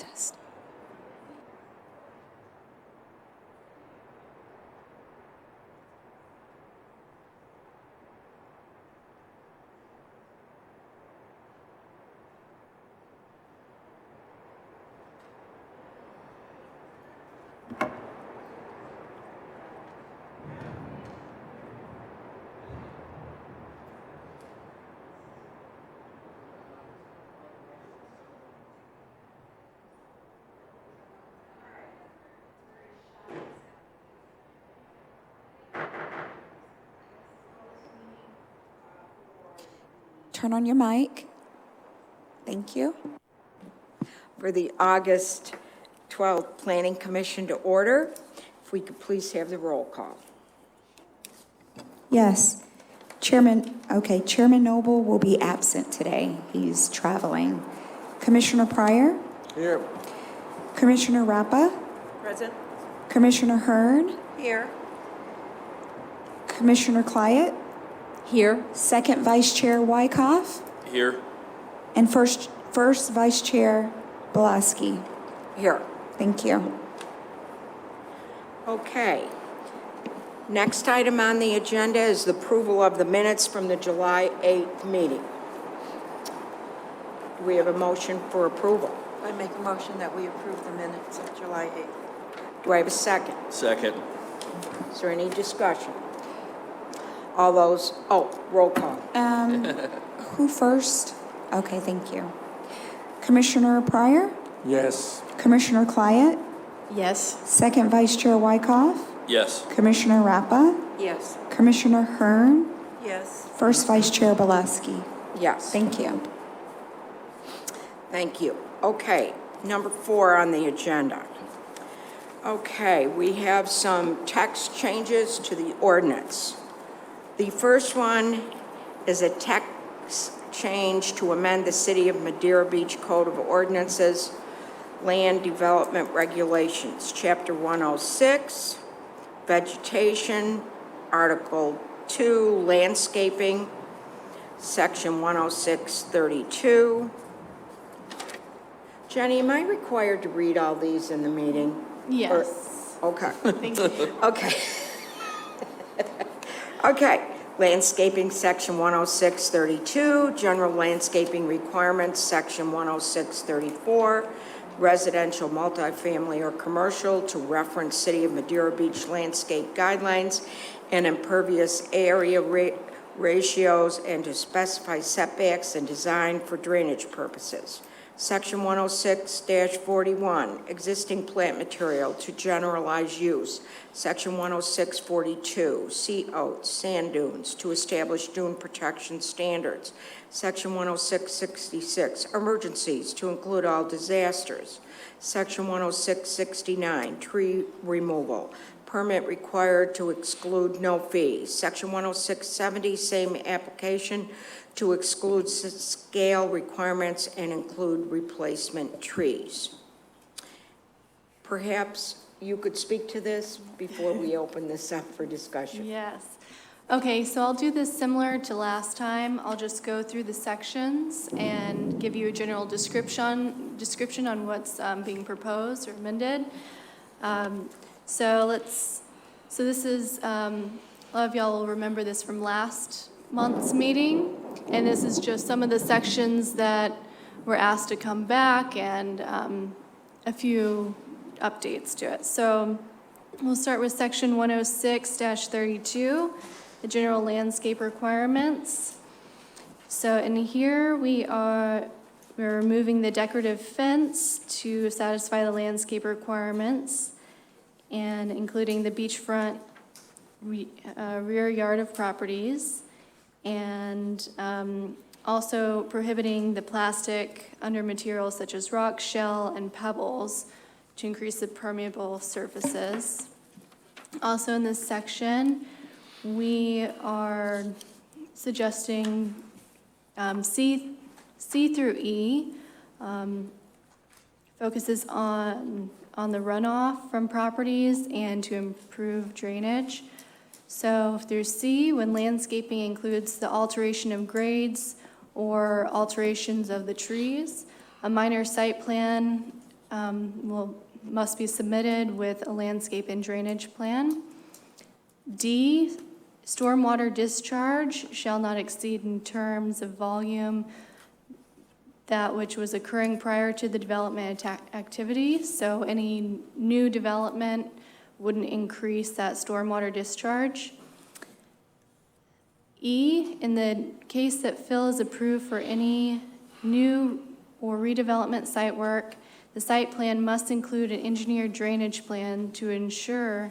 Test. Turn on your mic. Thank you. For the August 12th Planning Commission to order, if we could please have the roll call. Yes. Chairman Noble will be absent today. He's traveling. Commissioner Pryor? Here. Commissioner Rappa? Present. Commissioner Hearn? Here. Commissioner Clyett? Here. Second Vice Chair Wyckoff? Here. And first Vice Chair Belaski. Here. Thank you. Okay. Next item on the agenda is the approval of the minutes from the July 8th meeting. Do we have a motion for approval? I make a motion that we approve the minutes of July 8th. Do I have a second? Second. Is there any discussion? All those, roll call. Who first? Okay, thank you. Commissioner Pryor? Yes. Commissioner Clyett? Yes. Second Vice Chair Wyckoff? Yes. Commissioner Rappa? Yes. Commissioner Hearn? Yes. First Vice Chair Belaski. Yes. Thank you. Thank you. Okay, number 4 on the agenda. Okay, we have some text changes to the ordinance. The first one is a text change to amend the City of Madeira Beach Code of Ordinances, Land Development Regulations, Chapter 106, Vegetation, Article 2, Landscaping, Section 106.32. Jenny, am I required to read all these in the meeting? Yes. Okay. Thank you. Okay. Okay. Landscaping, Section 106.32, General Landscaping Requirements, Section 106.34, Residential, Multifamily, or Commercial to reference City of Madeira Beach Landscape Guidelines and impervious area ratios and to specify setbacks and design for drainage purposes. Section 106-41, existing plant material to generalize use. Section 106-42, sea oats, sand dunes to establish dune protection standards. Section 106-66, emergencies to include all disasters. Section 106-69, tree removal. Permit required to exclude no fees. Section 106-70, same application to exclude scale requirements and include replacement trees. Perhaps you could speak to this before we open this up for discussion. Yes. Okay, so I'll do this similar to last time. I'll just go through the sections and give you a general description on what's being proposed or amended. So this is, a lot of y'all will remember this from last month's meeting, and this is just some of the sections that were asked to come back and a few updates to it. So we'll start with section 106-32, the general landscape requirements. So in here we're removing the decorative fence to satisfy the landscape requirements and including the beachfront rear yard of properties, and also prohibiting the plastic under materials such as rock, shell, and pebbles to increase the permeable surfaces. Also in this section, we are suggesting C through E, focuses on the runoff from properties and to improve drainage. So through C, when landscaping includes the alteration of grades or alterations of the trees, a minor site plan must be submitted with a landscape and drainage plan. D, stormwater discharge shall not exceed in terms of volume that which was occurring prior to the development activity. So any new development wouldn't increase that stormwater discharge. E, in the case that fill is approved for any new or redevelopment site work, the site plan must include an engineered drainage plan to ensure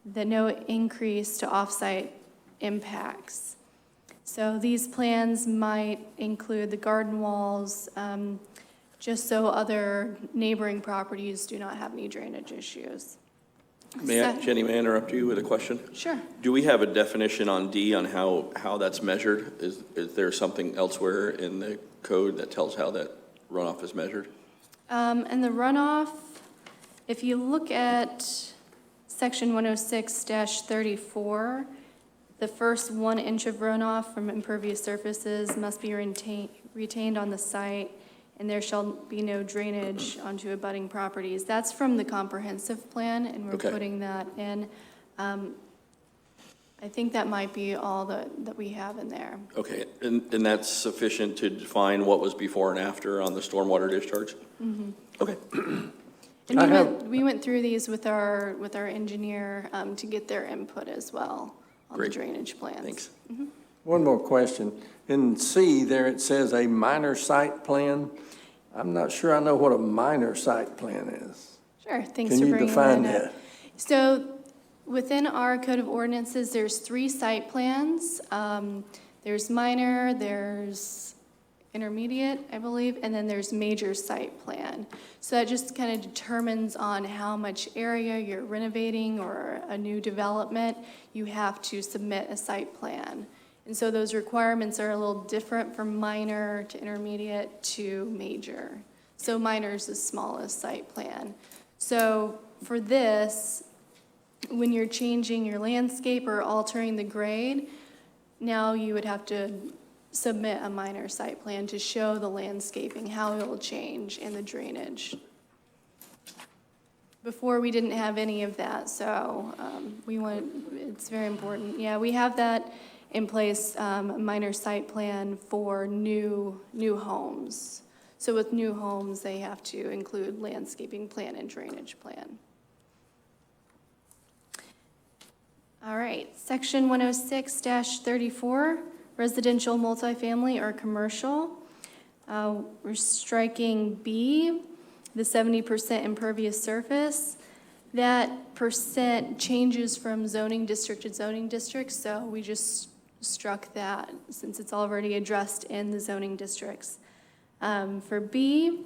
that no increase to off-site impacts. So these plans might include the garden walls, just so other neighboring properties do not have any drainage issues. Jenny, may I interrupt you with a question? Sure. Do we have a definition on D on how that's measured? Is there something elsewhere in the code that tells how that runoff is measured? And the runoff, if you look at section 106-34, the first 1 inch of runoff from impervious surfaces must be retained on the site, and there shall be no drainage onto abutting properties. That's from the comprehensive plan, and we're Okay. putting that in. I think that might be all that we have in there. Okay, and that's sufficient to define what was before and after on the stormwater discharge? Mm-hmm. Okay. And we went through these with our engineer to get their input as well on the Great. drainage plans. Thanks. One more question. In C, there it says a minor site plan. I'm not sure I know what a minor site plan is. Sure, thanks Can for you bringing define that up. that? So within our code of ordinances, there's 3 site plans. There's minor, there's intermediate, I believe, and then there's major site plan. So that just kind of determines on how much area you're renovating or a new development, you have to submit a site plan. And so those requirements are a little different from minor to intermediate to major. So minor is the smallest site plan. So for this, when you're changing your landscape or altering the grade, now you would have to submit a minor site plan to show the landscaping, how it will change, and the drainage. Before, we didn't have any of that, so it's very important. Yeah, we have that in place, a minor site plan for new homes. So with new homes, they have to include landscaping plan and drainage plan. All right, section 106-34, residential, multifamily, or commercial. We're striking B, the 70% impervious surface. That percent changes from zoning district to zoning district, so we just struck that since it's already addressed in the zoning districts. For B,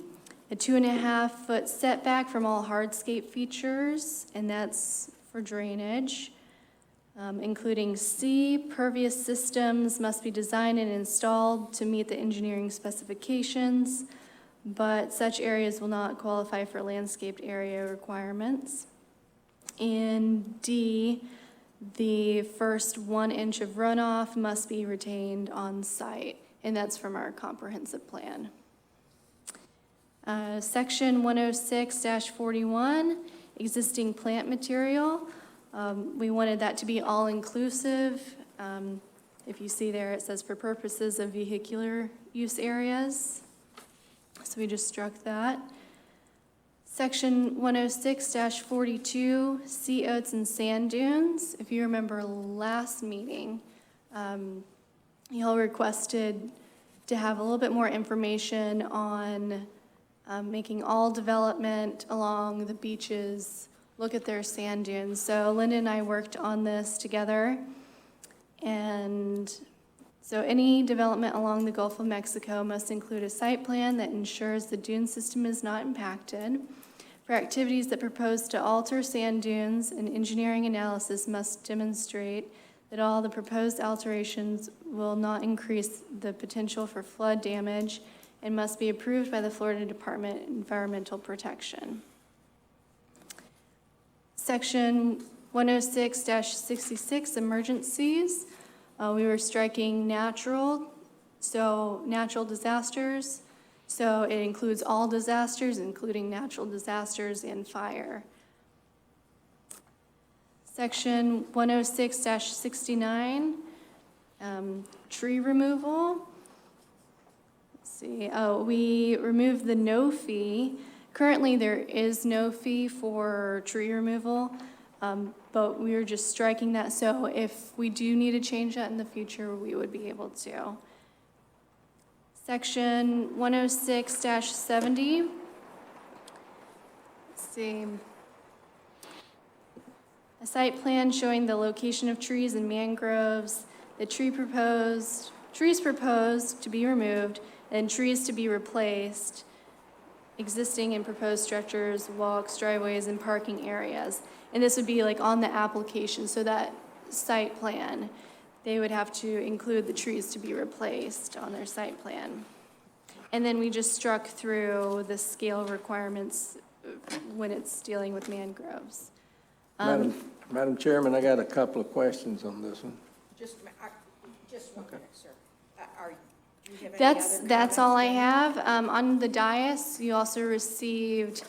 a 2.5-foot setback from all hardscape features, and that's for drainage. Including C, pervious systems must be designed and installed to meet the engineering specifications, but such areas will not qualify for landscaped area requirements. And D, the first 1 inch of runoff must be retained on site, and that's from our comprehensive plan. Section 106-41, existing plant material. We wanted that to be all-inclusive. If you see there, it says for purposes of vehicular use areas. So we just struck that. Section 106-42, sea oats and sand dunes. If you remember last meeting, y'all requested to have a little bit more information on making all development along the beaches look at their sand dunes. So Linda and I worked on this together. And so any development along the Gulf of Mexico must include a site plan that ensures the dune system is not impacted. For activities that propose to alter sand dunes, an engineering analysis must demonstrate that all the proposed alterations will not increase the potential for flood damage and must be approved by the Florida Department of Environmental Protection. Section 106-66, emergencies. We were striking natural, so natural disasters. So it includes all disasters, including natural disasters and fire. Section 106-69, tree removal. Let's see, we removed the no fee. Currently, there is no fee for tree removal, but we are just striking that. So if we do need to change that in the future, we would be able to. Section 106-70. Let's see. A site plan showing the location of trees and mangroves, the trees proposed to be removed, and trees to be replaced, existing and proposed structures, walks, driveways, and parking areas. And this would be like on the application, so that site plan, they would have to include the trees to be replaced on their site plan. And then we just struck through the scale requirements when it's dealing with mangroves. Madam Chairman, I got a couple of questions on this one. Just one minute, sir. Do you have any That's other all I comments? have. On the dais, you also received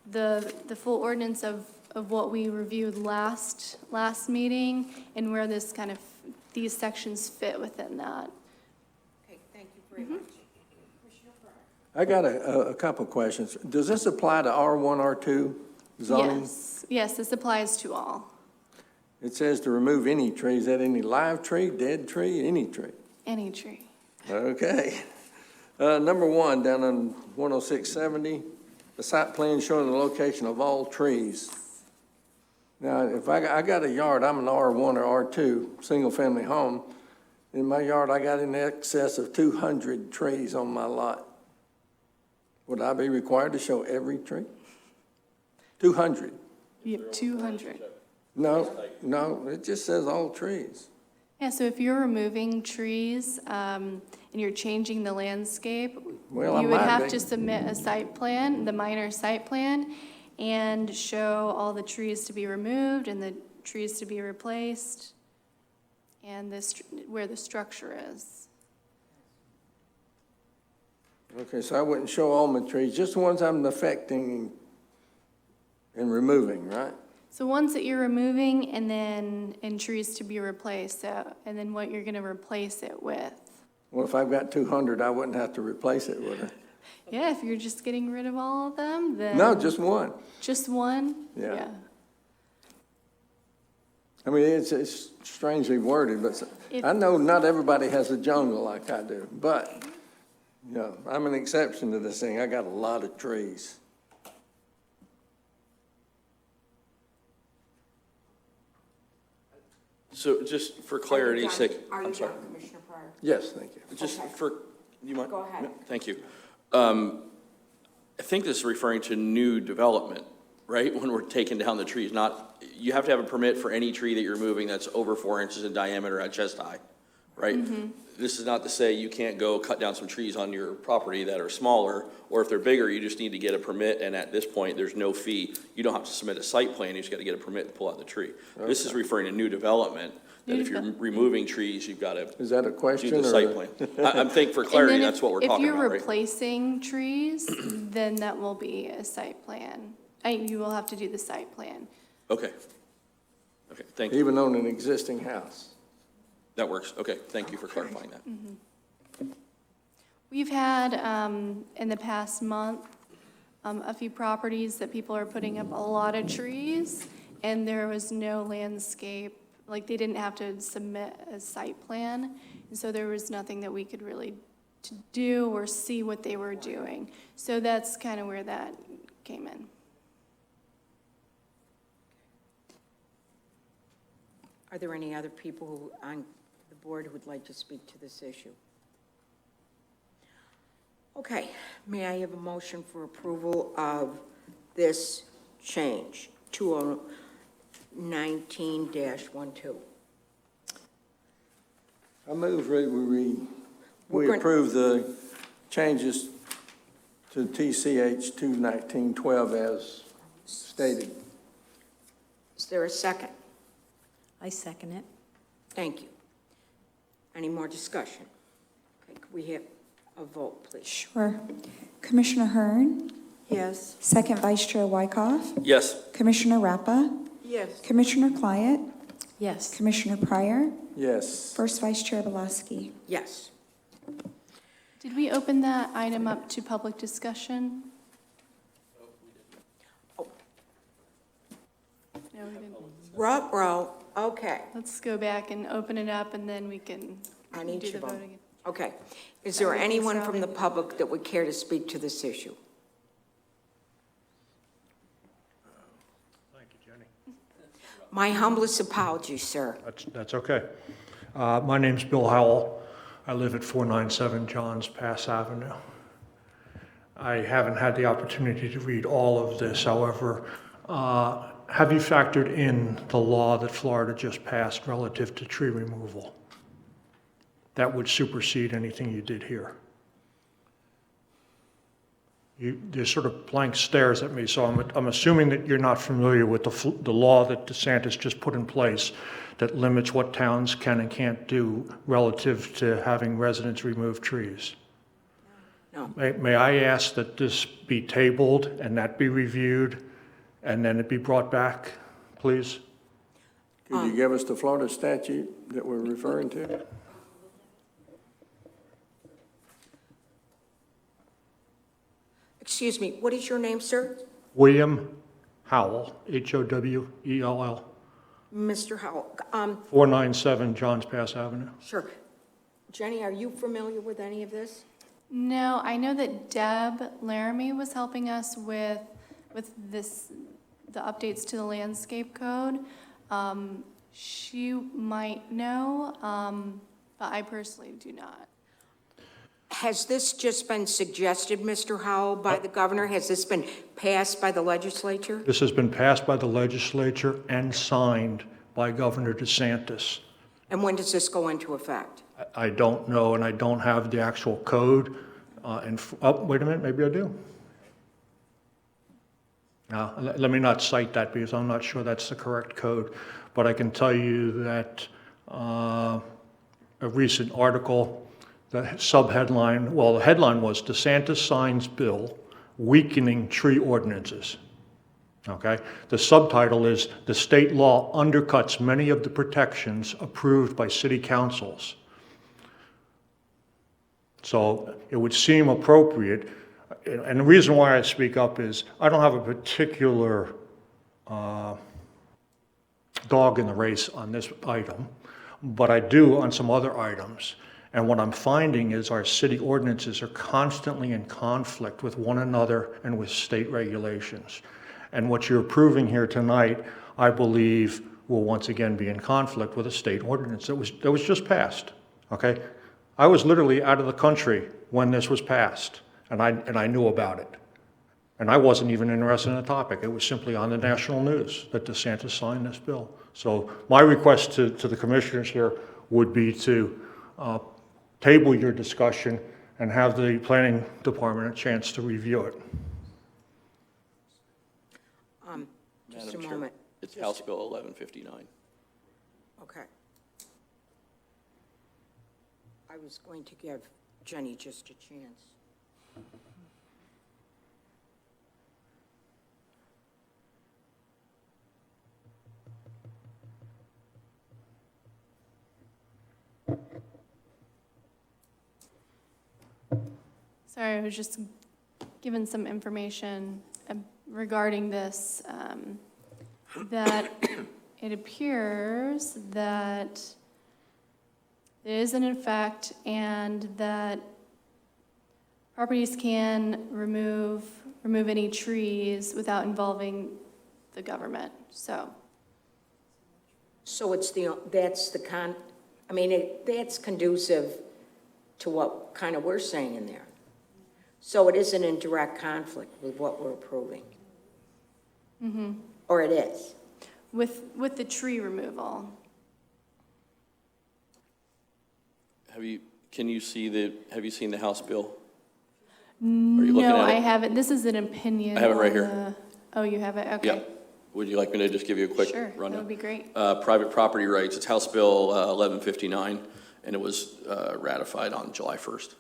the full ordinance of what we reviewed last meeting and where this kind of, these sections fit within that. Okay, thank you very much. Commissioner Pryor. I got a couple of questions. Does this apply to R1, R2 zoning? Yes, this applies to all, It says to remove any tree. Is that any live tree, dead tree, any tree? any tree. Okay. Number one, down on 10670, the site plan showing the location of all trees. Now, if I got a yard, I'm an R1 or R2, single-family home. In my yard, I got in excess of 200 trees on my lot. Would I be required to show every tree? 200. You have 200. No, it just says all trees. Yeah, so if you're removing trees and you're changing the landscape, Well, I you would might have be. to submit a site plan, the minor site plan, and show all the trees to be removed and the trees to be replaced and where the structure is. Okay, so I wouldn't show all my trees, just the ones I'm affecting and removing, right? So ones that you're removing and trees to be replaced, and then what you're gonna replace it with. Well, if I've got 200, I wouldn't have to replace it, would I? Yeah, if you're just getting rid of all of them, then. No, just one. Just one? Yeah. I mean, it's strangely worded, but I know not everybody has a jungle like I do, but, you know, I'm an exception to this thing. I got a lot of trees. So just for clarity's sake, Are you I'm sorry. done, Commissioner Pryor? Yes, thank you. Just Okay. for, you mind? Go ahead. No, thank you. I think this is referring to new development, right? When we're taking down the trees, not, you have to have a permit for any tree that you're moving that's over 4 inches in diameter at chest high, right? This is not to say you can't go cut down some trees on your property that are smaller, or if they're bigger, you just need to get a permit, and at this point, there's no fee. You don't have to submit a site plan, you just gotta get a permit to pull out the tree. This is referring to new development, that if you're removing trees, you've gotta Is that a do question the or? site plan. I'm thinking for And clarity, then that's what we're talking about, If you're right? replacing trees, then that will be a site plan. You will have to do the site plan. Okay. Okay, thank you. Even on an existing house? That works. Okay, thank you for clarifying that. We've had, in the past month, a few properties that people are putting up a lot of trees, and there was no landscape, like, they didn't have to submit a site plan, and so there was nothing that we could really do or see what they were doing. So that's kind of where that came in. Are there any other people on the board who would like to speak to this issue? Okay, may I have a motion for approval of this change, 2019-12? I move we We're going- approve the changes to TCH 21912 as stated. Is there a second? I second it. Thank you. Any more discussion? Okay, could we have A vote, please. Sure. Commissioner Hearn, Yes. Second Vice Chair Wyckoff, Yes. Commissioner Rappa, Yes. Commissioner Clyett, Yes. Commissioner Pryor, Yes. First Vice Chair Belaski. Yes. Did we open that item up to public discussion? No, we didn't. Ruh-roh, okay. Let's go back and open it up, and then we can I need do you the both. vote again. Okay. Is there I think anyone so. from the public that would care to speak to this issue? Thank you, Jenny. My humblest apologies, sir. That's okay. My name's Bill Howell. I live at 497 Johns Pass Avenue. I haven't had the opportunity to read all of this. However, have you factored in the law that Florida just passed relative to tree removal? That would supersede anything you did here. There's sort of blank stares at me, so I'm assuming that you're not familiar with the law that DeSantis just put in place that limits what towns can and can't do relative to having residents remove trees. No. May I ask that this be tabled and that be reviewed and then it be brought back, please? Could you give us the Florida statute that we're referring to? Excuse me, what is your name, sir? William Howell, Howell, Mr. Howell. 497 Johns Pass Avenue. Sure. Jenny, are you familiar with any of this? No, I know that Deb Laramie was helping us with this, the updates to the landscape code. She might know, but I personally do not. Has this just been suggested, Mr. Howell, by the governor? Has this been passed by the legislature? This has been passed by the legislature and signed by Governor DeSantis. And when does this go into effect? I don't know, and I don't have the actual code. Wait a minute, maybe I do. Now, let me not cite that because I'm not sure that's the correct code. But I can tell you that a recent article, the subheadline, well, the headline was DeSantis signs bill weakening tree ordinances. Okay? The subtitle is the state law undercuts many of the protections approved by city councils. So it would seem appropriate, and the reason why I speak up is I don't have a particular dog in the race on this item, but I do on some other items. And what I'm finding is our city ordinances are constantly in conflict with one another and with state regulations. And what you're approving here tonight, I believe, will once again be in conflict with a state ordinance that was just passed, okay? I was literally out of the country when this was passed, and I knew about it. And I wasn't even interested in the topic. It was simply on the national news that DeSantis signed this bill. So my request to the commissioners here would be to table your discussion and have the planning department a chance to review it. Just a Madam Chair, moment. it's House Bill 1159. Okay. I was going to give Jenny just a chance. Sorry, I was just given some information regarding this, that it appears that it is in effect and that properties can remove any trees without involving the government, so. So that's that's conducive to what kind of we're saying in there. So it isn't in direct conflict with what we're approving. Mm-hmm. Or it is. With the tree removal. Have you seen the House bill? No, I haven't. This is an opinion. I have it right on here. Oh, you have it? Okay. Yeah. Would you like me to just give you a quick Sure, that rundown? would be great. Private property rights, it's House Bill 1159, and it was ratified on July 1st.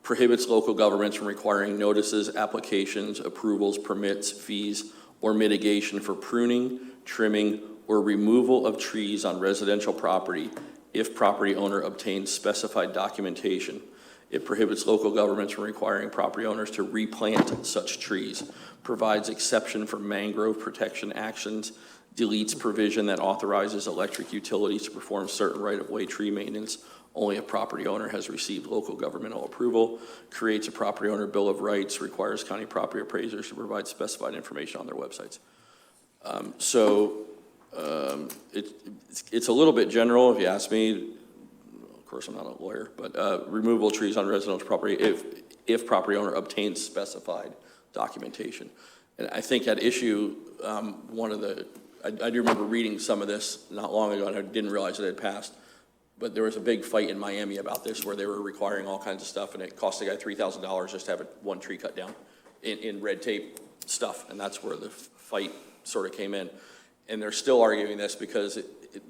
Prohibits local governments from requiring notices, applications, approvals, permits, fees, or mitigation for pruning, trimming, or removal of trees on residential property if property owner obtains specified documentation. It prohibits local governments from requiring property owners to replant such trees, provides exception for mangrove protection actions, deletes provision that authorizes electric utilities to perform certain right-of-way tree maintenance only if property owner has received local governmental approval, creates a property owner bill of rights, requires county property appraisers to provide specified information on their websites. It's a little bit general, if you ask me. Of course, I'm not a lawyer, but removal of trees on residential property if property owner obtains specified documentation. And I think at issue, I do remember reading some of this not long ago, and I didn't realize it had passed. But there was a big fight in Miami about this where they were requiring all kinds of stuff, and it cost the guy $3,000 just to have one tree cut down in red tape stuff. And that's where the fight sort of came in. And they're still arguing this because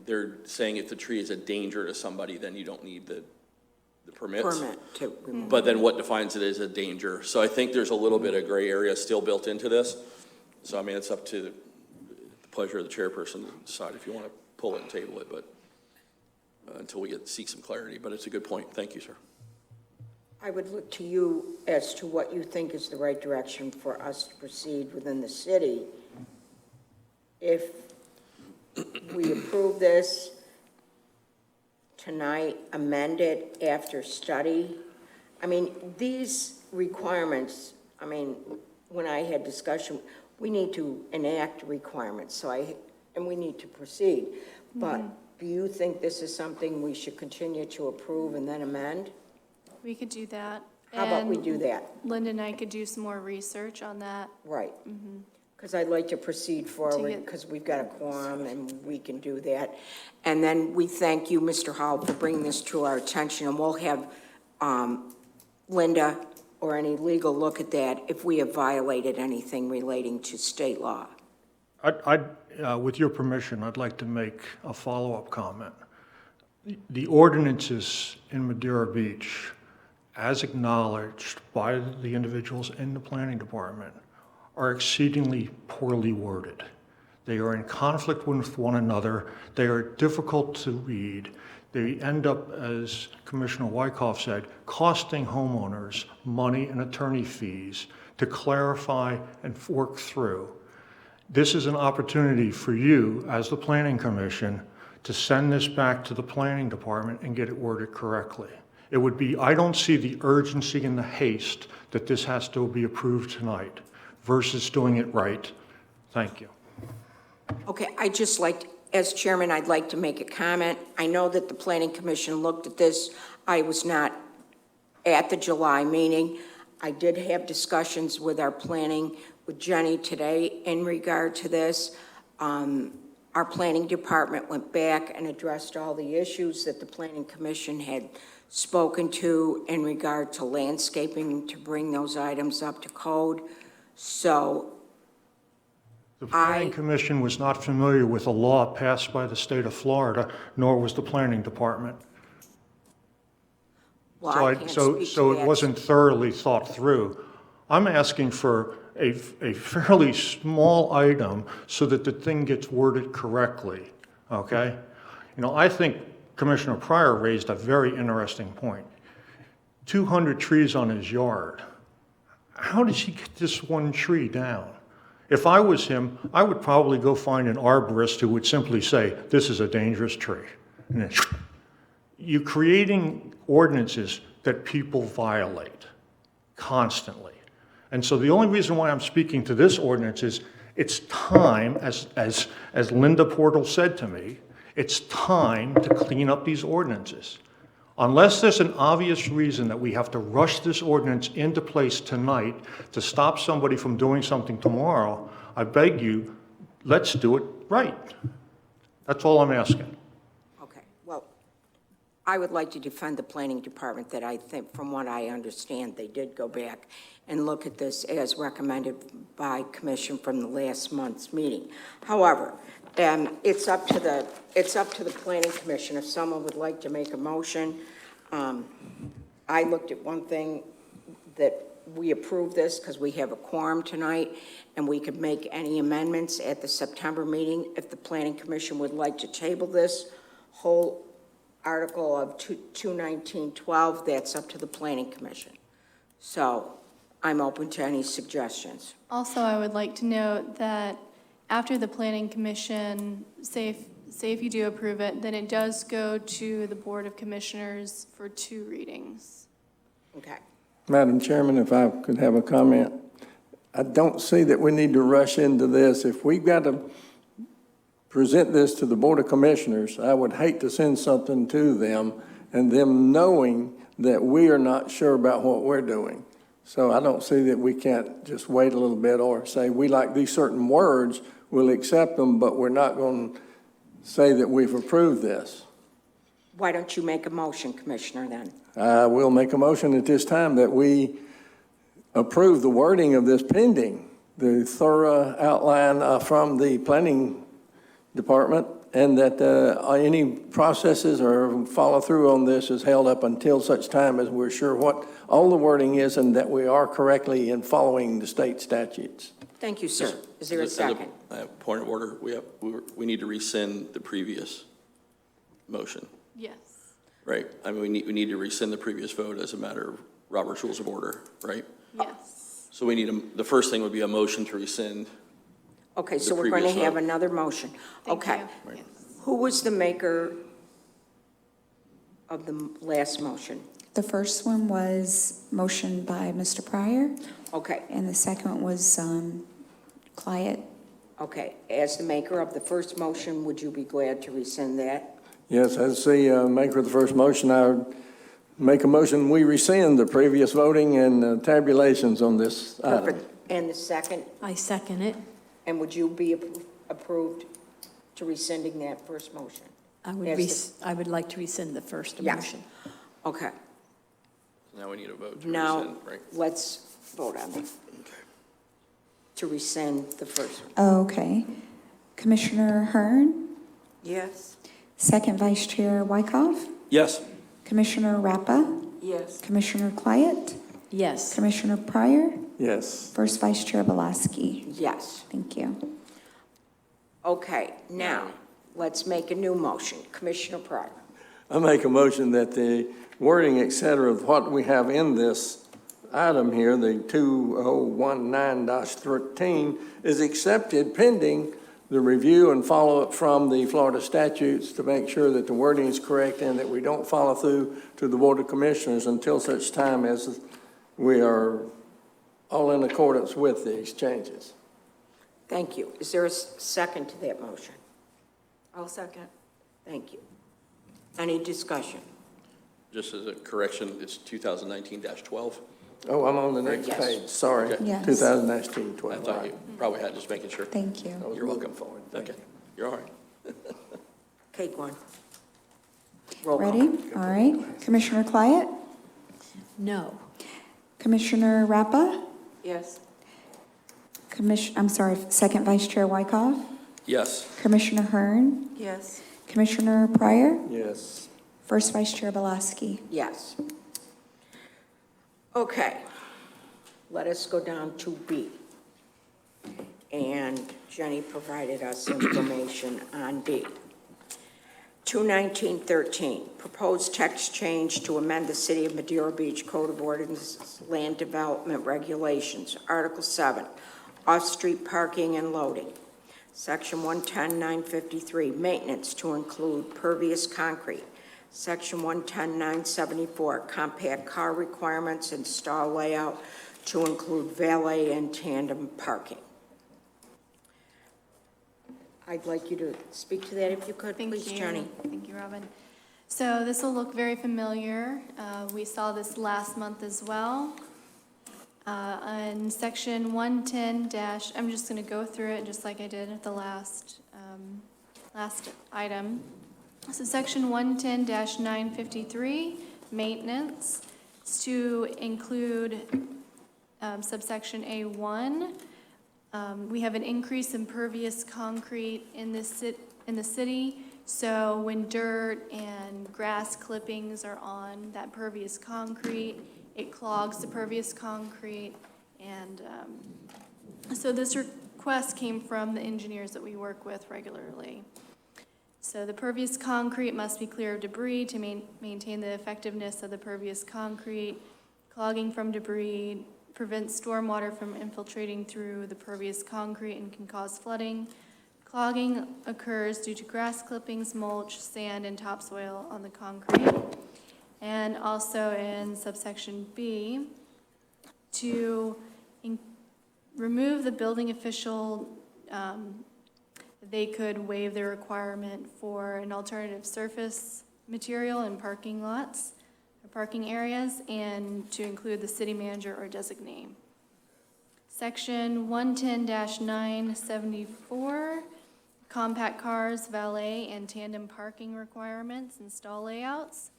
they're saying if the tree is a danger to somebody, then you don't need the permits. Permit to remove. But then what defines it as a danger? So I think there's a little bit of gray area still built into this. So I mean, it's up to the pleasure of the chairperson to decide if you want to pull it and table it, but until we seek some clarity. But it's a good point. Thank you, sir. I would look to you as to what you think is the right direction for us to proceed within the city. If we approve this tonight, amend it after study. I mean, these requirements, I mean, when I had discussion, we need to enact requirements, and we need to proceed. But do you think this is something we should continue to approve and then amend? We could do that. How about we And do that? Linda and I could do some more research on that. Right. Because I'd like to proceed forward, get- because we've got a quorum and we can do that. And then we thank you, Mr. Howell, for bringing this to our attention, and we'll have Linda or any legal look at that if we have violated anything relating to state law. With your permission, I'd like to make a follow-up comment. The ordinances in Madeira Beach, as acknowledged by the individuals in the planning department, are exceedingly poorly worded. They are in conflict with one another. They are difficult to read. They end up, as Commissioner Wyckoff said, costing homeowners money and attorney fees to clarify and work through. This is an opportunity for you, as the Planning Commission, to send this back to the Planning Department and get it worded correctly. It would be, I don't see the urgency and the haste that this has to be approved tonight versus doing it right. Thank you. Okay, as chairman, I'd like to make a comment. I know that the Planning Commission looked at this. I was not at the July meeting. I did have discussions with with Jenny today in regard to this. Our planning department went back and addressed all the issues that the Planning Commission had spoken to in regard to landscaping to bring those items up to code. So The Planning Commission was not familiar with a law passed by the state of Florida, nor was the Planning Department. well, I can't speak to So it that. wasn't thoroughly thought through. I'm asking for a fairly small item so that the thing gets worded correctly, okay? You know, I think Commissioner Pryor raised a very interesting point. 200 trees on his yard. How did he get this one tree down? If I was him, I would probably go find an arborist who would simply say, this is a dangerous tree. And then, you're creating ordinances that people violate constantly. And so the only reason why I'm speaking to this ordinance is it's time, as Linda Portal said to me, it's time to clean up these ordinances. Unless there's an obvious reason that we have to rush this ordinance into place tonight to stop somebody from doing something tomorrow, I beg you, let's do it right. That's all I'm asking. Okay, well, I would like to defend the Planning Department that I think, from what I understand, they did go back and look at this as recommended by Commission from the last month's meeting. However, it's up to the Planning Commission. If someone would like to make a motion, I looked at one thing, that we approve this because we have a quorum tonight, and we could make any amendments at the September meeting. If the Planning Commission would like to table this whole article of 21912, that's up to the Planning Commission. So I'm open to any suggestions. Also, I would like to note that after the Planning Commission, say if you do approve it, then it does go to the Board of Commissioners for 2 readings. Okay. Madam Chairman, if I could have a comment. I don't see that we need to rush into this. If we've got to present this to the Board of Commissioners, I would hate to send something to them and them knowing that we are not sure about what we're doing. So I don't see that we can't just wait a little bit or say, we like these certain words, we'll accept them, but we're not going to say that we've approved this. Why don't you make a motion, Commissioner, then? I will make a motion at this time that we approve the wording of this pending, the thorough outline from the Planning Department, and that any processes or follow-through on this is held up until such time as we're sure what all the wording is and that we are correctly in following the state statutes. Thank you, sir. Is there a second? Point of order, we need to rescind the previous motion, Yes. right? I mean, we need to rescind the previous vote as a matter of Robert's Rules of Order, right? Yes. So we need the first thing would be a motion to rescind. Okay, so The we're going to previous have vote. another motion. Thank Okay. you. Yes. Who was the maker of the last motion? The first one was motion by Mr. Pryor, Okay, and the second one was Clyett. okay. As the maker of the first motion, would you be glad to rescind that? Yes, as the maker of the first motion, I would make a motion, we rescind the previous voting and tabulations on this item. Perfect. And the second, I second it. and would you be approved to rescinding that first motion? I would like to rescind the first Yes. motion. Okay, Now we need a vote to now, rescind, right? let's vote on it. To rescind the first one. Okay. Commissioner Hearn, Yes. second Vice Chair Wyckoff, Yes. Commissioner Rappa, Yes. Commissioner Clyett, Yes. Commissioner Pryor, Yes. First Vice Chair Belaski. Yes. Thank you. Okay, now, let's make a new motion. Commissioner Pryor. I make a motion that the wording, et cetera, of what we have in this item here, the 2019-13, is accepted pending the review and follow-up from the Florida statutes to make sure that the wording is correct and that we don't follow through to the Board of Commissioners until such time as we are all in accordance with these changes. Thank you. Is there a second to that motion? I'll second. Thank you. Any discussion? Just as a correction, it's 2019-12. Oh, I'm on the next Yes. page, sorry. Okay. Yes. 2019-12. I thought you probably had, just making sure. Thank you. I was You're welcome. looking forward. Thank Okay, you. you're all right. Okay, go on. Roll call. Ready? All right. Commissioner Clyett, No. Commissioner Rappa, Yes. second Vice Chair Wyckoff, Yes. Commissioner Hearn, Yes. Commissioner Pryor, Yes. First Vice Chair Belaski. Yes. Okay. Let us go down to B. And Jenny provided us information on B. 21913, proposed text change to amend the City of Madeira Beach Code of Ordinances Land Development Regulations, Article 7, off-street parking and loading. Section 110-953, maintenance to include pervious concrete. Section 110-974, compact car requirements and stall layout to include valet and tandem parking. I'd like you to speak to that if you could, Thank please, you. Jenny. Thank you, Robin. So this will look very familiar. We saw this last month as well. On section 110 I'm just going to go through it just like I did at the last item. So section 110-953, maintenance, it's to include subsection A1. We have an increase in pervious concrete in the city So when dirt and grass clippings are on that pervious concrete, it clogs the pervious concrete. And so this request came from the engineers that we work with regularly. So the pervious concrete must be clear of debris to maintain the effectiveness of the pervious concrete. Clogging from debris prevents stormwater from infiltrating through the pervious concrete and can cause flooding. Clogging occurs due to grass clippings, mulch, sand, and topsoil on the concrete. And also in subsection B, to remove the building official, they could waive the requirement for an alternative surface material in parking lots or parking areas, and to include the city manager or designee. Section 110-974, compact cars, valet, and tandem parking requirements and stall layouts.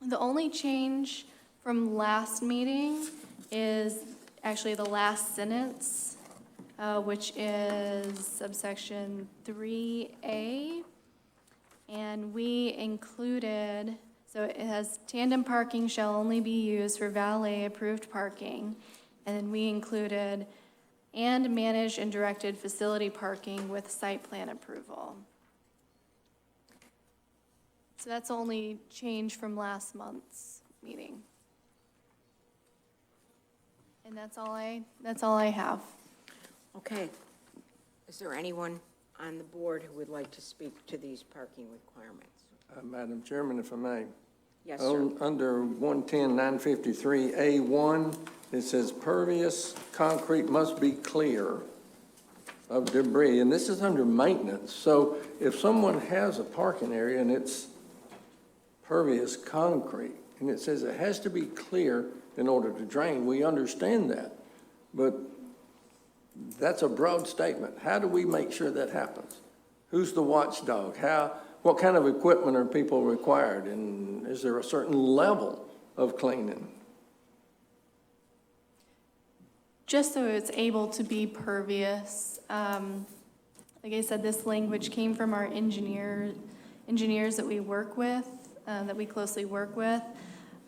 The only change from last meeting is actually the last sentence, which is subsection 3A. And we included, so it has tandem parking shall only be used for valet-approved parking. And then we included and managed and directed facility parking with site plan approval. So that's only change from last month's meeting. And that's all I have. Okay. Is there anyone on the board who would like to speak to these parking requirements? Madam Chairman, if I may. Yes, sir. Under 110-953A1, it says pervious concrete must be clear of debris, and this is under maintenance. So if someone has a parking area and it's pervious concrete, and it says it has to be clear in order to drain, we understand that. But that's a broad statement. How do we make sure that happens? Who's the watchdog? What kind of equipment are people required? And is there a certain level of cleaning? Just so it's able to be pervious, like I said, this language came from our engineers that we work with, that we closely work with.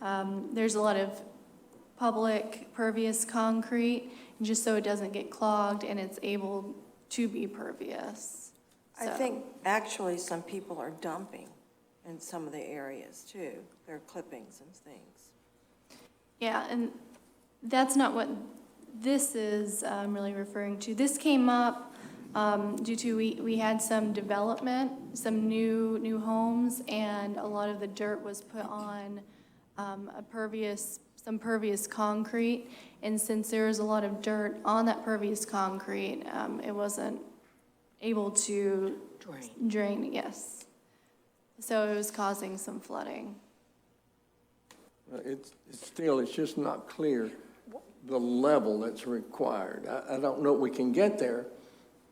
There's a lot of public pervious concrete, just so it doesn't get clogged and it's able to be pervious. I So- think actually some people are dumping in some of the areas too. There are clippings and things. Yeah, and that's not what this is really referring to. This came up due to we had some development, some new homes, and a lot of the dirt was put on some pervious concrete. And since there was a lot of dirt on that pervious concrete, it wasn't able to drain, yes. So it was causing some flooding. It's just not clear the level that's required. I don't know if we can get there,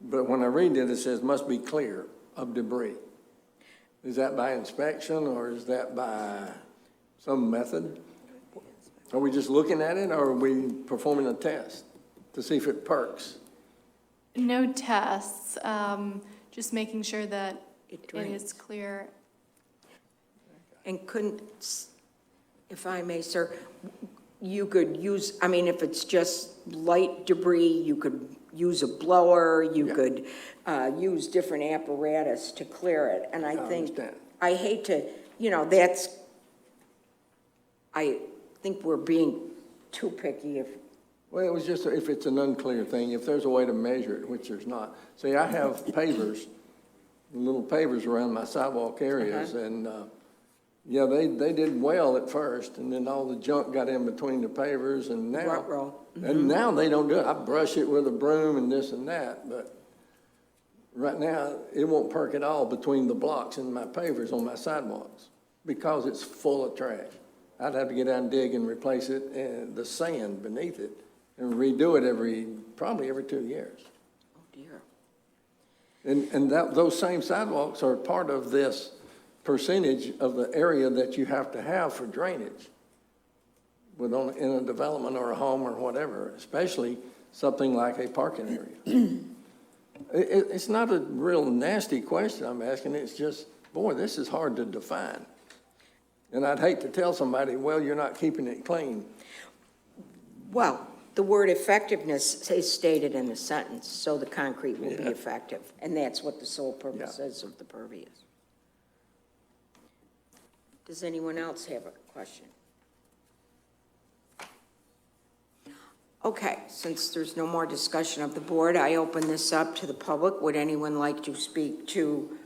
but when I read it, it says must be clear of debris. Is that by inspection or is that by some method? Are we just looking at it or are we performing a test to see if it perks? No tests, just making sure that It it drains. is clear. And couldn't, if I may, sir, you could use, I mean, if it's just light debris, you could use a blower, you Yeah. could use different apparatus to clear it. And I think, understand. I hate to, I think we're being too picky if, Well, it was just, if it's an unclear thing, if there's a way to measure it, which there's not. See, I have pavers, little pavers around my sidewalk areas, and, yeah, they did well at first, and then all the junk got in between the pavers, and now, Ruh-roh. and now they don't do it. I brush it with a broom and this and that, but right now, it won't perk at all between the blocks and my pavers on my sidewalks, because it's full of trash. I'd have to get out and dig and replace it, and the sand beneath it, and redo it probably every 2 years. oh dear. And those same sidewalks are part of this percentage of the area that you have to have for drainage in a development or a home or whatever, especially something like a parking area. It's not a real nasty question I'm asking, it's just boy, this is hard to define. And I'd hate to tell somebody, well, you're not keeping it clean. Well, the word effectiveness is stated in the sentence, so the concrete will be Yeah. effective. And that's what the sole purpose is of the pervious. Does anyone else have a question? Okay, since there's no more discussion of the board, I open this up to the public. Would anyone like to speak to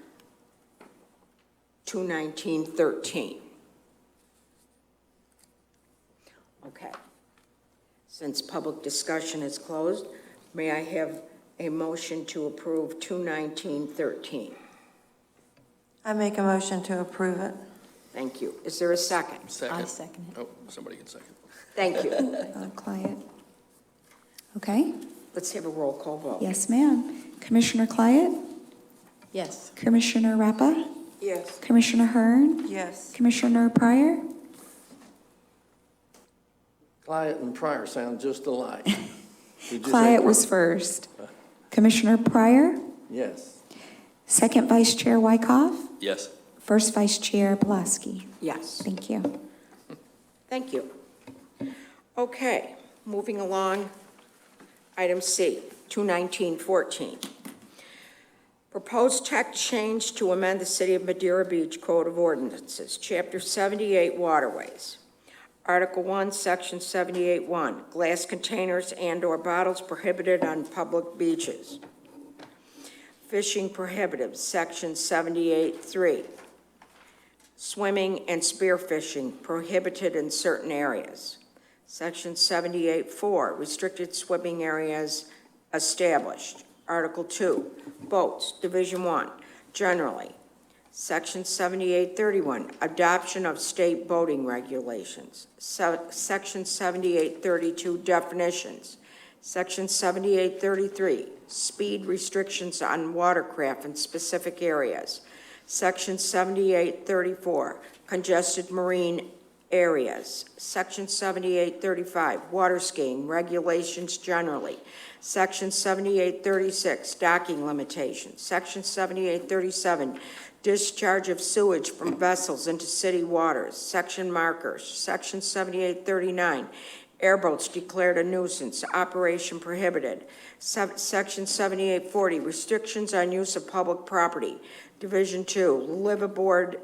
21913? Okay. Since public discussion is closed, may I have a motion to approve 21913? I make a motion to approve it. Thank you. Is there a second? Second. I second it. Oh, somebody can second. Thank you. Clyett. Okay, Let's have a roll call vote. yes, ma'am. Commissioner Clyett? Yes. Commissioner Rappa? Yes. Commissioner Hearn? Yes. Commissioner Pryor? Clyett and Pryor sound just alike. Did you say Clyett was Pryor? first. Commissioner Pryor? Yes. Second Vice Chair Wyckoff? Yes. First Vice Chair Pulaski? Yes. Thank you. Thank you. Okay, moving along. Item C, 21914. Proposed text change to amend the City of Madeira Beach Code of Ordinances, Chapter 78 Waterways. Article 1, Section 78:1, glass containers and/or bottles prohibited on public beaches. Fishing prohibited, Section 78:3. Swimming and spearfishing prohibited in certain areas. Section 78:4, restricted swimming areas established. Article 2, boats, Division 1, generally. Section 78:31, adoption of state boating regulations. Section 78:32, definitions. Section 78:33, speed restrictions on watercraft in specific areas. Section 78:34, congested marine areas. Section 78:35, water skiing regulations generally. Section 78:36, docking limitations. Section 78:37, discharge of sewage from vessels into city waters. Section markers. Section 78:39, airboats declared a nuisance, operation prohibited. Section 78:40, restrictions on use of public property. Division 2, liveaboard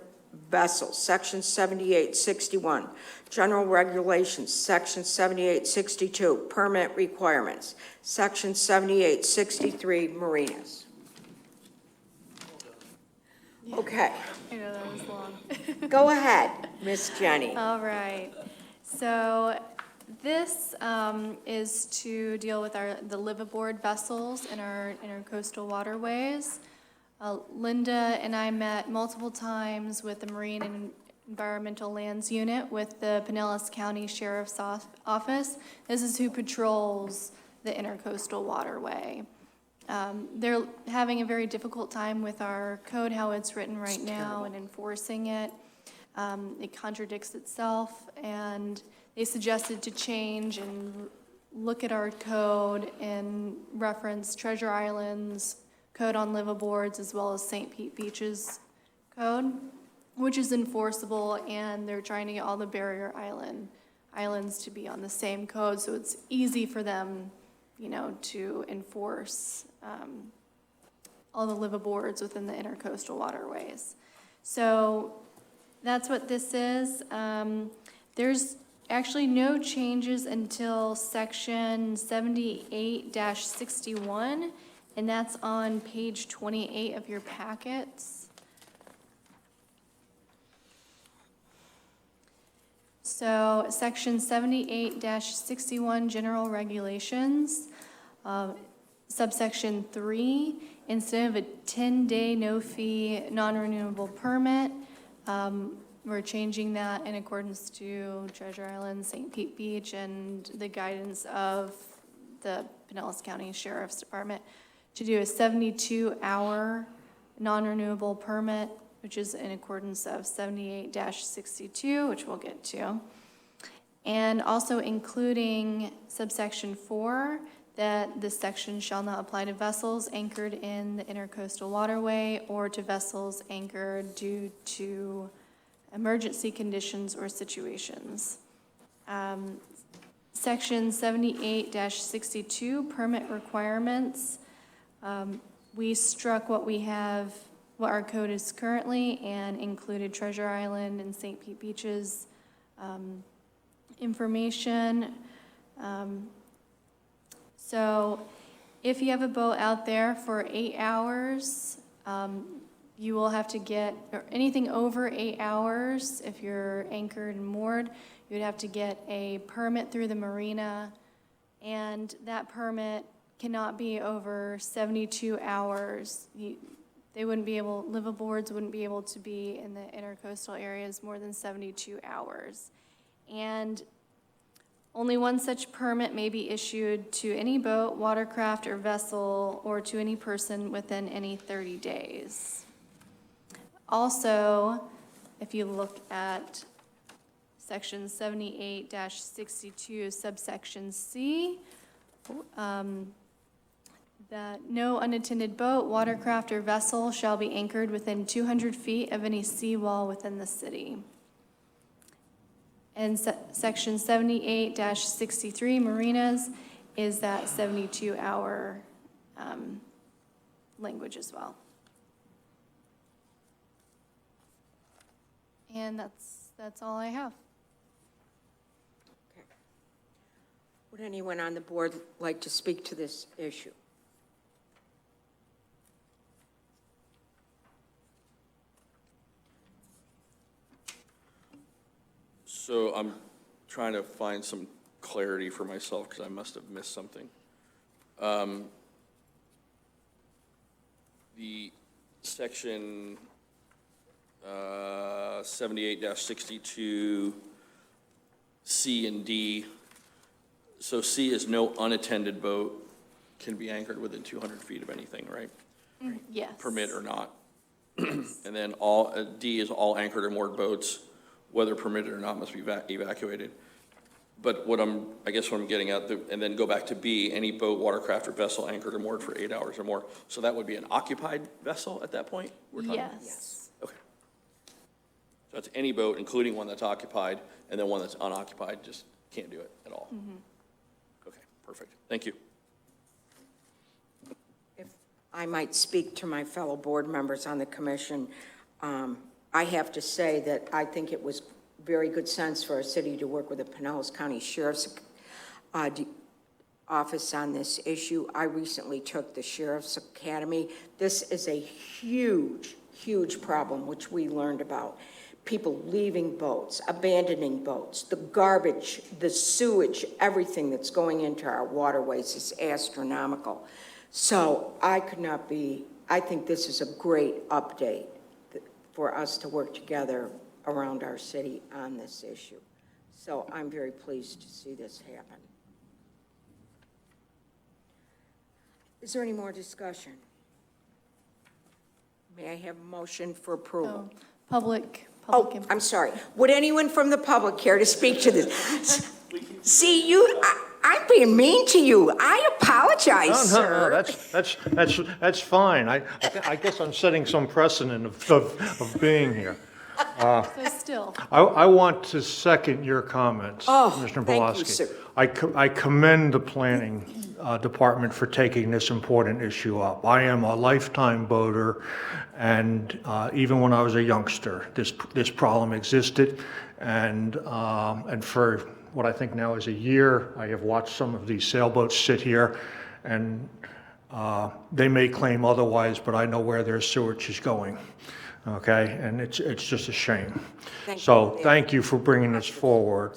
vessels. Section 78:61, general regulations. Section 78:62, permit requirements. Section 78:63, marinas. Okay, I know that was long. go ahead, Miss Jenny. All right. So this is to deal with the liveaboard vessels in our intercoastal waterways. Linda and I met multiple times with the Marine and Environmental Lands Unit with the Pinellas County Sheriff's Office. This is who patrols the intercoastal waterway. They're having a very difficult time with our code, how it's written right now, and enforcing it. It contradicts itself, and they suggested to change and look at our code and reference Treasure Island's code on liveaboards as well as St. Pete Beach's code, which is enforceable, and they're trying to get all the barrier islands to be on the same code, so it's easy for them, to enforce all the liveaboards within the intercoastal waterways. So that's what this is. There's actually no changes until section 78-61, and that's on page 28 of your packets. So section 78-61, general regulations, subsection 3, instead of a 10-day no-fee, non-renewable permit, we're changing that in accordance to Treasure Island, St. Pete Beach, and the guidance of the Pinellas County Sheriff's Department to do a 72-hour non-renewable permit, which is in accordance of 78-62, which we'll get to. And also including subsection 4, that this section shall not apply to vessels anchored in the intercoastal waterway or to vessels anchored due to emergency conditions or situations. Section 78-62, permit requirements. We struck what our code is currently and included Treasure Island and St. Pete Beaches information. So if you have a boat out there for 8 hours, you will have to get, or anything over 8 hours, if you're anchored and moored, you would have to get a permit through the marina, and that permit cannot be over 72 hours. They wouldn't be able, liveaboards wouldn't be able to be in the intercoastal areas more than 72 hours. And only one such permit may be issued to any boat, watercraft, or vessel, or to any person within any 30 days. Also, if you look at section 78-62, subsection C, that no unattended boat, watercraft, or vessel shall be anchored within 200 feet of any seawall within the city. And section 78-63, marinas, is that 72-hour language as well. And that's all I have. Okay. Would anyone on the board like to speak to this issue? So I'm trying to find some clarity for myself because I must have missed something. The section 78-62 C and D. So C is no unattended boat can be anchored within 200 feet of anything, right? Yes. Permit or not. And then D is all anchored or moored boats, whether permitted or not, must be evacuated. But I guess what I'm getting at, and then go back to B, any boat, watercraft, or vessel anchored or moored for 8 hours or more. So that would be an occupied vessel at that point? We're talking? Yes. Okay. So that's any boat, including one that's occupied, and then one that's unoccupied, just can't do it at all. Okay, perfect. Thank you. If I might speak to my fellow board members on the commission, I have to say that I think it was very good sense for our city to work with the Pinellas County Sheriff's Office on this issue. I recently took the Sheriff's Academy. This is a huge, huge problem, which we learned about. People leaving boats, abandoning boats, the garbage, the sewage, everything that's going into our waterways is astronomical. So I think this is a great update for us to work together around our city on this issue. So I'm very pleased to see this happen. Is there any more discussion? May I have a motion for approval? Public Oh, input. I'm sorry. Would anyone from the public care to speak to this? See, I'm being mean to you. I apologize, sir. That's fine. I guess I'm setting some precedent of being here. So still, I want to second your comments, Commissioner thank you, Pulaski. sir. I commend the planning department for taking this important issue up. I am a lifetime boater, and even when I was a youngster, this problem existed, and for what I think now is a year, I have watched some of these sailboats sit here, and they may claim otherwise, but I know where their sewage is going. Okay, and it's just a shame. Thank you for bringing this forward.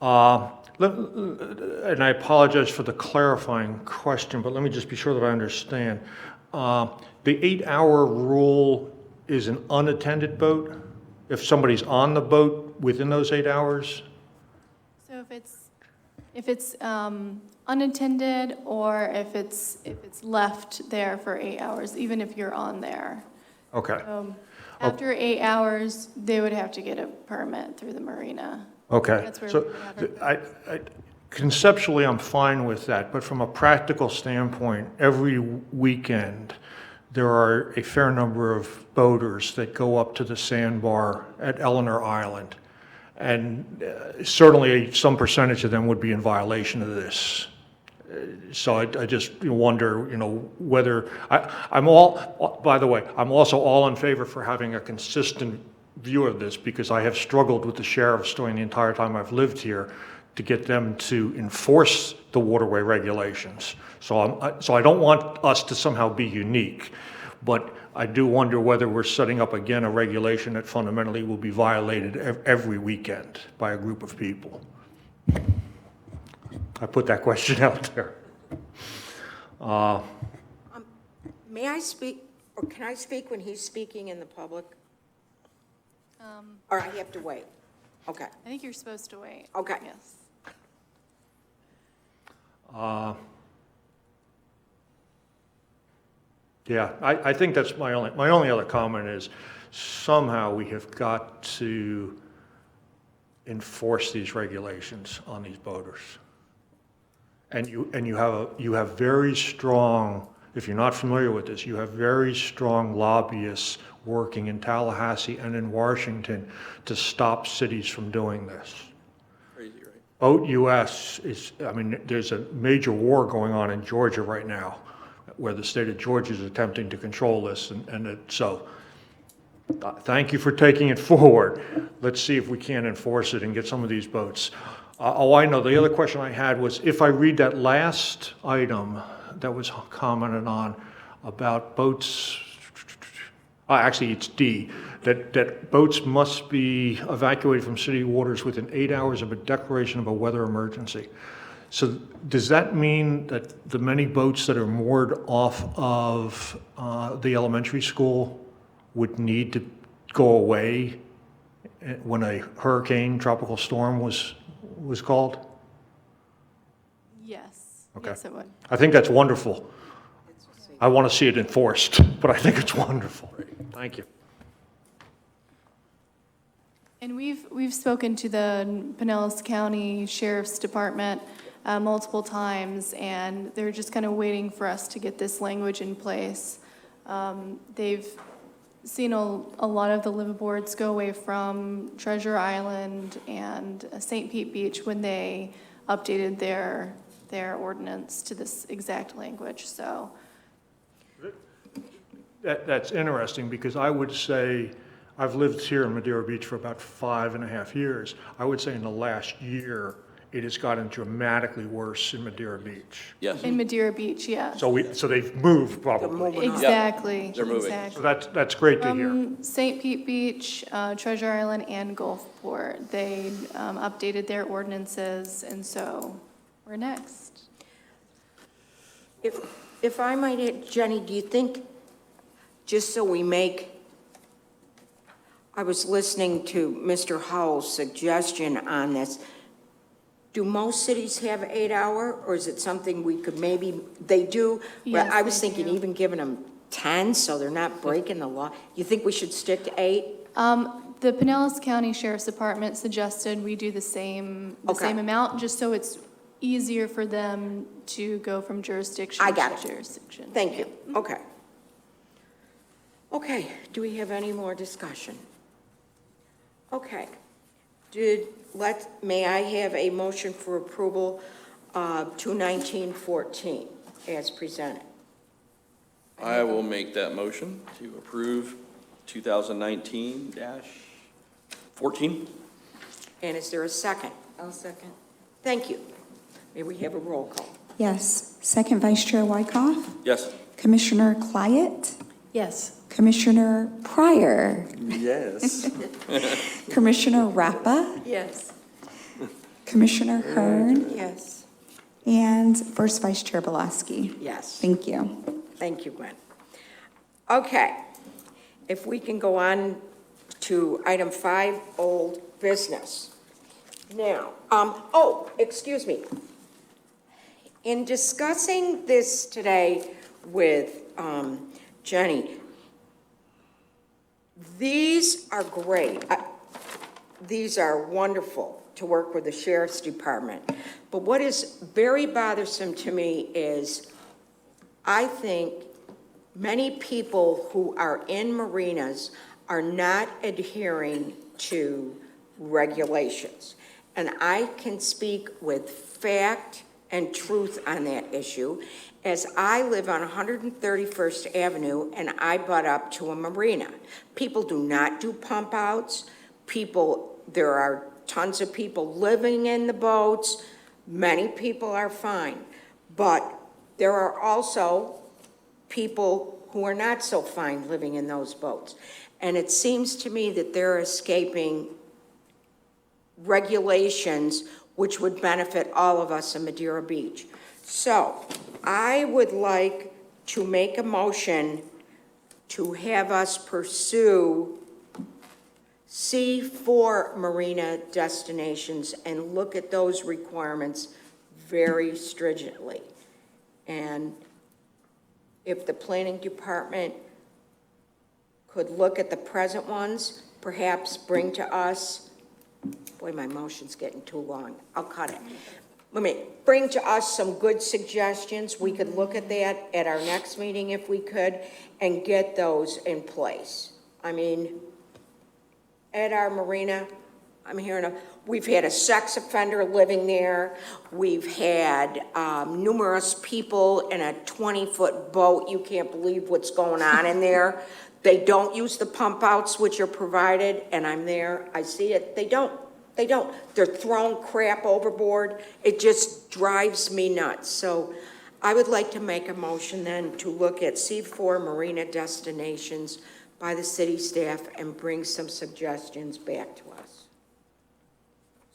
And I apologize for the clarifying question, but let me just be sure that I understand. The 8-hour rule is an unattended boat? If somebody's on the boat within those 8 hours? so if it's unattended, or if it's left there for 8 hours, even if you're on there. Okay. After 8 hours, they would have to get a permit through the marina. Okay. That's where So we would have it. conceptually, I'm fine with that, but from a practical standpoint, every weekend, there are a fair number of boaters that go up to the sandbar at Eleanor Island. And certainly, some percentage of them would be in violation of this. So I just wonder, whether, by the way, I'm also all in favor for having a consistent view of this, because I have struggled with the sheriffs during the entire time I've lived here to get them to enforce the waterway regulations. So I don't want us to somehow be unique, but I do wonder whether we're setting up again a regulation that fundamentally will be violated every weekend by a group of people. I put that question out there. May I speak, or can I speak when he's speaking in the public? Or I have to wait? Okay. I think you're supposed to wait. Okay. Yes. Yeah, I think that's my only other comment is somehow we have got to enforce these regulations on these boaters. And you have very strong, if you're not familiar with this, you have very strong lobbyists working in Tallahassee and in Washington to stop cities from doing this. Crazy, right? Boat US there's a major war going on in Georgia right now, where the state of Georgia is attempting to control this, thank you for taking it forward. Let's see if we can enforce it and get some of these boats. I know, the other question I had was, if I read that last item that was commented on about boats, actually it's D, that boats must be evacuated from city waters within 8 hours of a declaration of a weather emergency. So does that mean that the many boats that are moored off of the elementary school would need to go away when a hurricane, tropical storm was called? Yes. Okay. Yes, it would. I think that's wonderful. I want to see it enforced, but I think it's wonderful. Thank you. And we've spoken to the Pinellas County Sheriff's Department multiple times, and they're just kind of waiting for us to get this language in place. They've seen a lot of the liveaboards go away from Treasure Island and St. Pete Beach when they updated their ordinance to this exact language, so. That's interesting, because I would say, I've lived here in Madeira Beach for about 5.5 years. I would say in the last year, it has gotten dramatically worse in Madeira Beach. Yes. In Madeira Beach, yes. So they've moved probably. Exactly. They're moving. Exactly. So that's great to hear. St. Pete Beach, Treasure Island, and Gulfport, they updated their ordinances, and so we're next. If I might add, Jenny, do you think, just so we make, I was listening to Mr. Howell's suggestion on this. Do most cities have 8 hour, or is it something we could maybe, they do? Yes, I was they thinking do. even giving them 10, so they're not breaking the law. You think we should stick to 8? The Pinellas County Sheriff's Department suggested we do the same Okay. amount, just so it's easier for them to go from jurisdiction I got to it. jurisdiction. Thank you, okay. Okay, do we have any more discussion? Okay, may I have a motion for approval of 21914 as presented? I will make that motion to approve 2019-14. And is there a second? I'll second. Thank you. May we have a roll call? Yes. Second Vice Chair Wyckoff, Yes. Commissioner Clyett, Yes. Commissioner Pryor, Yes. Commissioner Rappa, Yes. Commissioner Hearn, Yes. and First Vice Chair Belaski. Yes. Thank you. Thank you, Gwen. Okay, if we can go on to item 5, old business. Now, excuse me. In discussing this today with Jenny, these are great. these are wonderful to work with the sheriff's department. But what is very bothersome to me is I think many people who are in marinas are not adhering to regulations. And I can speak with fact and truth on that issue, as I live on 131st Avenue and I butt up to a marina. People do not do pump outs. There are tons of people living in the boats. Many people are fine. But there are also people who are not so fine living in those boats. And it seems to me that they're escaping regulations which would benefit all of us in Madeira Beach. So I would like to make a motion to have us pursue C4 marina destinations and look at those requirements very stringently. And if the planning department could look at the present ones, perhaps bring to us, boy, my motion's getting too long. I'll cut it. Bring to us some good suggestions. We could look at that at our next meeting if we could and get those in place. I mean, at our marina, I'm hearing we've had a sex offender living there. We've had numerous people in a 20-foot boat. You can't believe what's going on in there. They don't use the pump outs which are provided, and I'm there, I see it. They don't. They're throwing crap overboard. It just drives me nuts. So I would like to make a motion then to look at C4 marina destinations by the city staff and bring some suggestions back to us.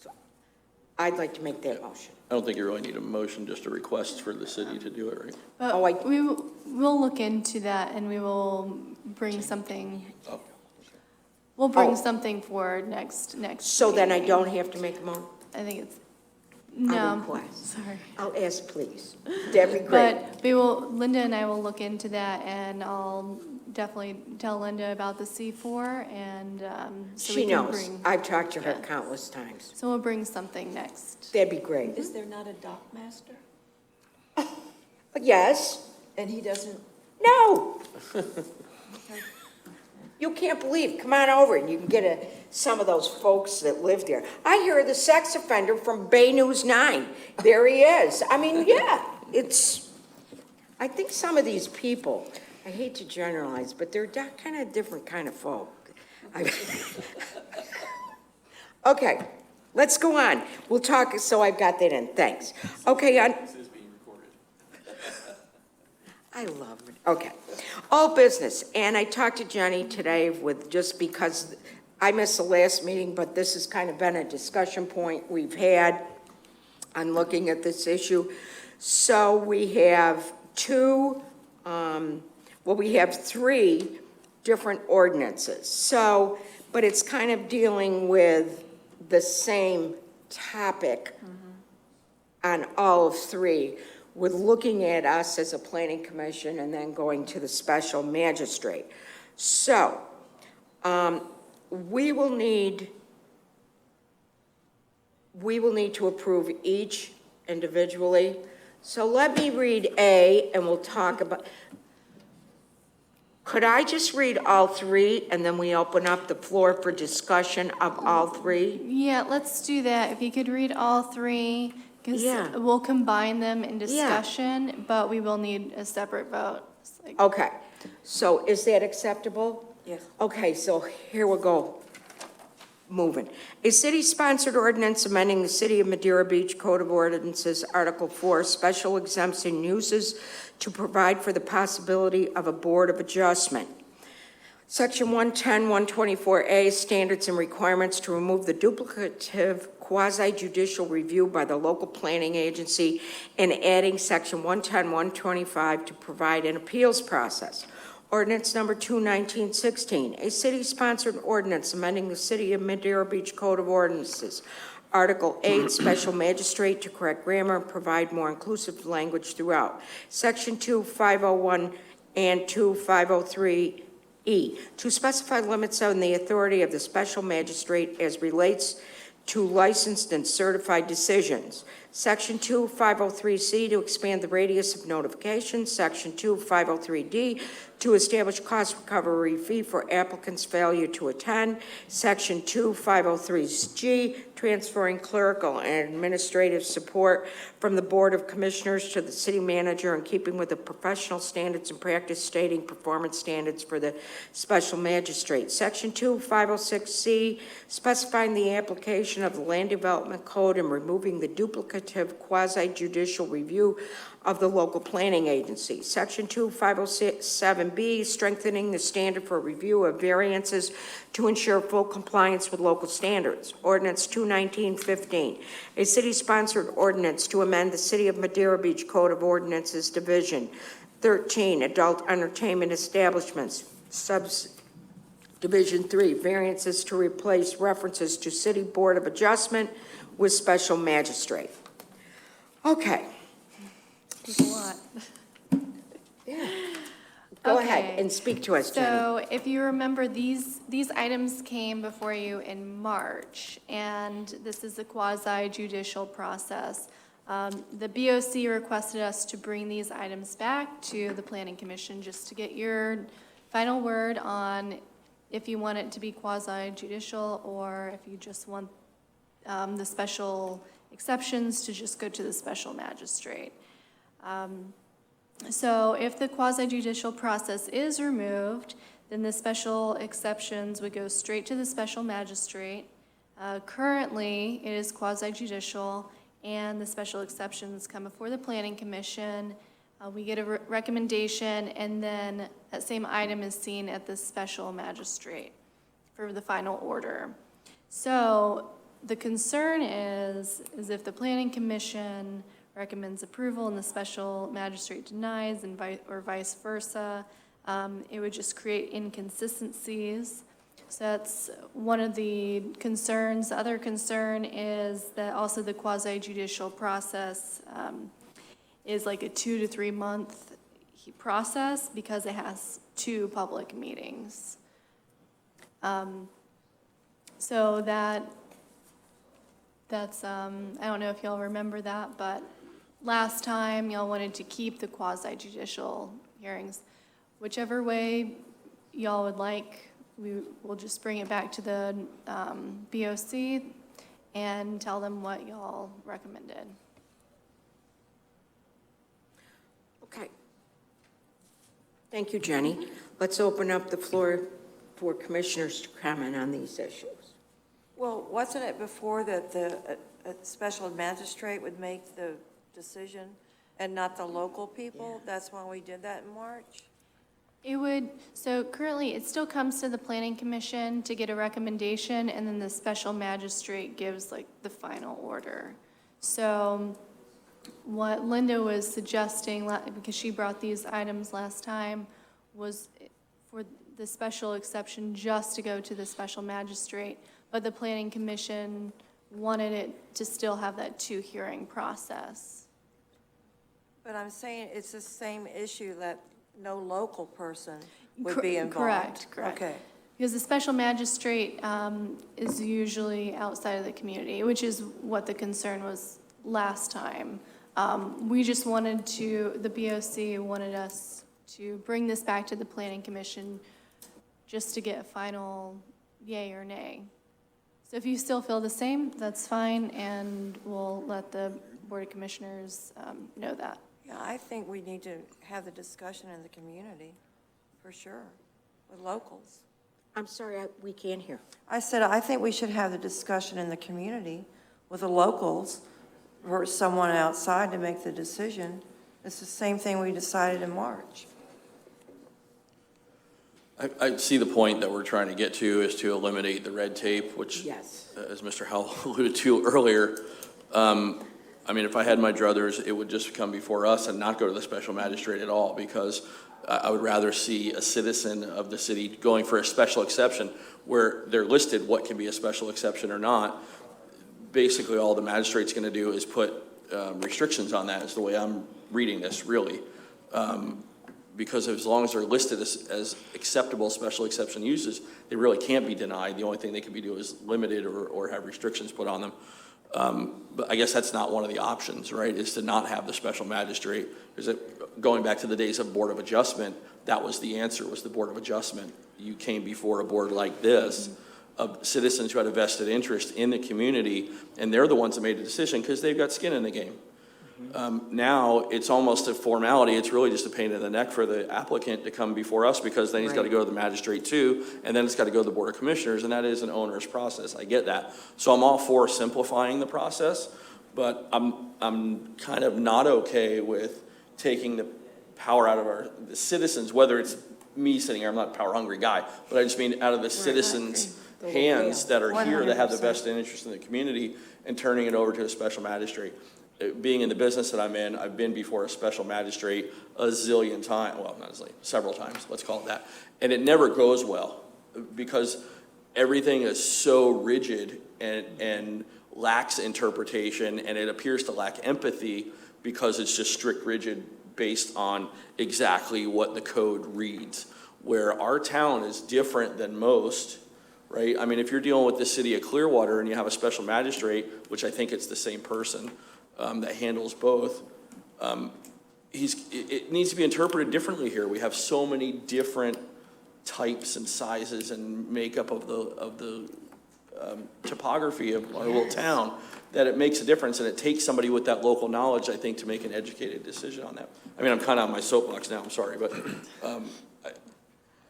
So I'd like to make that motion. I don't think you really need a motion, just a request for the city to do it, right? But we'll look into that and we will bring something. Oh. We'll bring something for next. So then I meeting. don't have to make a motion? I think it's, A no, request. sorry. I'll ask, please. That'd be great. But Linda and I will look into that and I'll definitely tell Linda about the C4 and so She we can knows. bring. I've talked to her Yeah. countless times. So we'll bring something next. That'd be great. Is there not a dock master? Yes. And he doesn't, No. You can't believe, come on over and you can get some of those folks that live there. I hear the sex offender from Bay News 9. There he is. I mean, yeah, I think some of these people, I hate to generalize, but they're kind of different kind of folk. Okay, let's go on. We'll talk, so I've got that in, thanks. Okay, I love it. Okay. All business, and I talked to Jenny today just because I missed the last meeting, but this has kind of been a discussion point we've had on looking at this issue. So we have we have 3 different ordinances. So, but it's kind of dealing with the same topic on all of 3. With looking at us as a planning commission and then going to the special magistrate. So, we will need to approve each individually. So let me read A and we'll talk about, could I just read all 3 and then we open up the floor for discussion of all 3? Yeah, let's do that. If you could read all 3. Because we'll combine them in discussion, but we will need a separate vote. Okay, so is that acceptable? yes. Okay, so here we go. Moving. A city-sponsored ordinance amending the City of Madeira Beach Code of Ordinances, Article 4, special exemption uses to provide for the possibility of a board of adjustment. Section 110, 124A, standards and requirements to remove the duplicative quasi-judicial review by the local planning agency and adding section 110, 125 to provide an appeals process. Ordinance number 2/1916, a city-sponsored ordinance amending the City of Madeira Beach Code of Ordinances, Article 8, special magistrate to correct grammar and provide more inclusive language throughout. Section 2, 501 and 2, 503E E, to specify limits on the authority of the special magistrate as relates to licensed and certified decisions. Section 2503C, to expand the radius of notification. Section 2503D, to establish cost recovery fee for applicants' failure to attend. Section 2503G, transferring clerical and administrative support from the Board of Commissioners to the city manager in keeping with the professional standards and practice stating performance standards for the special magistrate. Section 2506C, specifying the application of the Land Development Code and removing the duplicative quasi-judicial review of the local planning agency. Section 2507B, strengthening the standard for review of variances to ensure full compliance with local standards. Ordinance 21915, a city-sponsored ordinance to amend the City of Madeira Beach Code of Ordinances Division 13, adult entertainment establishments, Division 3, variances to replace references to City Board of Adjustment with special magistrate. Okay. There's a lot. Go Okay. ahead and speak to us, Jenny. So if you remember, these items came before you in March, and this is a quasi-judicial process. The BOC requested us to bring these items back to the Planning Commission just to get your final word on if you want it to be quasi-judicial or if you just want the special exceptions to just go to the special magistrate. So if the quasi-judicial process is removed, then the special exceptions would go straight to the special magistrate. Currently, it is quasi-judicial, and the special exceptions come before the Planning Commission. We get a recommendation, and then that same item is seen at the special magistrate for the final order. So the concern is if the Planning Commission recommends approval and the special magistrate denies, and or vice versa, it would just create inconsistencies. So that's one of the concerns. The other concern is that also the quasi-judicial process is like a 2 to 3 month process because it has 2 public meetings. So that's, I don't know if y'all remember that, but last time y'all wanted to keep the quasi-judicial hearings. Whichever way y'all would like, we will just bring it back to the BOC and tell them what y'all recommended. Okay. Thank you, Jenny. Let's open up the floor for commissioners to comment on these issues. Well, wasn't it before that the special magistrate would make the decision and not the local people? That's why we did that in March? It would, so currently, it still comes to the Planning Commission to get a recommendation, and then the special magistrate gives like the final order. So what Linda was suggesting, because she brought these items last time, was for the special exception just to go to the special magistrate, but the Planning Commission wanted it to still have that 2 hearing process. But I'm saying it's the same issue that no local person would be involved. Correct. Okay. Because the special magistrate is usually outside of the community, which is what the concern was last time. We just wanted to, the BOC wanted us to bring this back to the Planning Commission just to get a final yay or nay. So if you still feel the same, that's fine, and we'll let the Board of Commissioners know that. Yeah, I think we need to have the discussion in the community, for sure, with locals. I'm sorry, we can't hear. I said, I think we should have the discussion in the community with the locals or someone outside to make the decision. It's the same thing we decided in March. I see the point that we're trying to get to is to eliminate the red tape, which, Yes. as Mr. Howell alluded to earlier, I mean, if I had my druthers, it would just come before us and not go to the special magistrate at all, because I would rather see a citizen of the city going for a special exception where they're listed what can be a special exception or not. Basically, all the magistrate's going to do is put restrictions on that, is the way I'm reading this, really. because as long as they're listed as acceptable special exception uses, they really can't be denied. The only thing they can be doing is limited or have restrictions put on them. But I guess that's not one of the options, right, is to not have the special magistrate. Because going back to the days of Board of Adjustment, that was the answer, was the Board of Adjustment. You came before a board like this of citizens who had a vested interest in the community, and they're the ones that made the decision because they've got skin in the game. Now, it's almost a formality. It's really just a pain in the neck for the applicant to come before us, because then he's got to go to the magistrate too, and then it's got to go to the Board of Commissioners, and that is an onerous process. I get that. So I'm all for simplifying the process, but I'm kind of not okay with taking the power out of the citizens, whether it's me sitting here, I'm not a power hungry guy, but I just mean out of the citizens' hands that are here that have the 100%. best interest in the community, and turning it over to a special magistrate. Being in the business that I'm in, I've been before a special magistrate a zillion times, well, not a zillion, several times, let's call it that. And it never goes well, because everything is so rigid and lacks interpretation, and it appears to lack empathy because it's just strict rigid based on exactly what the code reads. Where our town is different than most, right? I mean, if you're dealing with the city of Clearwater and you have a special magistrate, which I think it's the same person, that handles both, it needs to be interpreted differently here. We have so many different types and sizes and makeup of the topography of our little town, that it makes a difference, and it takes somebody with that local knowledge, I think, to make an educated decision on that. I mean, I'm kind of on my soapbox now, I'm sorry, but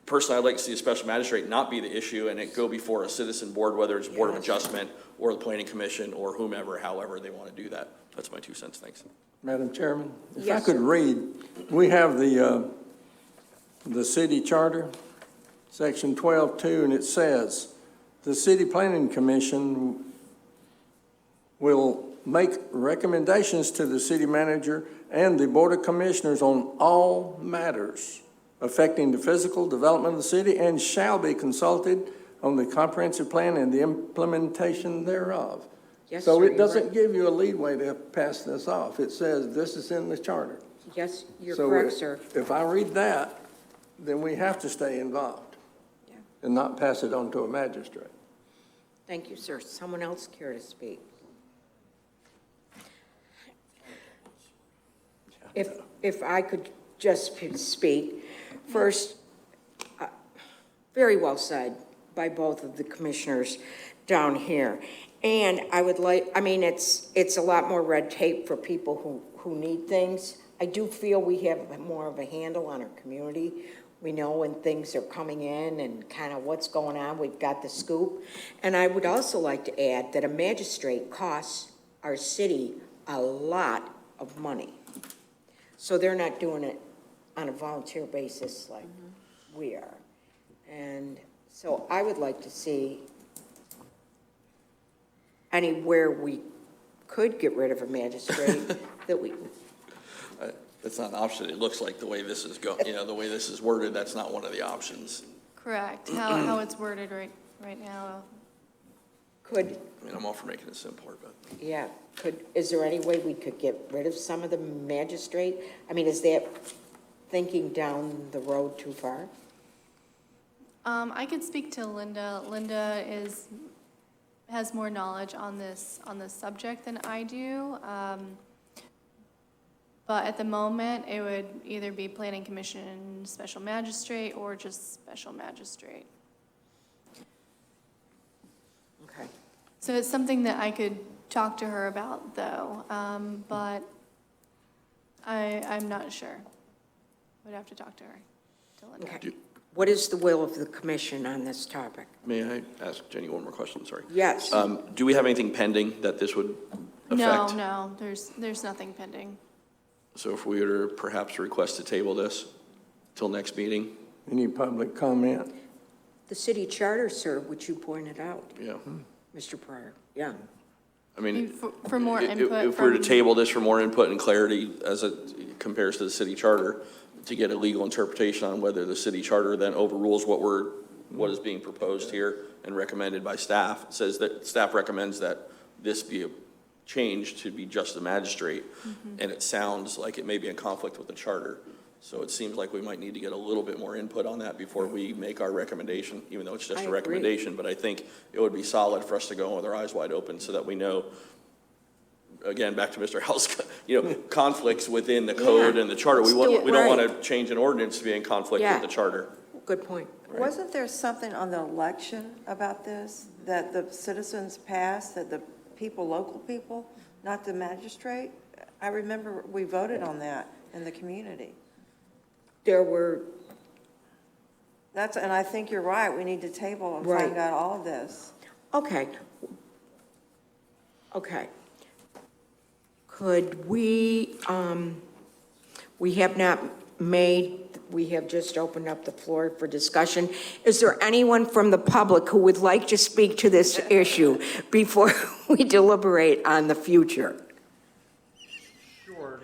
personally, I'd like to see a special magistrate not be the issue, and it go before a citizen board, whether it's Board of Adjustment or the Planning Commission or whomever, however they want to do that. That's my 2 cents, thanks. Madam Chairman, if I Yes, could sir. read, we have the city charter, section 12.2, and it says, the City Planning Commission will make recommendations to the city manager and the Board of Commissioners on all matters affecting the physical development of the city, and shall be consulted on the comprehensive plan and the implementation thereof. Yes, So sir, it you're doesn't right. give you a leeway to pass this off. It says this is in the charter. Yes, you're So correct, sir. if I read that, then we have to stay involved Yeah. and not pass it on to a magistrate. Thank you, sir. Someone else care to speak? If I could just speak, first, very well said by both of the commissioners down here. And I would like, I mean, it's a lot more red tape for people who need things. I do feel we have more of a handle on our community. We know when things are coming in and kind of what's going on. We've got the scoop. And I would also like to add that a magistrate costs our city a lot of money. So they're not doing it on a volunteer basis like we are. And so I would like to see anywhere we could get rid of a magistrate that we, That's not an option. It looks like the way this is the way this is worded, that's not one of the options. Correct, how it's worded right now. could, I mean, I'm all for making it simpler, but. yeah, is there any way we could get rid of some of the magistrate? I mean, is that thinking down the road too far? I could speak to Linda. Linda has more knowledge on this subject than I do. But at the moment, it would either be Planning Commission, Special Magistrate, or just Special Magistrate. Okay. So it's something that I could talk to her about, though, but I'm not sure. Would have to talk to her, to Linda. Okay. What is the will of the commission on this topic? May I ask Jenny one more question? Sorry. Yes. Do we have anything pending that this would affect? No, there's nothing pending. So if we were to perhaps request to table this till next meeting? Any public comment? The city charter, sir, which you pointed out, Yeah. Mr. Pryor. Yeah. I mean, For more input if we were to from- table this for more input and clarity as it compares to the city charter, to get a legal interpretation on whether the city charter then overrules what is being proposed here and recommended by staff. It says that staff recommends that this be changed to be just a magistrate, and it sounds like it may be in conflict with the charter. So it seems like we might need to get a little bit more input on that before we make our recommendation, even though it's just I a agree. recommendation. But I think it would be solid for us to go in with our eyes wide open so that we know, again, back to Mr. Howell's, conflicts within the code Yeah, and the charter. We let's do it don't want right. to change an ordinance to be in conflict Yeah. with the charter. Good point. Wasn't there something on the election about this, that the citizens passed, that the people, local people, not the magistrate? I remember we voted on that in the community. There were, And I think you're right, we need to table and Right. find out all of this. okay. Okay. Could we have not made, we have just opened up the floor for discussion. Is there anyone from the public who would like to speak to this issue before we deliberate on the future? Sure.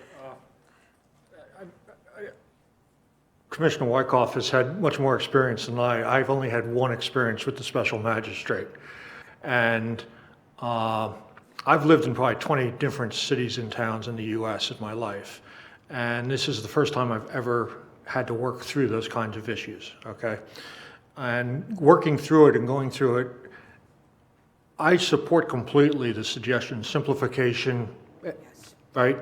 Commissioner Wyckoff has had much more experience than I. I've only had one experience with the special magistrate. And I've lived in probably 20 different cities and towns in the U.S. in my life. And this is the first time I've ever had to work through those kinds of issues, okay? And working through it and going through it, I support completely the suggestion, simplification, right?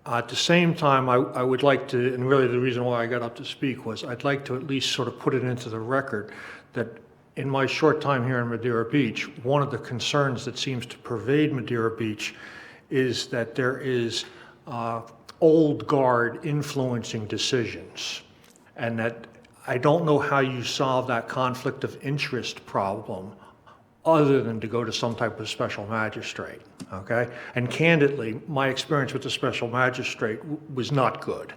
At the same time, I would like to, and really the reason why I got up to speak was I'd like to at least sort of put it into the record that in my short time here in Madeira Beach, one of the concerns that seems to pervade Madeira Beach is that there is old guard influencing decisions, and that I don't know how you solve that conflict of interest problem other than to go to some type of special magistrate, okay? And candidly, my experience with the special magistrate was not good,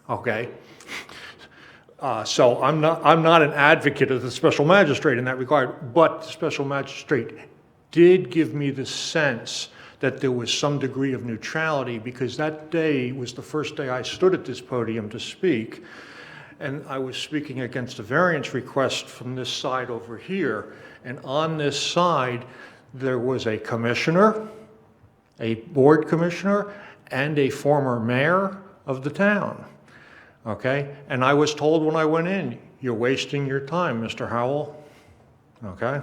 okay? So I'm not an advocate of the special magistrate in that regard, but the special magistrate did give me the sense that there was some degree of neutrality, because that day was the first day I stood at this podium to speak, and I was speaking against a variance request from this side over here. And on this side, there was a commissioner, a board commissioner, and a former mayor of the town, okay? And I was told when I went in, you're wasting your time, Mr. Howell, okay?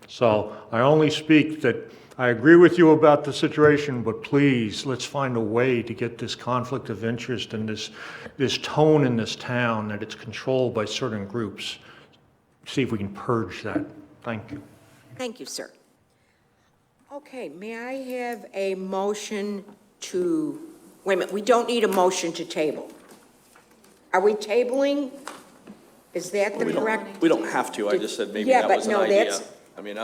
So I only speak that I agree with you about the situation, but please, let's find a way to get this conflict of interest and this tone in this town that it's controlled by certain groups. See if we can purge that. Thank you. Thank you, sir. Okay, may I have a motion to, wait a minute, we don't need a motion to table. Are we tabling? Is that the correct? We don't have to. I just said maybe Yeah, that but was an no, idea. that's- I mean,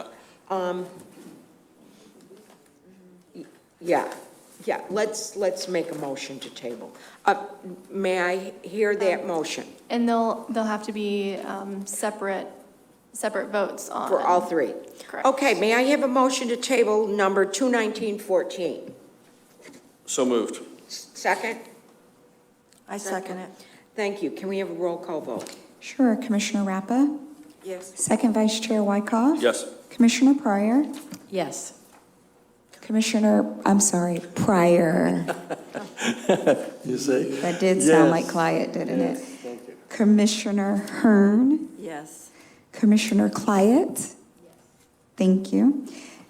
Yeah, let's make a motion to table. May I hear that motion And they'll have to be separate votes on. for all three? Correct. Okay, may I have a motion to table number 21914? so moved. Second? I second it. Thank you. Can we have a roll call vote? Sure, Commissioner Rappa, Yes. Second Vice Chair Wyckoff. Yes. Commissioner Pryor, Yes. Pryor. You see? That did sound Yes. like Clyde, didn't it? Thank you. Commissioner Hearn, Yes. Commissioner Clyde. Thank you.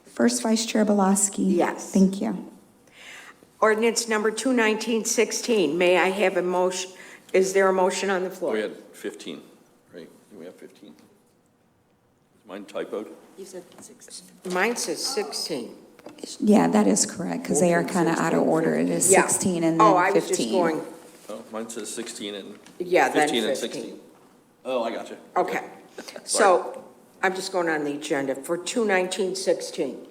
First Vice Chair Belaski. Yes. Thank you. Ordinance number 21916. May I have a motion? Is there a motion on the floor? We had 15, right? We have 15. Is mine typoed? You said 16. Mine says 16. Yeah, that is correct, because they are kind of out of order. It is Yeah. 16 and Oh, then I was just 15. going, Oh, mine says 16 and yeah, then 15 and 15. 16. Oh, I got you. Okay. So I'm just going on the agenda for 21916.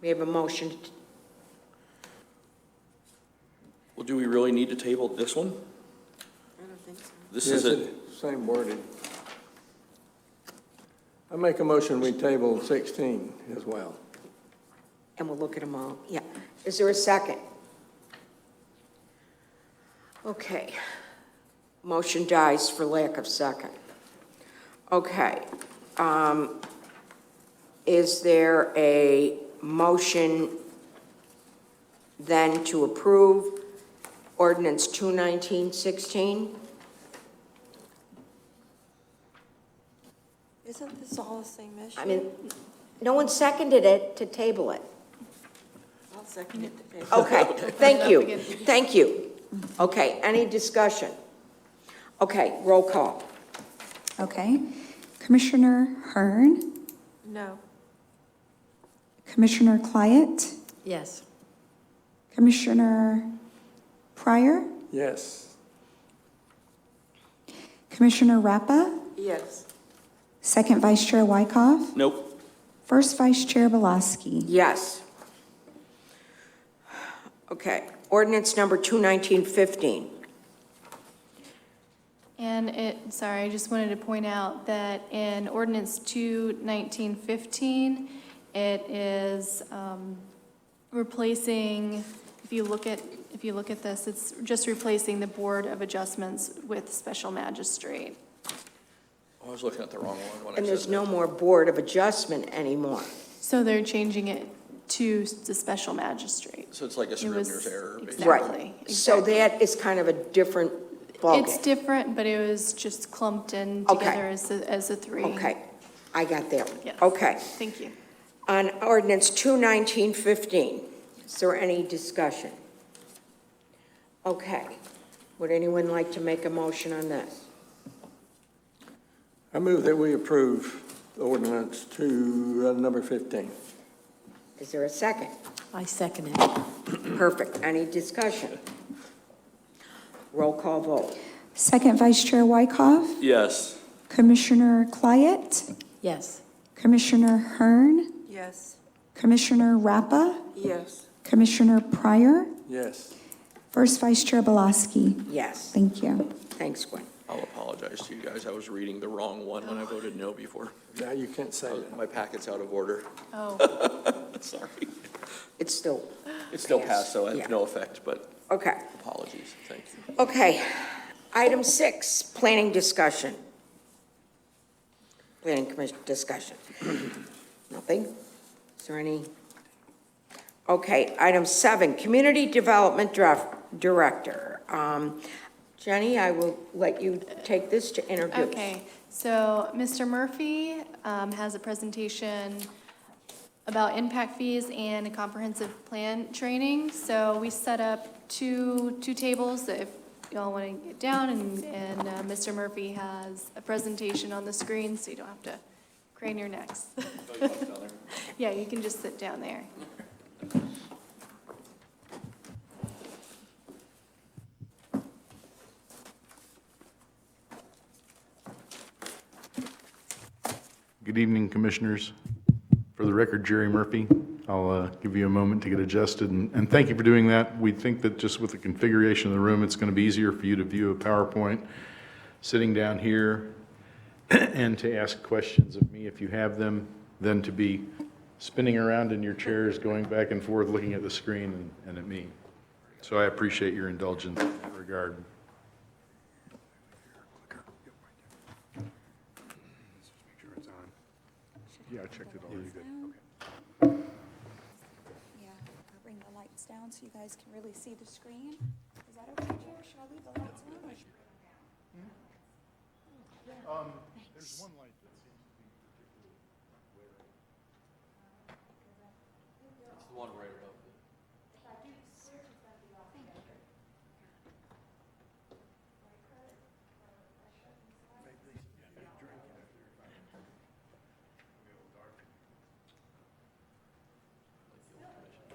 We have a motion. Well, do we really need to table this one? I don't think so. This Yes, is a, same wording. I make a motion, we table 16 as well. And we'll look at them all. Yeah. Is there a second? Okay. Motion dies for lack of second. Okay. Is there a motion then to approve Ordinance 21916. Isn't this all the same issue? I mean, no one seconded it to table it. I'll second it today. Okay, thank you, thank you. Okay, any discussion? Okay, roll call. Okay. Commissioner Hearn, No. Commissioner Clyett, Yes. Commissioner Pryor, Yes. Commissioner Rappa, Yes. Second Vice Chair Wyckoff, Nope. First Vice Chair Belaski. Yes. Okay, ordinance number 21915. And sorry, I just wanted to point out that in ordinance 21915, it is replacing, if you look at this, it's just replacing the Board of Adjustments with special magistrate. I was looking at the wrong one when I And said there's that. no more Board of Adjustment anymore. So they're changing it to the special magistrate. So it's like a It was- Scrivener's error, basically. Exactly. So exactly. that is kind of a different ballgame. It's different, but it was just clumped in Okay. together as a three. Okay, I got that one. Yes. Okay. Thank you. On ordinance 21915, is there any discussion? Okay, would anyone like to make a motion on this? I move that we approve ordinance to number 15. Is there a second? I second it. Perfect, any discussion? Roll call vote. Second Vice Chair Wyckoff, Yes. Commissioner Clyett, Yes. Commissioner Hearn, Yes. Commissioner Rappa, Yes. Commissioner Pryor, Yes. First Vice Chair Belaski. Yes, Thank you. thanks, Gwen. I'll apologize to you guys. I was reading the wrong one when I voted no before. Now you can't say that. My packet's out of order. Oh, Sorry. It's still, It's still passed, so it Yeah. has no effect, but okay. apologies. Thank you. Okay, item 6, planning discussion. Planning commission discussion. Nothing? Is there any? Okay, item 7, community development director. Jenny, I will let you take this to introduce. okay. So Mr. Murphy has a presentation about impact fees and a comprehensive plan training. So we set up two tables that if y'all want to get down, and Mr. Murphy has a presentation on the screen, so you don't have to crane your necks. Yeah, you can just sit down there. Good evening, Commissioners. For the record, Jerry Murphy. I'll give you a moment to get adjusted, and thank you for doing that. We think that just with the configuration of the room, it's going to be easier for you to view a PowerPoint sitting down here and to ask questions of me if you have them, than to be spinning around in your chairs, going back and forth, looking at the screen and at me. So I appreciate your indulgence in that regard. Yeah, I checked it already. Good. Yeah, I'll bring the lights down so you guys can really see the screen. Is that okay, Chair? Should I leave the lights on? There's one light that seems to be It's the one right above it.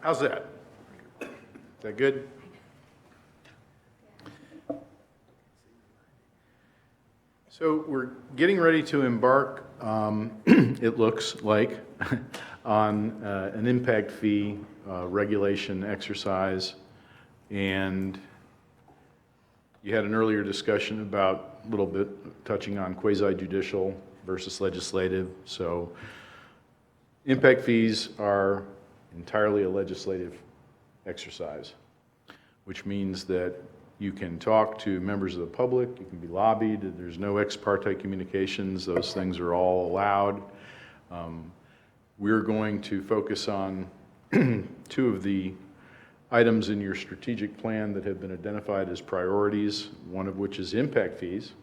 How's that? Is that good? So we're getting ready to embark, it looks like, on an impact fee regulation exercise. And you had an earlier discussion about a little bit touching on quasi-judicial versus legislative. So impact fees are entirely a legislative exercise, which means that you can talk to members of the public, you can be lobbied, there's no ex parte communications, those things are all allowed. We're going to focus on two of the items in your strategic plan that have been identified as priorities, one of which is impact fees,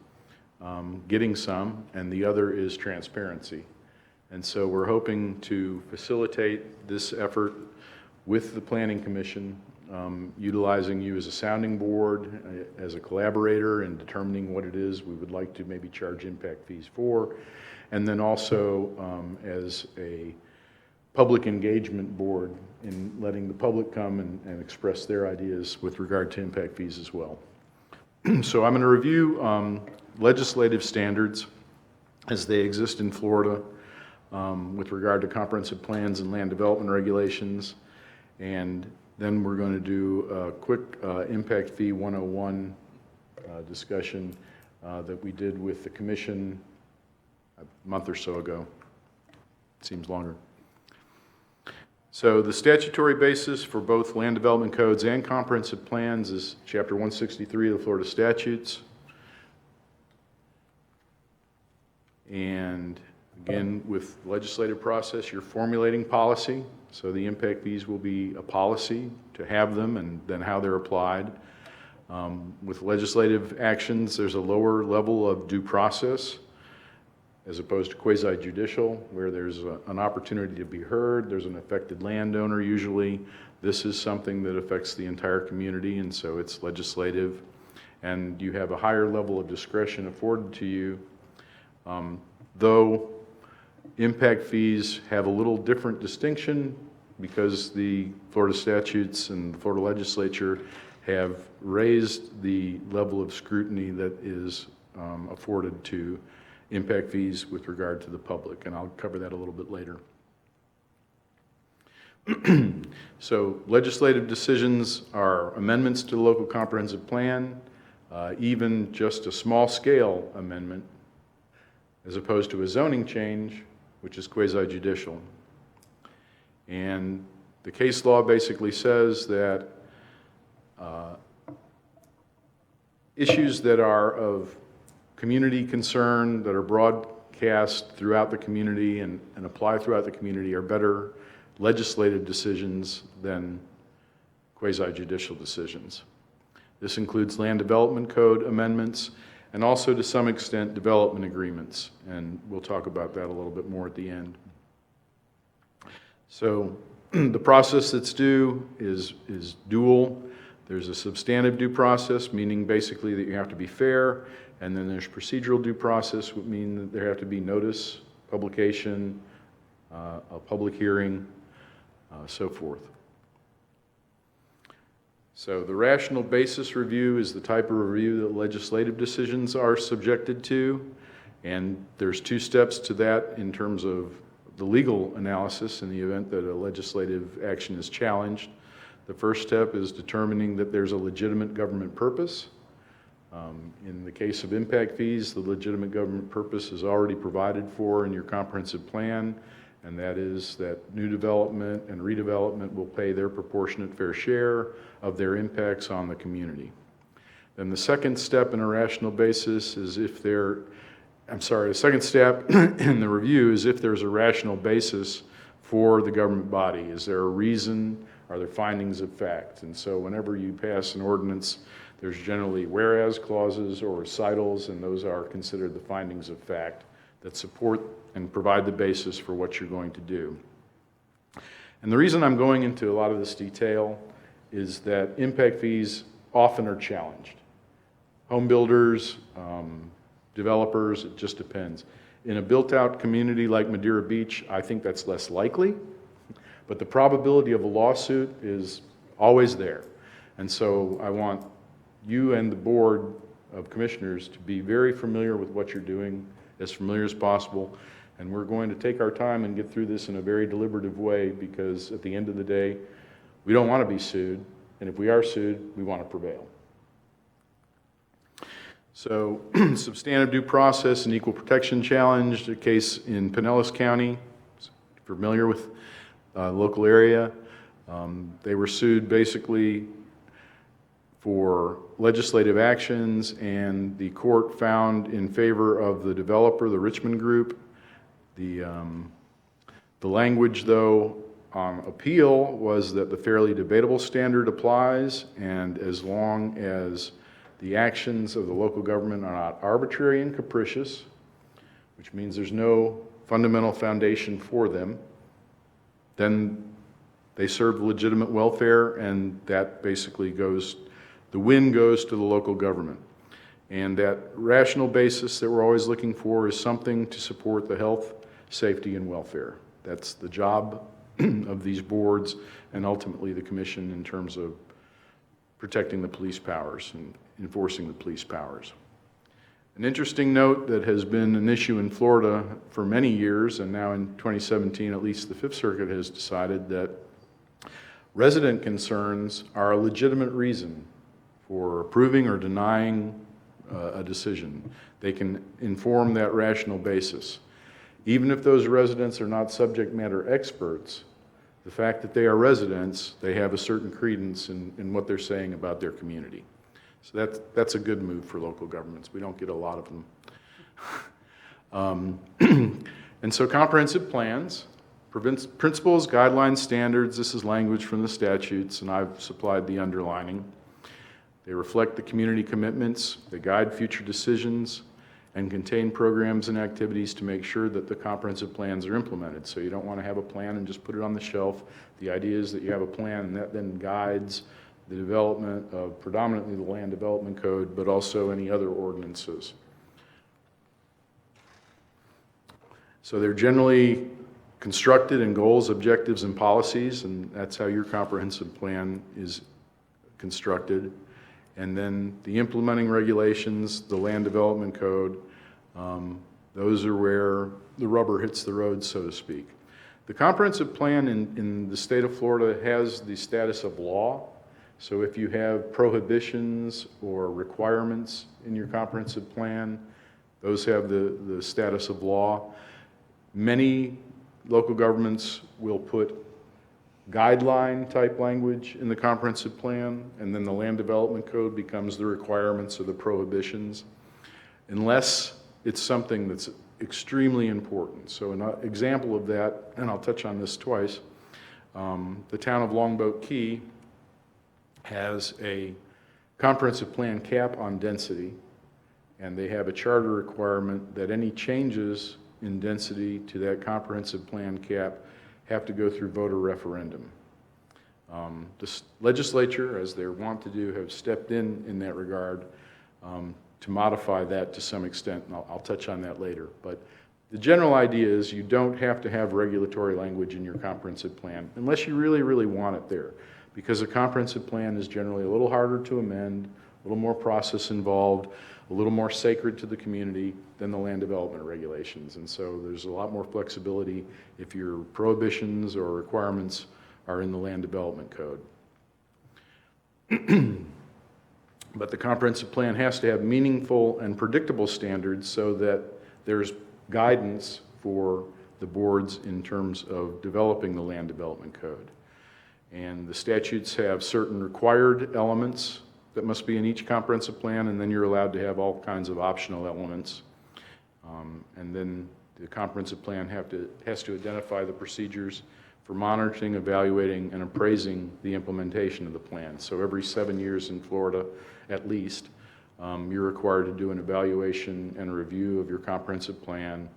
getting some, and the other is transparency. And so we're hoping to facilitate this effort with the Planning Commission, utilizing you as a sounding board, as a collaborator in determining what it is we would like to maybe charge impact fees for, and then also as a public engagement board in letting the public come and express their ideas with regard to impact fees as well. So I'm going to review legislative standards as they exist in Florida with regard to comprehensive plans and land development regulations. And then we're going to do a quick Impact Fee 101 discussion that we did with the Commission a month or so ago. Seems longer. So the statutory basis for both land development codes and comprehensive plans is Chapter 163 of the Florida Statutes. And again, with legislative process, you're formulating policy. So the impact fees will be a policy to have them and then how they're applied. With legislative actions, there's a lower level of due process as opposed to quasi-judicial, where there's an opportunity to be heard, there's an affected landowner usually. This is something that affects the entire community, and so it's legislative. And you have a higher level of discretion afforded to you, though impact fees have a little different distinction because the Florida statutes and the Florida legislature have raised the level of scrutiny that is afforded to impact fees with regard to the public, and I'll cover that a little bit later. So legislative decisions are amendments to the local comprehensive plan, even just a small scale amendment, as opposed to a zoning change, which is quasi-judicial. And the case law basically says that issues that are of community concern, that are broadcast throughout the community and apply throughout the community, are better legislative decisions than quasi-judicial decisions. This includes land development code amendments and also to some extent development agreements, and we'll talk about that a little bit more at the end. So the process that's due is dual. There's a substantive due process, meaning basically that you have to be fair, and then there's procedural due process, which means that there have to be notice, publication, a public hearing, so forth. So the rational basis review is the type of review that legislative decisions are subjected to, and there's two steps to that in terms of the legal analysis in the event that a legislative action is challenged. The first step is determining that there's a legitimate government purpose. In the case of impact fees, the legitimate government purpose is already provided for in your comprehensive plan, and that is that new development and redevelopment will pay their proportionate fair share of their impacts on the community. Then the second step in a rational basis is the second step in the review is if there's a rational basis for the government body. Is there a reason? Are there findings of fact? And so whenever you pass an ordinance, there's generally whereas clauses or recitals, and those are considered the findings of fact that support and provide the basis for what you're going to do. And the reason I'm going into a lot of this detail is that impact fees often are challenged. Home builders, developers, it just depends. In a built-out community like Madeira Beach, I think that's less likely, but the probability of a lawsuit is always there. And so I want you and the Board of Commissioners to be very familiar with what you're doing, as familiar as possible, and we're going to take our time and get through this in a very deliberative way, because at the end of the day, we don't want to be sued, and if we are sued, we want to prevail. So, substantive due process and equal protection challenge, a case in Pinellas County, familiar with local area. They were sued basically for legislative actions, and the court found in favor of the developer, the Richmond Group. The language, though, on appeal was that the fairly debatable standard applies, and as long as the actions of the local government are not arbitrary and capricious, which means there's no fundamental foundation for them, then they serve legitimate welfare, and that basically goes, the win goes to the local government. And that rational basis that we're always looking for is something to support the health, safety, and welfare. That's the job of these boards and ultimately the commission in terms of protecting the police powers and enforcing the police powers. An interesting note that has been an issue in Florida for many years, and now in 2017, at least the Fifth Circuit has decided that resident concerns are a legitimate reason for approving or denying a decision. They can inform that rational basis. Even if those residents are not subject matter experts, the fact that they are residents, they have a certain credence in what they're saying about their community. So that's a good move for local governments. We don't get a lot of them. And so comprehensive plans, principles, guidelines, standards, this is language from the statutes, and I've supplied the underlining. They reflect the community commitments, they guide future decisions, and contain programs and activities to make sure that the comprehensive plans are implemented. So you don't want to have a plan and just put it on the shelf. The idea is that you have a plan and that then guides the development of predominantly the Land Development Code, but also any other ordinances. So they're generally constructed in goals, objectives, and policies, and that's how your comprehensive plan is constructed. And then the implementing regulations, the Land Development Code, those are where the rubber hits the road, so to speak. The comprehensive plan in the state of Florida has the status of law. So if you have prohibitions or requirements in your comprehensive plan, those have the status of law. Many local governments will put guideline type language in the comprehensive plan, and then the Land Development Code becomes the requirements or the prohibitions, unless it's something that's extremely important. So an example of that, and I'll touch on this twice, the town of Longboat Key has a comprehensive plan cap on density, and they have a charter requirement that any changes in density to that comprehensive plan cap have to go through voter referendum. The legislature, as they're wont to do, have stepped in that regard to modify that to some extent, and I'll touch on that later. But the general idea is you don't have to have regulatory language in your comprehensive plan unless you really, really want it there, because a comprehensive plan is generally a little harder to amend, a little more process involved, a little more sacred to the community than the land development regulations. And so there's a lot more flexibility if your prohibitions or requirements are in the Land Development Code. But the comprehensive plan has to have meaningful and predictable standards so that there's guidance for the boards in terms of developing the Land Development Code. And the statutes have certain required elements that must be in each comprehensive plan, and then you're allowed to have all kinds of optional elements. And then the comprehensive plan has to identify the procedures for monitoring, evaluating, and appraising the implementation of the plan. So every 7 years in Florida, at least, you're required to do an evaluation and a review of your comprehensive plan,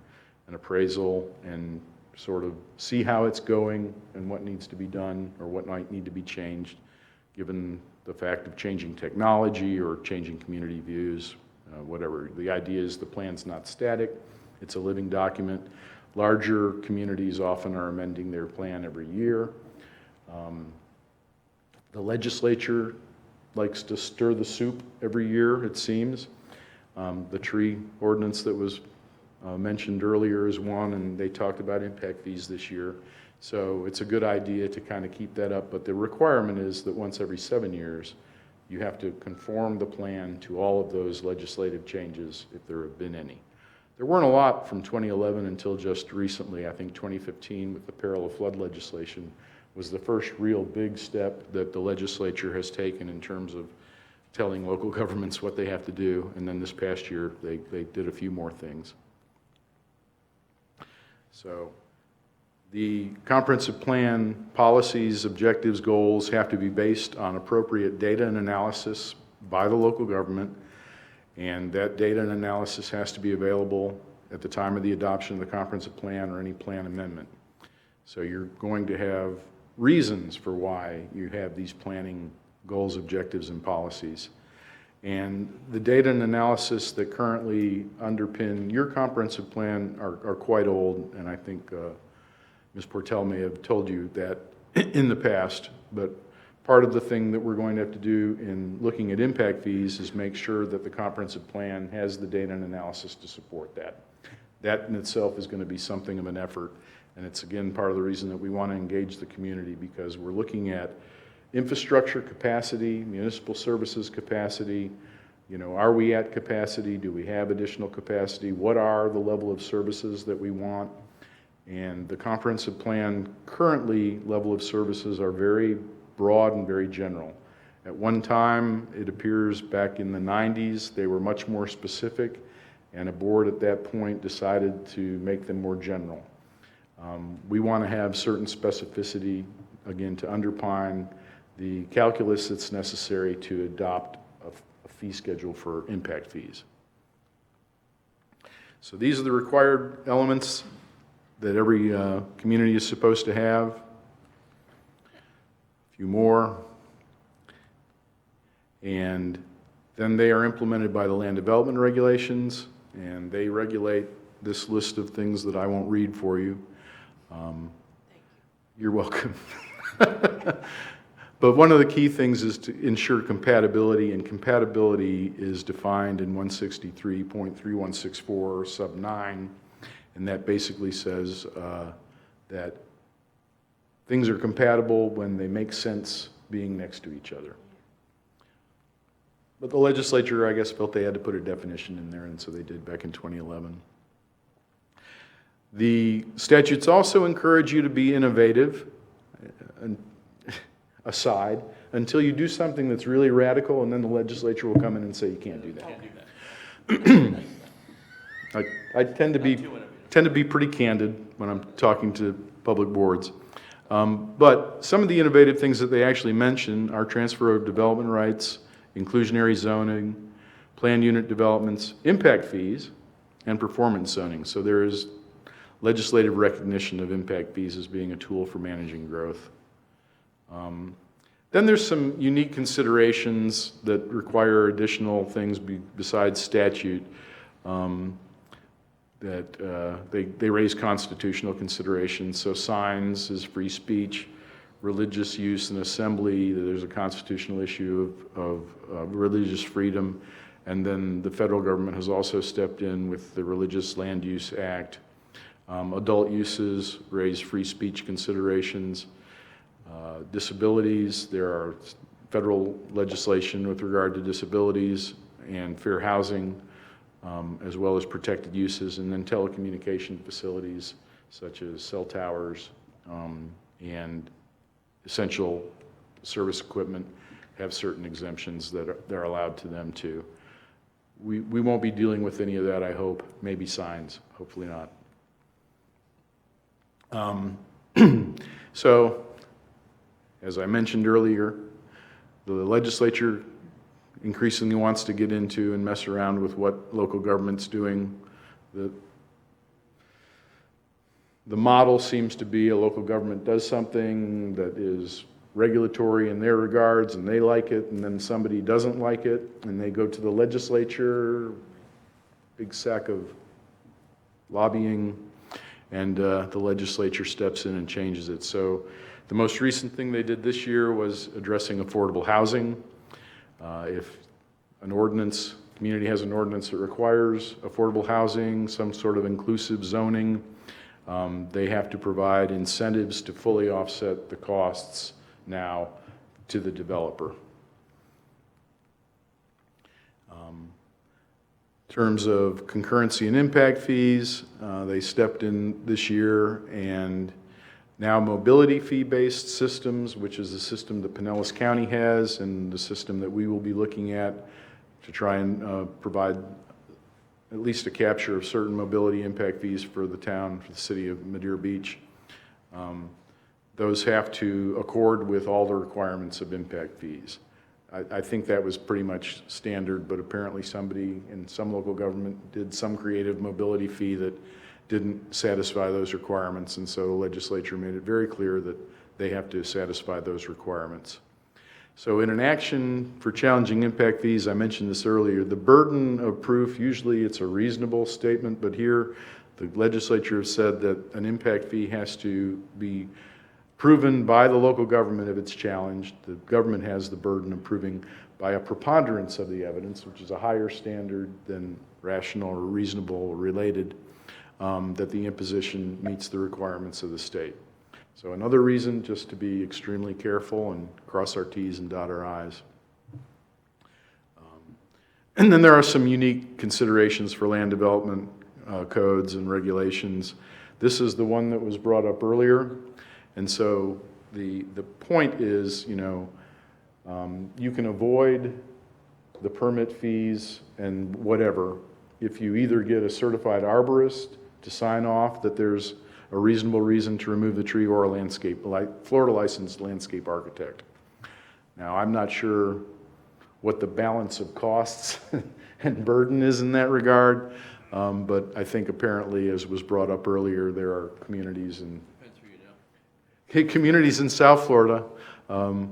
an appraisal, and sort of see how it's going and what needs to be done or what might need to be changed, given the fact of changing technology or changing community views, whatever. The idea is the plan's not static, it's a living document. Larger communities often are amending their plan every year. The legislature likes to stir the soup every year, it seems. The tree ordinance that was mentioned earlier is one, and they talked about impact fees this year. So it's a good idea to kind of keep that up, but the requirement is that once every 7 years, you have to conform the plan to all of those legislative changes if there have been any. There weren't a lot from 2011 until just recently. I think 2015 with the peril of flood legislation was the first real big step that the legislature has taken in terms of telling local governments what they have to do, and then this past year they did a few more things. So The comprehensive plan policies, objectives, goals have to be based on appropriate data and analysis by the local government, and that data and analysis has to be available at the time of the adoption of the comprehensive plan or any plan amendment. So you're going to have reasons for why you have these planning goals, objectives, and policies. And the data and analysis that currently underpin your comprehensive plan are quite old, and I think Ms. Portell may have told you that in the past, but part of the thing that we're going to have to do in looking at impact fees is make sure that the comprehensive plan has the data and analysis to support that. That in itself is going to be something of an effort, and it's again part of the reason that we want to engage the community, because we're looking at infrastructure capacity, municipal services capacity. You know, are we at capacity? Do we have additional capacity? What are the level of services that we want? And the comprehensive plan currently level of services are very broad and very general. At one time, it appears back in the 90s, they were much more specific, and a board at that point decided to make them more general. We want to have certain specificity, again, to underpin the calculus that's necessary to adopt a fee schedule for impact fees. So these are the required elements that every community is supposed to have. A few more. And then they are implemented by the land development regulations, and they regulate this list of things that I won't read for you. You're welcome. But one of the key things is to ensure compatibility, and compatibility is defined in 163.3164 sub 9, and that basically says that things are compatible when they make sense being next to each other. But the legislature, I guess, felt they had to put a definition in there, and so they did back in 2011. The statutes also encourage you to be innovative, aside, until you do something that's really radical, and then the legislature will come in and say you can't do that. I tend to be pretty candid when I'm talking to public boards. But some of the innovative things that they actually mention are transfer of development rights, inclusionary zoning, plan unit developments, impact fees, and performance zoning. So there is legislative recognition of impact fees as being a tool for managing growth. Then there's some unique considerations that require additional things besides statute, that they raise constitutional considerations. So signs is free speech, religious use and assembly, there's a constitutional issue of religious freedom, and then the federal government has also stepped in with the Religious Land Use Act. Adult uses raise free speech considerations. Disabilities, there are federal legislation with regard to disabilities and fair housing, as well as protected uses, and then telecommunication facilities such as cell towers and essential service equipment have certain exemptions that are allowed to them too. We won't be dealing with any of that, I hope. Maybe signs, hopefully not. So, as I mentioned earlier, the legislature increasingly wants to get into and mess around with what local government's doing. The model seems to be a local government does something that is regulatory in their regards and they like it, and then somebody doesn't like it and they go to the legislature, big sack of lobbying, and the legislature steps in and changes it. So the most recent thing they did this year was addressing affordable housing. If an ordinance, community has an ordinance that requires affordable housing, some sort of inclusive zoning, they have to provide incentives to fully offset the costs now to the developer. In terms of concurrency and impact fees, they stepped in this year, and now mobility fee-based systems, which is the system that Pinellas County has and the system that we will be looking at to try and provide at least a capture of certain mobility impact fees for the town, for the city of Madeira Beach. those have to accord with all the requirements of impact fees. I think that was pretty much standard, but apparently somebody in some local government did some creative mobility fee that didn't satisfy those requirements, and so the legislature made it very clear that they have to satisfy those requirements. So in an action for challenging impact fees, I mentioned this earlier, the burden of proof, usually it's a reasonable statement, but here the legislature has said that an impact fee has to be proven by the local government if it's challenged. The government has the burden of proving by a preponderance of the evidence, which is a higher standard than rational or reasonable or related, that the imposition meets the requirements of the state. So another reason just to be extremely careful and cross our T's and dot our I's. And then there are some unique considerations for land development codes and regulations. This is the one that was brought up earlier. And so the point is, you know, you can avoid the permit fees and whatever if you either get a certified arborist to sign off that there's a reasonable reason to remove the tree, or a landscape, Florida licensed landscape architect. Now, I'm not sure what the balance of costs and burden is in that regard, but I think apparently, as was brought up earlier, there are communities in South Florida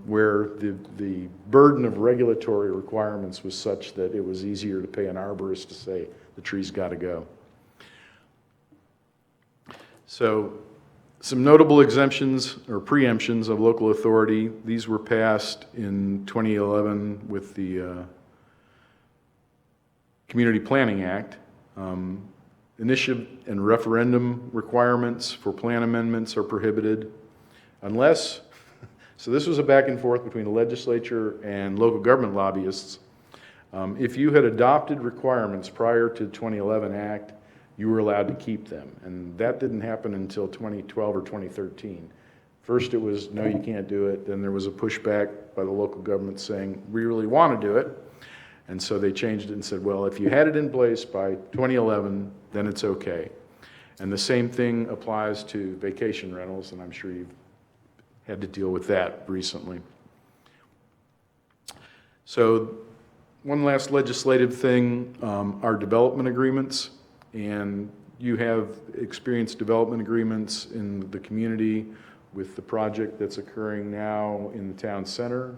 where the burden of regulatory requirements was such that it was easier to pay an arborist to say the tree's got to go. So some notable exemptions or preemptions of local authority. These were passed in 2011 with the Community Planning Act. Initiative and referendum requirements for plan amendments are prohibited unless, so this was a back and forth between the legislature and local government lobbyists. If you had adopted requirements prior to the 2011 Act, you were allowed to keep them. And that didn't happen until 2012 or 2013. First it was, no, you can't do it. Then there was a pushback by the local government saying, we really want to do it. And so they changed it and said, well, if you had it in place by 2011, then it's okay. And the same thing applies to vacation rentals, and I'm sure you've had to deal with that recently. So one last legislative thing are development agreements. And you have experienced development agreements in the community with the project that's occurring now in the town center.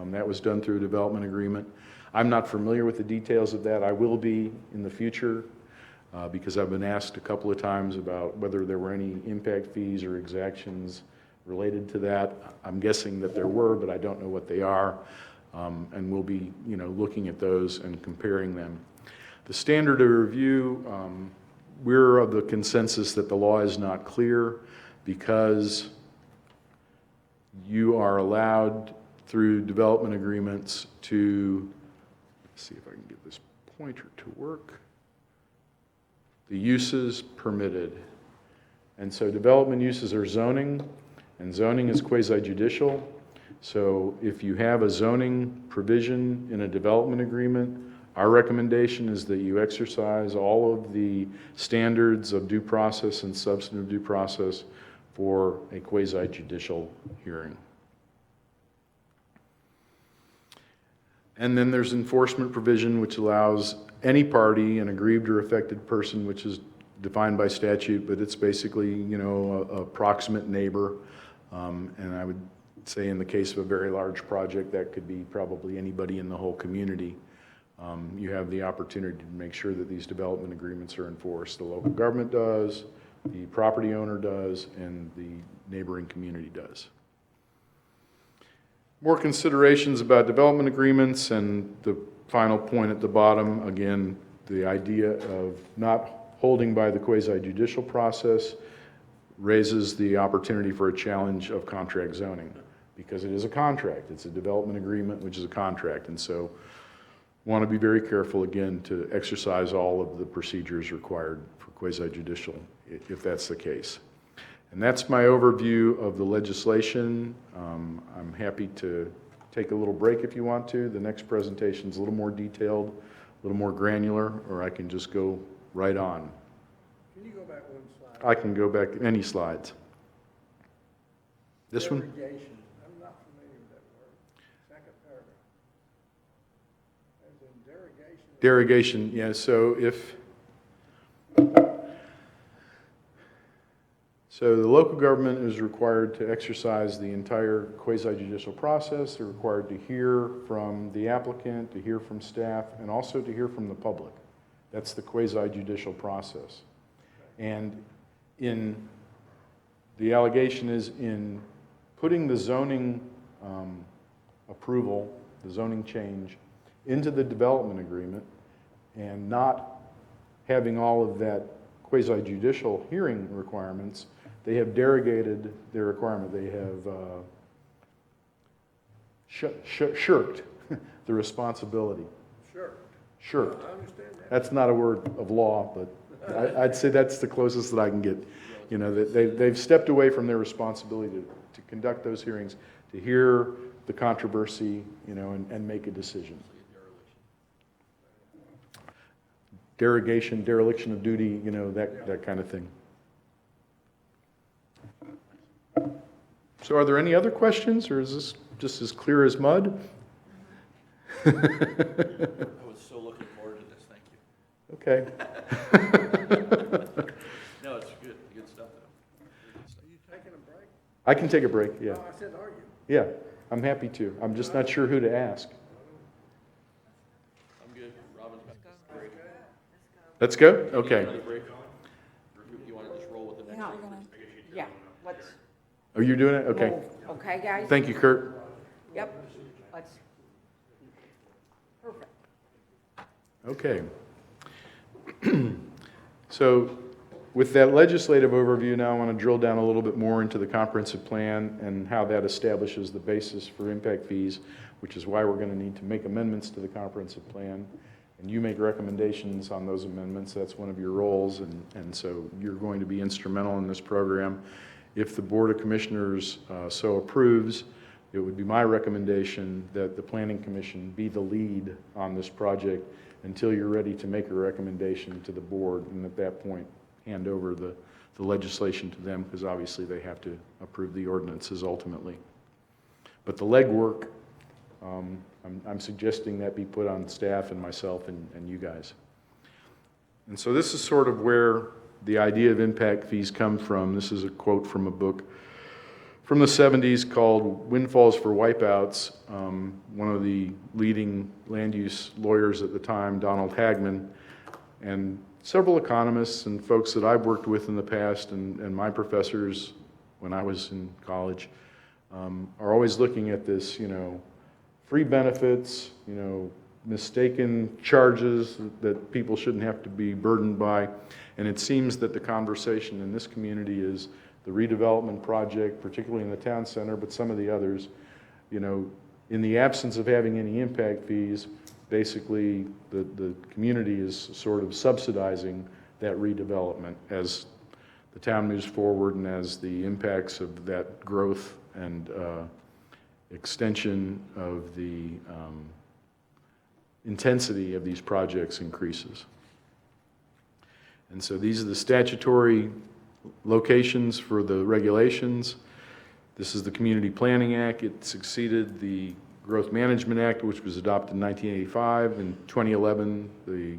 That was done through a development agreement. I'm not familiar with the details of that. I will be in the future because I've been asked a couple of times about whether there were any impact fees or exactions related to that. I'm guessing that there were, but I don't know what they are. And we'll be, you know, looking at those and comparing them. The standard of review, we're of the consensus that the law is not clear because you are allowed through development agreements to, let's see if I can get this pointer to work, the uses permitted. And so development uses are zoning, and zoning is quasi-judicial. So if you have a zoning provision in a development agreement, our recommendation is that you exercise all of the standards of due process and substantive due process for a quasi-judicial hearing. And then there's enforcement provision, which allows any party, an aggrieved or affected person, which is defined by statute, but it's basically, you know, a proximate neighbor. And I would say in the case of a very large project, that could be probably anybody in the whole community. You have the opportunity to make sure that these development agreements are enforced. The local government does, the property owner does, and the neighboring community does. More considerations about development agreements, and the final point at the bottom, again, the idea of not holding by the quasi-judicial process raises the opportunity for a challenge of contract zoning, because it is a contract. It's a development agreement, which is a contract, and so want to be very careful, again, to exercise all of the procedures required for quasi-judicial, if that's the case. And that's my overview of the legislation. I'm happy to take a little break if you want to. The next presentation is a little more detailed, a little more granular, or I can just go right on. Can you go back one slide? I can go back any slides. This one? Derogation, I'm not familiar with that word. Second paragraph. As in derogation. Derogation, yeah, so the local government is required to exercise the entire quasi-judicial process. They're required to hear from the applicant, to hear from staff, and also to hear from the public. That's the quasi-judicial process. And the allegation is in putting the zoning approval, the zoning change, into the development agreement and not having all of that quasi-judicial hearing requirements, they have derogated their requirement. They have shirked the responsibility. Shirked. I understand that. That's not a word of law, but I'd say that's the closest that I can get. You know, they've stepped away from their responsibility to conduct those hearings, to hear the controversy, you know, and make a decision. Derogation, dereliction of duty, you know, that kind of thing. So are there any other questions, or is this just as clear as mud? I was so looking forward to this, thank you. Okay. No, it's good stuff though. Are you taking a break? I can take a break, yeah. No, I said, are you? Yeah, I'm happy to. I'm just not sure who to ask. I'm good. Robin's back. Break. Let's go? Okay. Another break? Or you want to just roll with the next? No. Yeah, let's Oh, you're doing it? Okay. move. Okay, guys? Thank you, Kurt. Yep, let's, perfect. Okay. So with that legislative overview, now I want to drill down a little bit more into the comprehensive plan and how that establishes the basis for impact fees, which is why we're going to need to make amendments to the comprehensive plan. And you make recommendations on those amendments. That's one of your roles, and so you're going to be instrumental in this program. If the Board of Commissioners so approves, it would be my recommendation that the Planning Commission be the lead on this project until you're ready to make a recommendation to the board, and at that point, hand over the legislation to them, because obviously they have to approve the ordinances ultimately. But the legwork, I'm suggesting that be put on staff and myself and you guys. And so this is sort of where the idea of impact fees come from. This is a quote from a book from the 70s called Windfalls for Wipeouts. One of the leading land use lawyers at the time, Donald Hagman, and several economists and folks that I've worked with in the past and my professors when I was in college are always looking at this, you know, free benefits, you know, mistaken charges that people shouldn't have to be burdened by. And it seems that the conversation in this community is the redevelopment project, particularly in the town center, but some of the others, you know, in the absence of having any impact fees, basically the community is sort of subsidizing that redevelopment as the town moves forward and as the impacts of that growth and extension of the intensity of these projects increases. And so these are the statutory locations for the regulations. This is the Community Planning Act. It succeeded the Growth Management Act, which was adopted in 1985. In 2011, the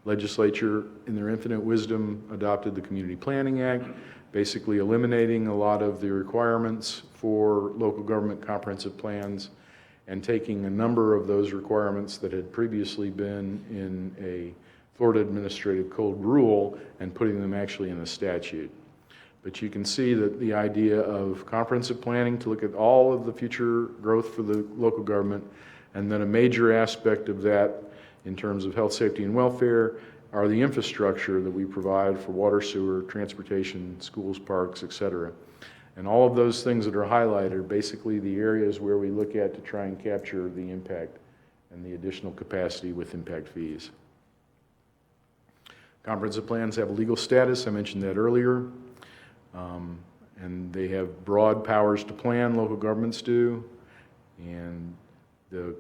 legislature, in their infinite wisdom, adopted the Community Planning Act, basically eliminating a lot of the requirements for local government comprehensive plans and taking a number of those requirements that had previously been in a Florida Administrative Code rule and putting them actually in a statute. But you can see that the idea of comprehensive planning to look at all of the future growth for the local government, and then a major aspect of that in terms of health, safety, and welfare are the infrastructure that we provide for water, sewer, transportation, schools, parks, et cetera. And all of those things that are highlighted are basically the areas where we look at to try and capture the impact and the additional capacity with impact fees. Comprehensive plans have a legal status, I mentioned that earlier, and they have broad powers to plan, local governments do, and the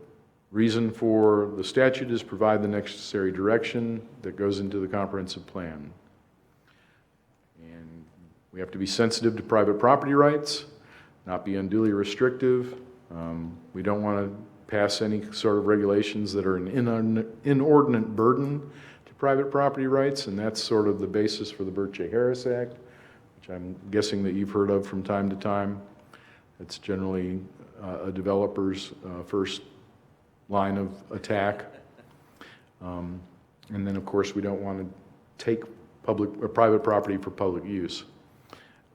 reason for the statute is provide the necessary direction that goes into the comprehensive plan. And we have to be sensitive to private property rights. not be unduly restrictive. We don't want to pass any sort of regulations that are an inordinate burden to private property rights, and that's sort of the basis for the Burt J. Harris Act, which I'm guessing that you've heard of from time to time. It's generally a developer's first line of attack. And then, of course, we don't want to take private property for public use.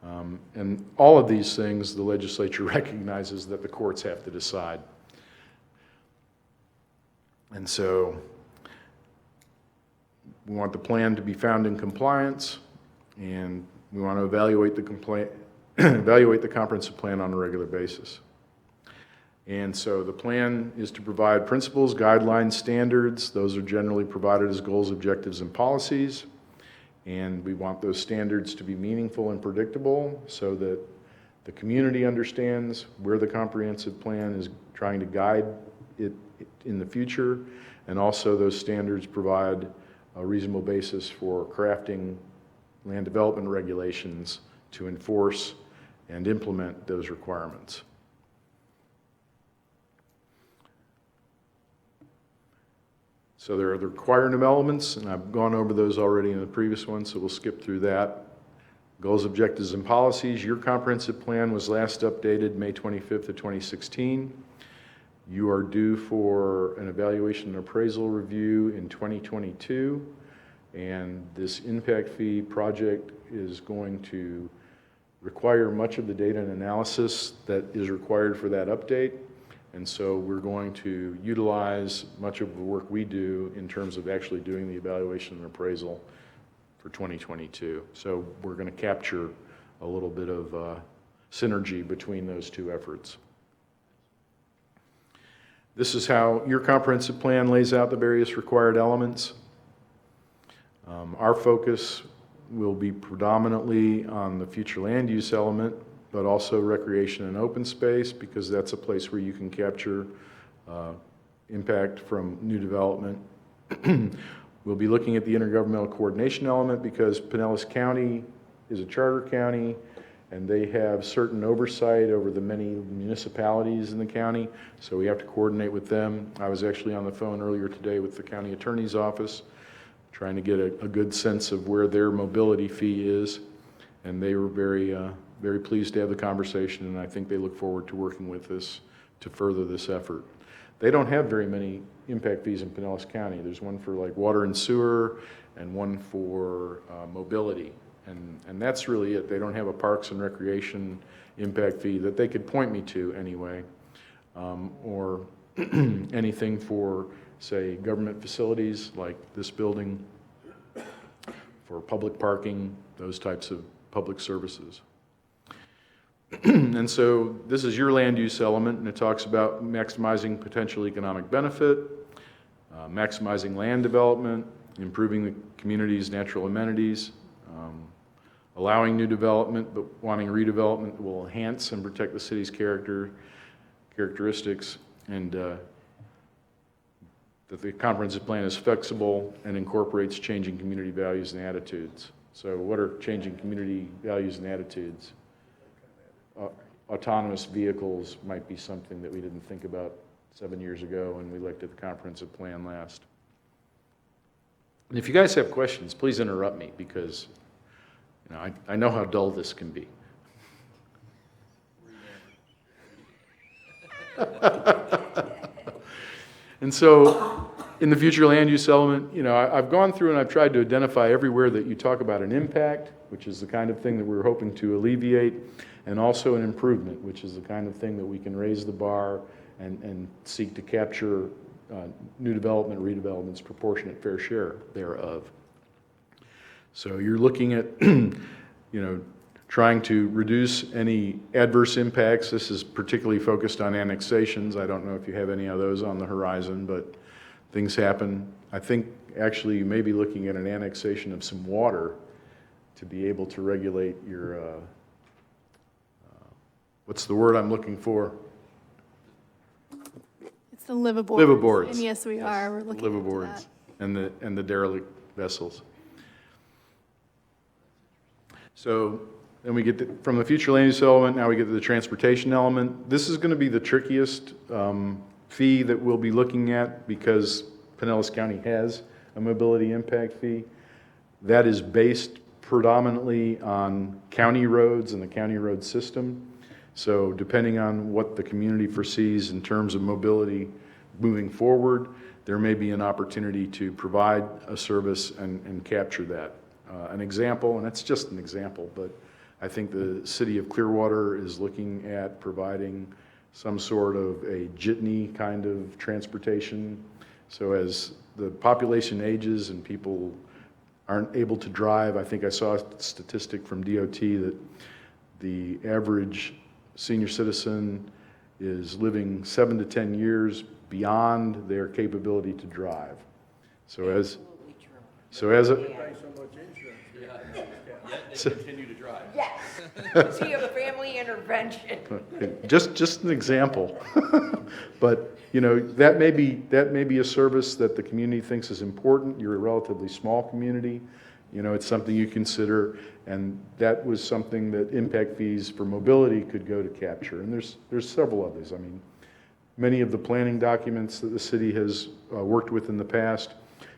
And all of these things, the legislature recognizes that the courts have to decide. And so we want the plan to be found in compliance, and we want to evaluate the comprehensive plan on a regular basis. And so the plan is to provide principles, guidelines, standards. Those are generally provided as goals, objectives, and policies. And we want those standards to be meaningful and predictable so that the community understands where the comprehensive plan is trying to guide it in the future. And also those standards provide a reasonable basis for crafting land development regulations to enforce and implement those requirements. So there are the requirement elements, and I've gone over those already in the previous one, so we'll skip through that. Goals, objectives, and policies. Your comprehensive plan was last updated May 25th of 2016. You are due for an evaluation and appraisal review in 2022, and this impact fee project is going to require much of the data and analysis that is required for that update. And so we're going to utilize much of the work we do in terms of actually doing the evaluation and appraisal for 2022. So we're going to capture a little bit of synergy between those two efforts. This is how your comprehensive plan lays out the various required elements. Our focus will be predominantly on the future land use element, but also recreation and open space, because that's a place where you can capture impact from new development. We'll be looking at the intergovernmental coordination element because Pinellas County is a charter county and they have certain oversight over the many municipalities in the county, so we have to coordinate with them. I was actually on the phone earlier today with the county attorney's office trying to get a good sense of where their mobility fee is, and they were very pleased to have the conversation, and I think they look forward to working with us to further this effort. They don't have very many impact fees in Pinellas County. There's one for like water and sewer and one for mobility, and that's really it. They don't have a parks and recreation impact fee that they could point me to anyway, or anything for, say, government facilities like this building, for public parking, those types of public services. And so this is your land use element, and it talks about maximizing potential economic benefit, maximizing land development, improving the community's natural amenities, allowing new development, but wanting redevelopment that will enhance and protect the city's characteristics, and that the comprehensive plan is flexible and incorporates changing community values and attitudes. So what are changing community values and attitudes? Autonomous vehicles might be something that we didn't think about 7 years ago when we looked at the comprehensive plan last. And if you guys have questions, please interrupt me, because I know how dull this can be. And so in the future land use element, I've gone through and I've tried to identify everywhere that you talk about an impact, which is the kind of thing that we're hoping to alleviate, and also an improvement, which is the kind of thing that we can raise the bar and seek to capture new development, redevelopment's proportionate fair share thereof. So you're looking at, trying to reduce any adverse impacts. This is particularly focused on annexations. I don't know if you have any of those on the horizon, but things happen. I think actually you may be looking at an annexation of some water to be able to regulate your, what's the word I'm looking for? It's the liveaboards. Liveaboards. And yes, we are. We're looking into Liveaboards that. and the derelict vessels. So Then we get from the future land use element, now we get to the transportation element. This is going to be the trickiest fee that we'll be looking at because Pinellas County has a mobility impact fee. That is based predominantly on county roads and the county road system. So depending on what the community foresees in terms of mobility moving forward, there may be an opportunity to provide a service and capture that. An example, and it's just an example, but I think the city of Clearwater is looking at providing some sort of a jitney kind of transportation. So as the population ages and people aren't able to drive, I think I saw a statistic from DOT that the average senior citizen is living 7 to 10 years beyond their capability to drive. So as Continue to drive. Yes. See a family intervention. just an example. But, you know, that may be a service that the community thinks is important. You're a relatively small community. You know, it's something you consider, and that was something that impact fees for mobility could go to capture. And there's several others. I mean, many of the planning documents that the city has worked with in the past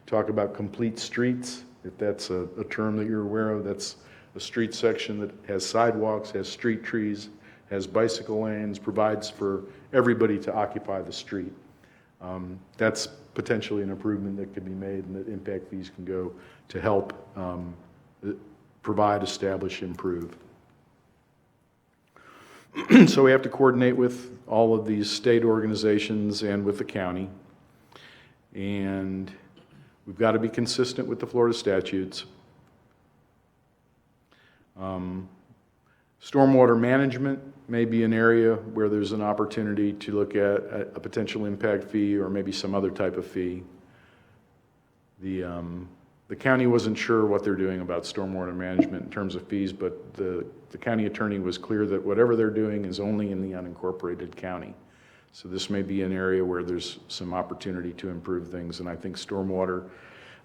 talk about complete streets. If that's a term that you're aware of, that's a street section that has sidewalks, has street trees, has bicycle lanes, provides for everybody to occupy the street. That's potentially an improvement that could be made and that impact fees can go to help provide, establish, improve. So we have to coordinate with all of these state organizations and with the county. And we've got to be consistent with the Florida statutes. Stormwater management may be an area where there's an opportunity to look at a potential impact fee or maybe some other type of fee. The county wasn't sure what they're doing about stormwater management in terms of fees, but the county attorney was clear that whatever they're doing is only in the unincorporated county. So this may be an area where there's some opportunity to improve things, and I think stormwater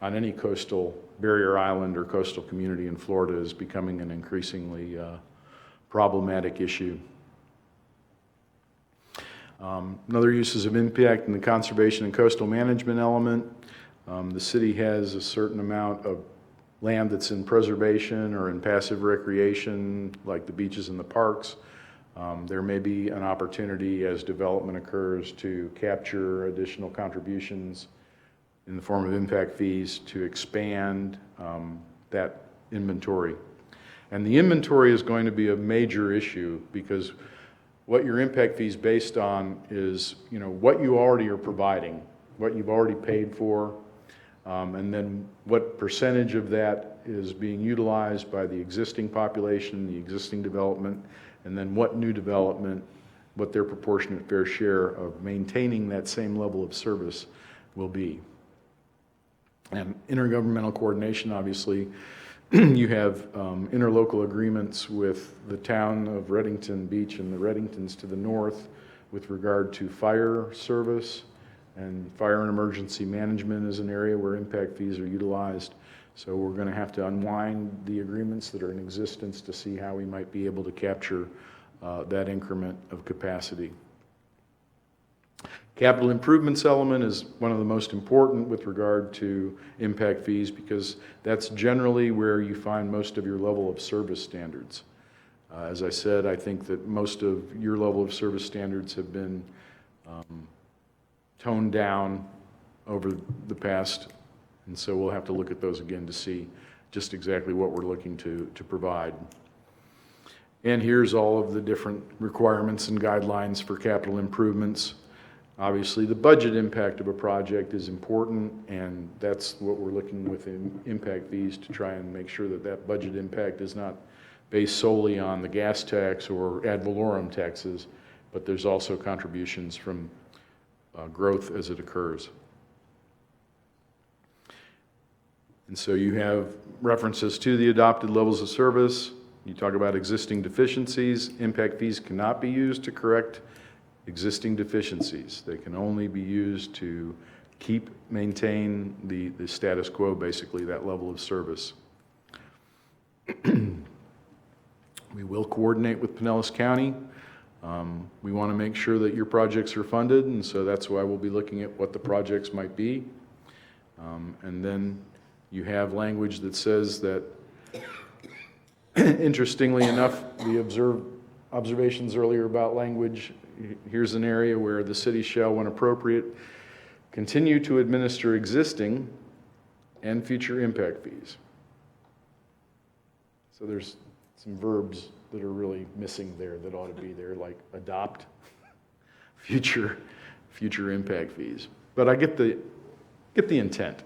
on any coastal barrier island or coastal community in Florida is becoming an increasingly problematic issue. Another uses of impact in the conservation and coastal management element. The city has a certain amount of land that's in preservation or in passive recreation, like the beaches and the parks. There may be an opportunity as development occurs to capture additional contributions in the form of impact fees to expand that inventory. And the inventory is going to be a major issue because what your impact fee is based on is, you know, what you already are providing, what you've already paid for, and then what percentage of that is being utilized by the existing population, the existing development, and then what new development, what their proportionate fair share of maintaining that same level of service will be. And intergovernmental coordination, obviously, you have interlocal agreements with the town of Reddington Beach and the Reddingtons to the north with regard to fire service, and fire and emergency management is an area where impact fees are utilized. So we're going to have to unwind the agreements that are in existence to see how we might be able to capture that increment of capacity. Capital improvements element is one of the most important with regard to impact fees because that's generally where you find most of your level of service standards. As I said, I think that most of your level of service standards have been toned down over the past, and so we'll have to look at those again to see just exactly what we're looking to provide. And here's all of the different requirements and guidelines for capital improvements. Obviously, the budget impact of a project is important, and that's what we're looking with in impact fees to try and make sure that that budget impact is not based solely on the gas tax or ad valorem taxes, but there's also contributions from growth as it occurs. And so you have references to the adopted levels of service. You talk about existing deficiencies. Impact fees cannot be used to correct existing deficiencies. They can only be used to maintain the status quo, basically, that level of service. We will coordinate with Pinellas County. We want to make sure that your projects are funded, and so that's why we'll be looking at what the projects might be. And then you have language that says that, interestingly enough, the observations earlier about language, here's an area where the city shall, when appropriate, continue to administer existing and future impact fees. So there's some verbs that are really missing there that ought to be there, like adopt, future impact fees. But I get the intent.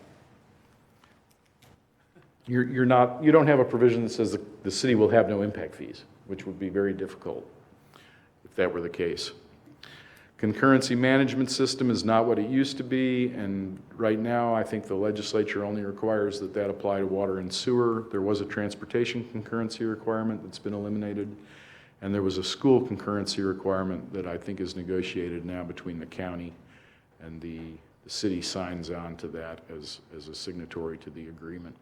You don't have a provision that says the city will have no impact fees, which would be very difficult if that were the case. Concurrency management system is not what it used to be, and right now I think the legislature only requires that apply to water and sewer. There was a transportation concurrency requirement that's been eliminated, and there was a school concurrency requirement that I think is negotiated now between the county, and the city signs on to that as a signatory to the agreement.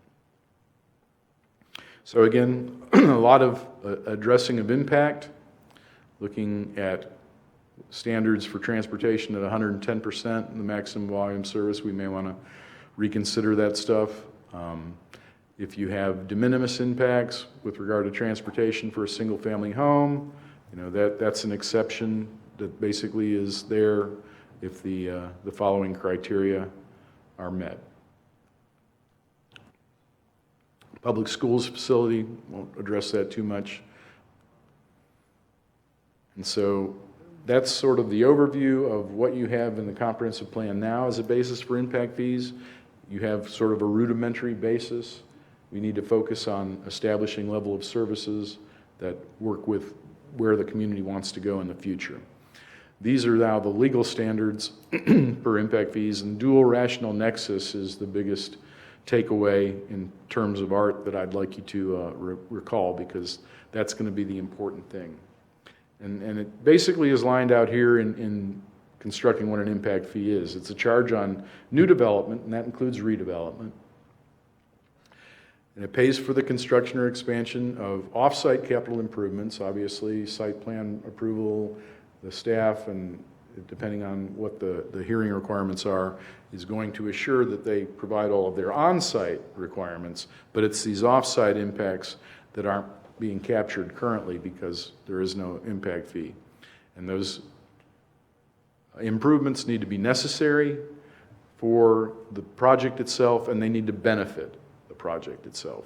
So again, a lot of addressing of impact, looking at standards for transportation at 110% in the maximum volume service. We may want to reconsider that stuff. If you have de minimis impacts with regard to transportation for a single-family home, that's an exception that basically is there if the following criteria are met. Public schools facility, won't address that too much. And so that's sort of the overview of what you have in the comprehensive plan now as a basis for impact fees. You have sort of a rudimentary basis. We need to focus on establishing level of services that work with where the community wants to go in the future. These are now the legal standards for impact fees, and dual rational nexus is the biggest takeaway in terms of art that I'd like you to recall, because that's going to be the important thing. And it basically is lined out here in constructing what an impact fee is. It's a charge on new development, and that includes redevelopment. And it pays for the construction or expansion of off-site capital improvements, obviously site plan approval, the staff, and depending on what the hearing requirements are, is going to assure that they provide all of their on-site requirements, but it's these off-site impacts that aren't being captured currently because there is no impact fee. And those improvements need to be necessary for the project itself, and they need to benefit the project itself.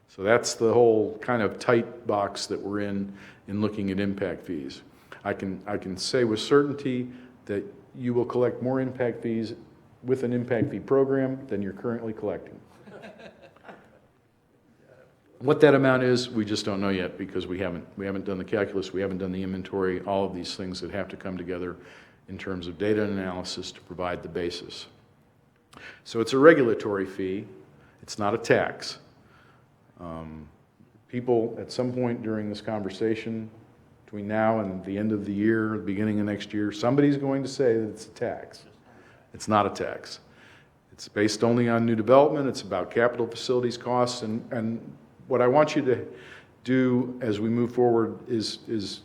So that's the whole kind of tight box that we're in looking at impact fees. I can say with certainty that you will collect more impact fees with an impact fee program than you're currently collecting. What that amount is, we just don't know yet, because we haven't done the calculus, we haven't done the inventory, all of these things that have to come together in terms of data analysis to provide the basis. So it's a regulatory fee, it's not a tax. People at some point during this conversation, between now and the end of the year, the beginning of next year, somebody's going to say that it's a tax. It's not a tax. It's based only on new development. It's about capital facilities costs. And what I want you to do as we move forward is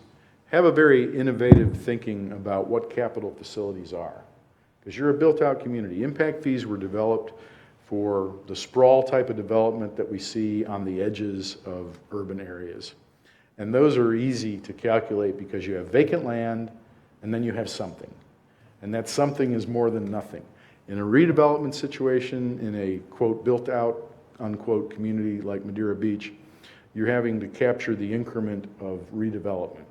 have a very innovative thinking about what capital facilities are. Because you're a built-out community. Impact fees were developed for the sprawl type of development that we see on the edges of urban areas. And those are easy to calculate because you have vacant land and then you have something. And that something is more than nothing. In a redevelopment situation, in a, quote, built out, unquote, community like Madeira Beach, you're having to capture the increment of redevelopment.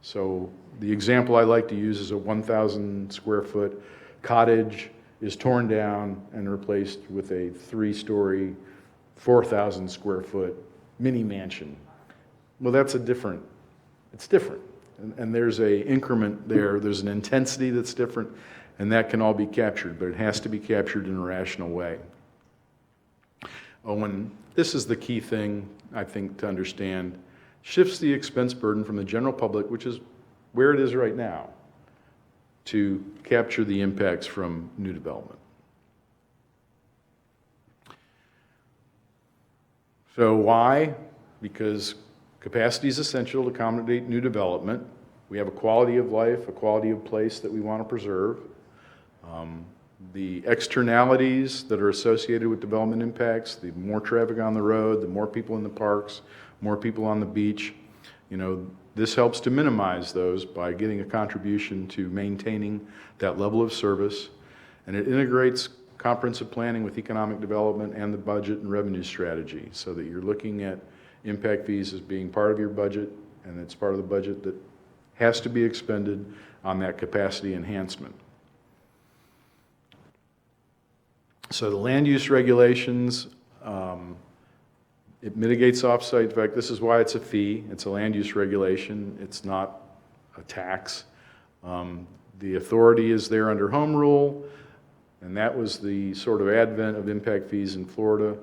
So the example I like to use is a 1,000 square foot cottage is torn down and replaced with a 3-story, 4,000 square foot mini mansion. Well, it's different. And there's an increment there, there's an intensity that's different, and that can all be captured, but it has to be captured in a rational way. Oh, and this is the key thing, I think, to understand. Shifts the expense burden from the general public, which is where it is right now, to capture the impacts from new development. So why? Because Capacity is essential to accommodate new development. We have a quality of life, a quality of place that we want to preserve. The externalities that are associated with development impacts, the more traffic on the road, the more people in the parks, more people on the beach, this helps to minimize those by getting a contribution to maintaining that level of service. And it integrates comprehensive planning with economic development and the budget and revenue strategy, so that you're looking at impact fees as being part of your budget, and it's part of the budget that has to be expended on that capacity enhancement. So the land use regulations, it mitigates off-site. In fact, this is why it's a fee. It's a land use regulation. It's not a tax. The authority is there under home rule, and that was the sort of advent of impact fees in Florida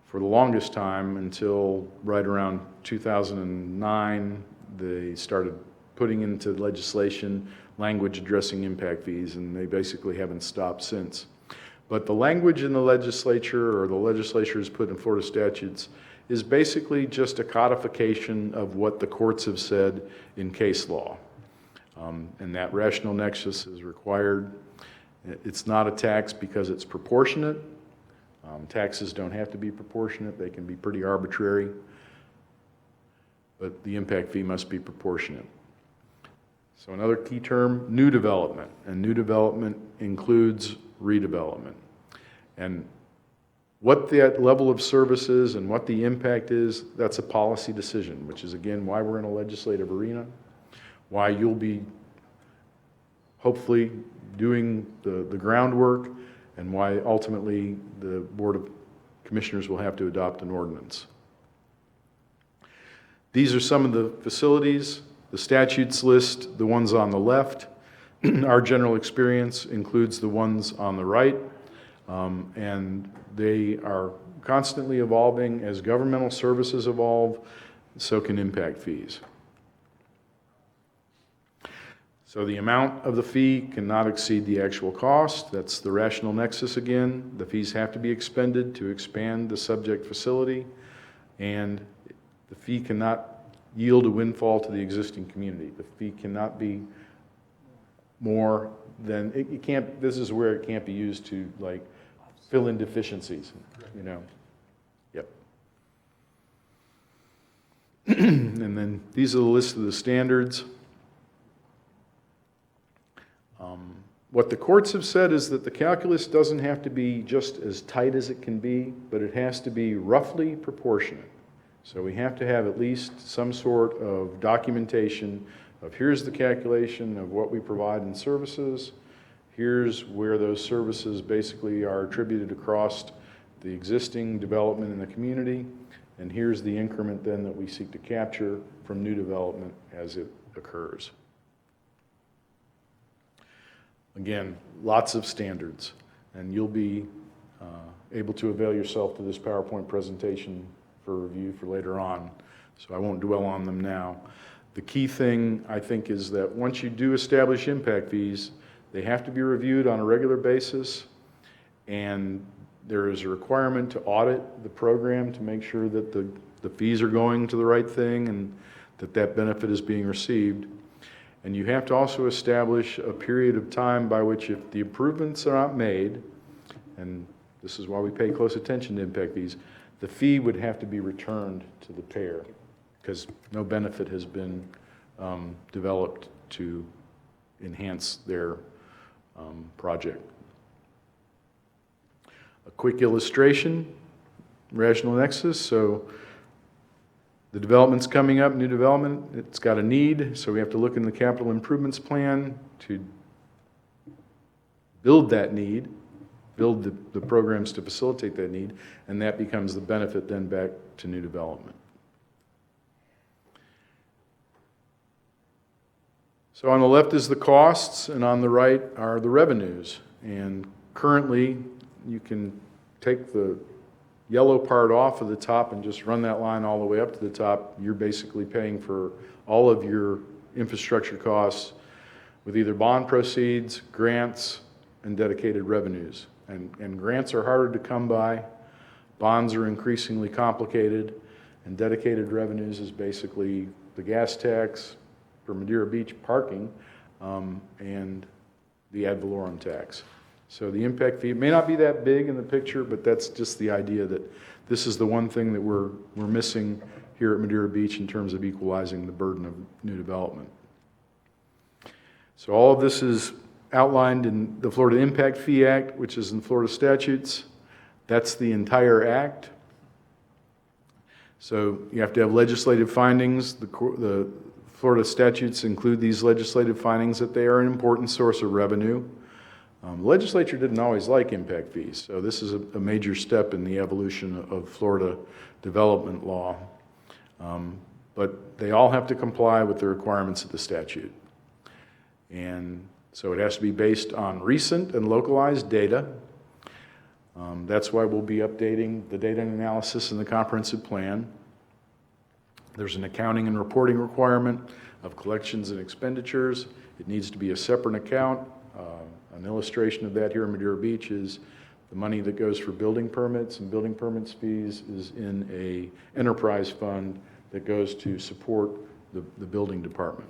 for the longest time until right around 2009. They started putting into legislation language addressing impact fees, and they basically haven't stopped since. But the language in the legislature, or the legislature has put in Florida statutes, is basically just a codification of what the courts have said in case law. And that rational nexus is required. It's not a tax because it's proportionate. Taxes don't have to be proportionate. They can be pretty arbitrary. But the impact fee must be proportionate. So another key term, new development. And new development includes redevelopment. And what that level of service is and what the impact is, that's a policy decision, which is, again, why we're in a legislative arena, why you'll be hopefully doing the groundwork, and why ultimately the Board of Commissioners will have to adopt an ordinance. These are some of the facilities. The statutes list the ones on the left. Our general experience includes the ones on the right, and they are constantly evolving. As governmental services evolve, so can impact fees. So the amount of the fee cannot exceed the actual cost. That's the rational nexus again. The fees have to be expended to expand the subject facility, and the fee cannot yield a windfall to the existing community. The fee cannot be more than, it can't, this is where it can't be used to like fill in deficiencies, Yep. And then these are the list of the standards. What the courts have said is that the calculus doesn't have to be just as tight as it can be, but it has to be roughly proportionate. So we have to have at least some sort of documentation of here's the calculation of what we provide in services, here's where those services basically are attributed across the existing development in the community, and here's the increment then that we seek to capture from new development as it occurs. Again, lots of standards, and you'll be able to avail yourself to this PowerPoint presentation for review for later on, so I won't dwell on them now. The key thing, I think, is that once you do establish impact fees, they have to be reviewed on a regular basis, and there is a requirement to audit the program to make sure that the fees are going to the right thing and that benefit is being received. And you have to also establish a period of time by which, if the improvements are not made, and this is why we pay close attention to impact fees, the fee would have to be returned to the payer because no benefit has been developed to enhance their project. A quick illustration, rational nexus. So the development's coming up, new development, it's got a need, so we have to look in the capital improvements plan to build that need, build the programs to facilitate that need, and that becomes the benefit then back to new development. So on the left is the costs, and on the right are the revenues. And currently, you can take the yellow part off of the top and just run that line all the way up to the top. You're basically paying for all of your infrastructure costs with either bond proceeds, grants, and dedicated revenues. And grants are harder to come by. Bonds are increasingly complicated. And dedicated revenues is basically the gas tax for Madeira Beach parking, and the ad valorem tax. So the impact fee may not be that big in the picture, but that's just the idea that this is the one thing that we're missing here at Madeira Beach in terms of equalizing the burden of new development. So all of this is outlined in the Florida Impact Fee Act, which is in Florida statutes. That's the entire act. So you have to have legislative findings. The Florida statutes include these legislative findings that they are an important source of revenue. The legislature didn't always like impact fees, so this is a major step in the evolution of Florida development law. But they all have to comply with the requirements of the statute. And so it has to be based on recent and localized data. That's why we'll be updating the data and analysis in the comprehensive plan. There's an accounting and reporting requirement of collections and expenditures. It needs to be a separate account. An illustration of that here in Madeira Beach is the money that goes for building permits and building permits fees is in a enterprise fund that goes to support the building department.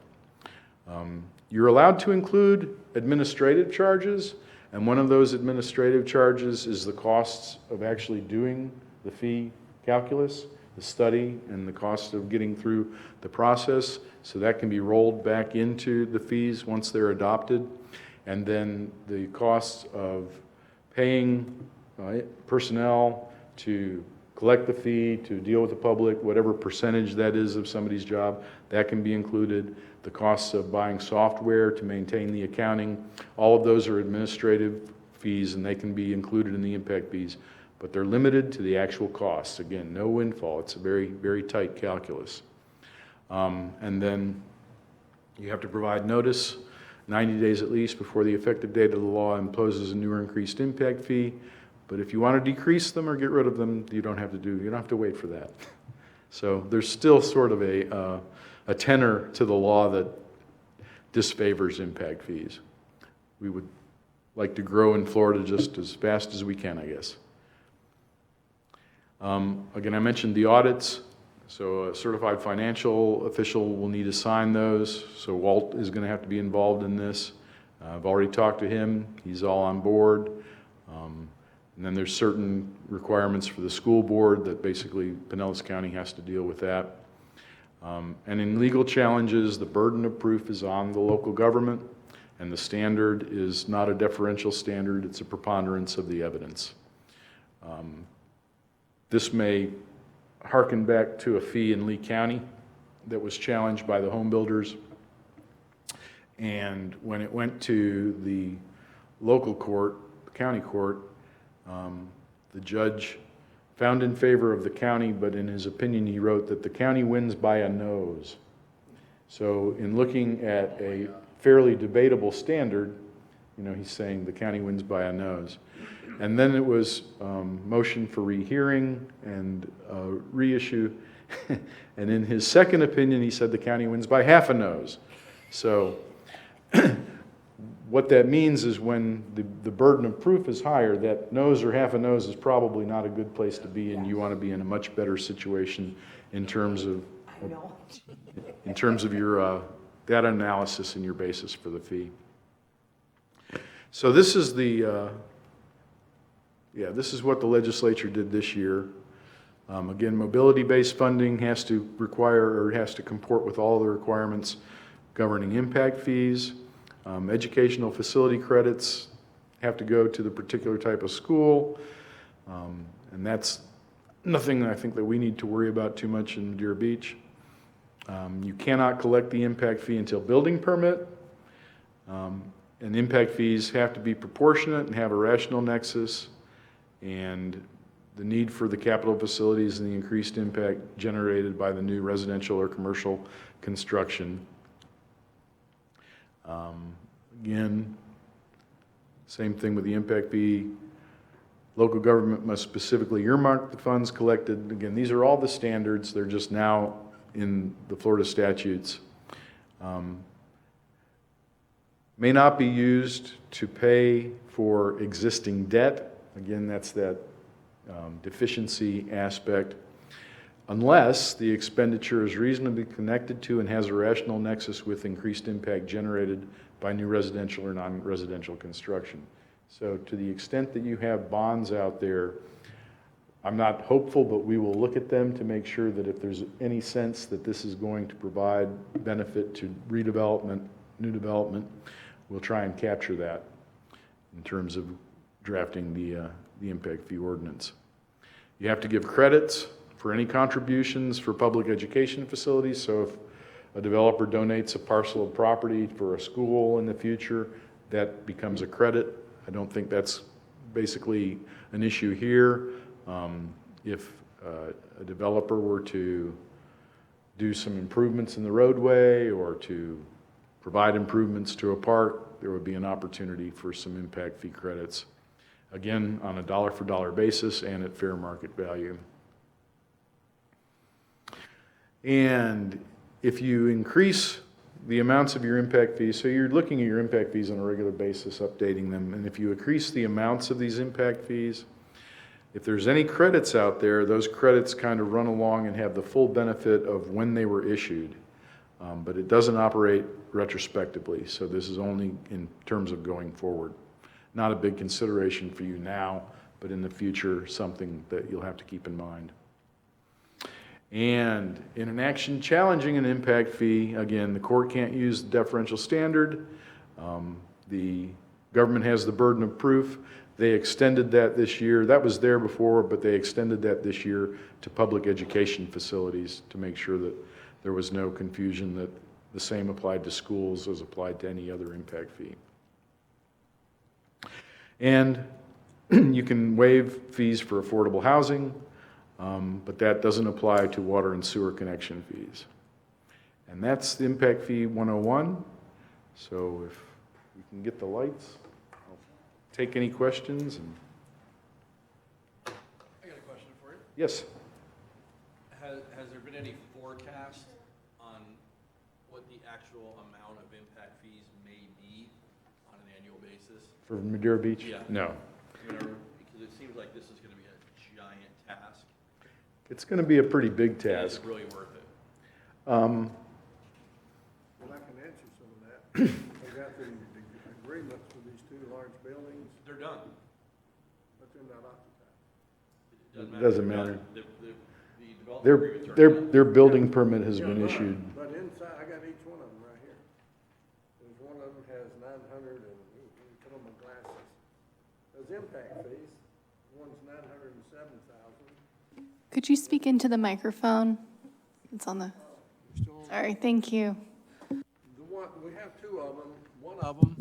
You're allowed to include administrative charges, and one of those administrative charges is the costs of actually doing the fee calculus, the study, and the cost of getting through the process. So that can be rolled back into the fees once they're adopted. And then the costs of paying personnel to collect the fee, to deal with the public, whatever percentage that is of somebody's job, that can be included. The costs of buying software to maintain the accounting, all of those are administrative fees, and they can be included in the impact fees, but they're limited to the actual costs. Again, no windfall. It's a very, very tight calculus. And then you have to provide notice 90 days at least before the effective date of the law imposes a new or increased impact fee. But if you want to decrease them or get rid of them, you don't have to wait for that. So there's still sort of a tenor to the law that disfavors impact fees. We would like to grow in Florida just as fast as we can, I guess. Again, I mentioned the audits. So a certified financial official will need to sign those. So Walt is going to have to be involved in this. I've already talked to him. He's all on board. And then there's certain requirements for the school board that basically Pinellas County has to deal with that. And in legal challenges, the burden of proof is on the local government, and the standard is not a deferential standard. It's a preponderance of the evidence. This may harken back to a fee in Lee County that was challenged by the home builders. And when it went to the local court, the county court, the judge found in favor of the county, but in his opinion he wrote that the county wins by a nose. So in looking at a fairly debatable standard, he's saying the county wins by a nose. And then it was motion for rehearing and reissue. And in his second opinion, he said the county wins by half a nose. So what that means is when the burden of proof is higher, that nose or half a nose is probably not a good place to be, and you want to be in a much better situation in terms of your data analysis and your basis for the fee. So this is this is what the legislature did this year. Again, mobility-based funding has to comport with all the requirements governing impact fees. Educational facility credits have to go to the particular type of school. And that's nothing I think that we need to worry about too much in Madeira Beach. You cannot collect the impact fee until building permit. And impact fees have to be proportionate and have a rational nexus. And the need for the capital facilities and the increased impact generated by the new residential or commercial construction. Again, same thing with the impact fee. Local government must specifically earmark the funds collected. Again, these are all the standards. They're just now in the Florida statutes. May not be used to pay for existing debt. Again, that's that deficiency aspect. unless the expenditure is reasonably connected to and has a rational nexus with increased impact generated by new residential or non-residential construction. So to the extent that you have bonds out there, I'm not hopeful, but we will look at them to make sure that if there's any sense that this is going to provide benefit to redevelopment, new development, we'll try and capture that in terms of drafting the impact fee ordinance. You have to give credits for any contributions for public education facilities. So if a developer donates a parcel of property for a school in the future, that becomes a credit. I don't think that's basically an issue here. If a developer were to do some improvements in the roadway or to provide improvements to a park, there would be an opportunity for some impact fee credits. Again, on a dollar-for-dollar basis and at fair market value. And if you increase the amounts of your impact fees, so you're looking at your impact fees on a regular basis, updating them, and if you increase the amounts of these impact fees, if there's any credits out there, those credits kind of run along and have the full benefit of when they were issued. But it doesn't operate retrospectively, so this is only in terms of going forward. Not a big consideration for you now, but in the future, something that you'll have to keep in mind. And in an action challenging an impact fee, again, the court can't use the deferential standard. The government has the burden of proof. They extended that this year. That was there before, but they extended that this year to public education facilities to make sure that there was no confusion that the same applied to schools as applied to any other impact fee. And you can waive fees for affordable housing, but that doesn't apply to water and sewer connection fees. And that's the Impact Fee 101. So if we can get the lights, I'll take any questions. I got a question for you. Yes? Has there been any forecast on what the actual amount of impact fees may be on an annual basis? For Madeira Beach? Yeah. No. Because it seems like this is going to be a giant task. It's going to be a pretty big task. Is it really worth it? And I can answer some of that. I got the agreements for these two large buildings, They're done. but they're not occupied. It Doesn't matter. The development agreements are done. Their building permit has been issued. But inside, I got each one of them right here. There's one of them has 900 and, put on my glasses. Those impact fees, one's 907,000. Could you speak into the microphone? It's on the, sorry, thank you. The one, we have two of them. One of them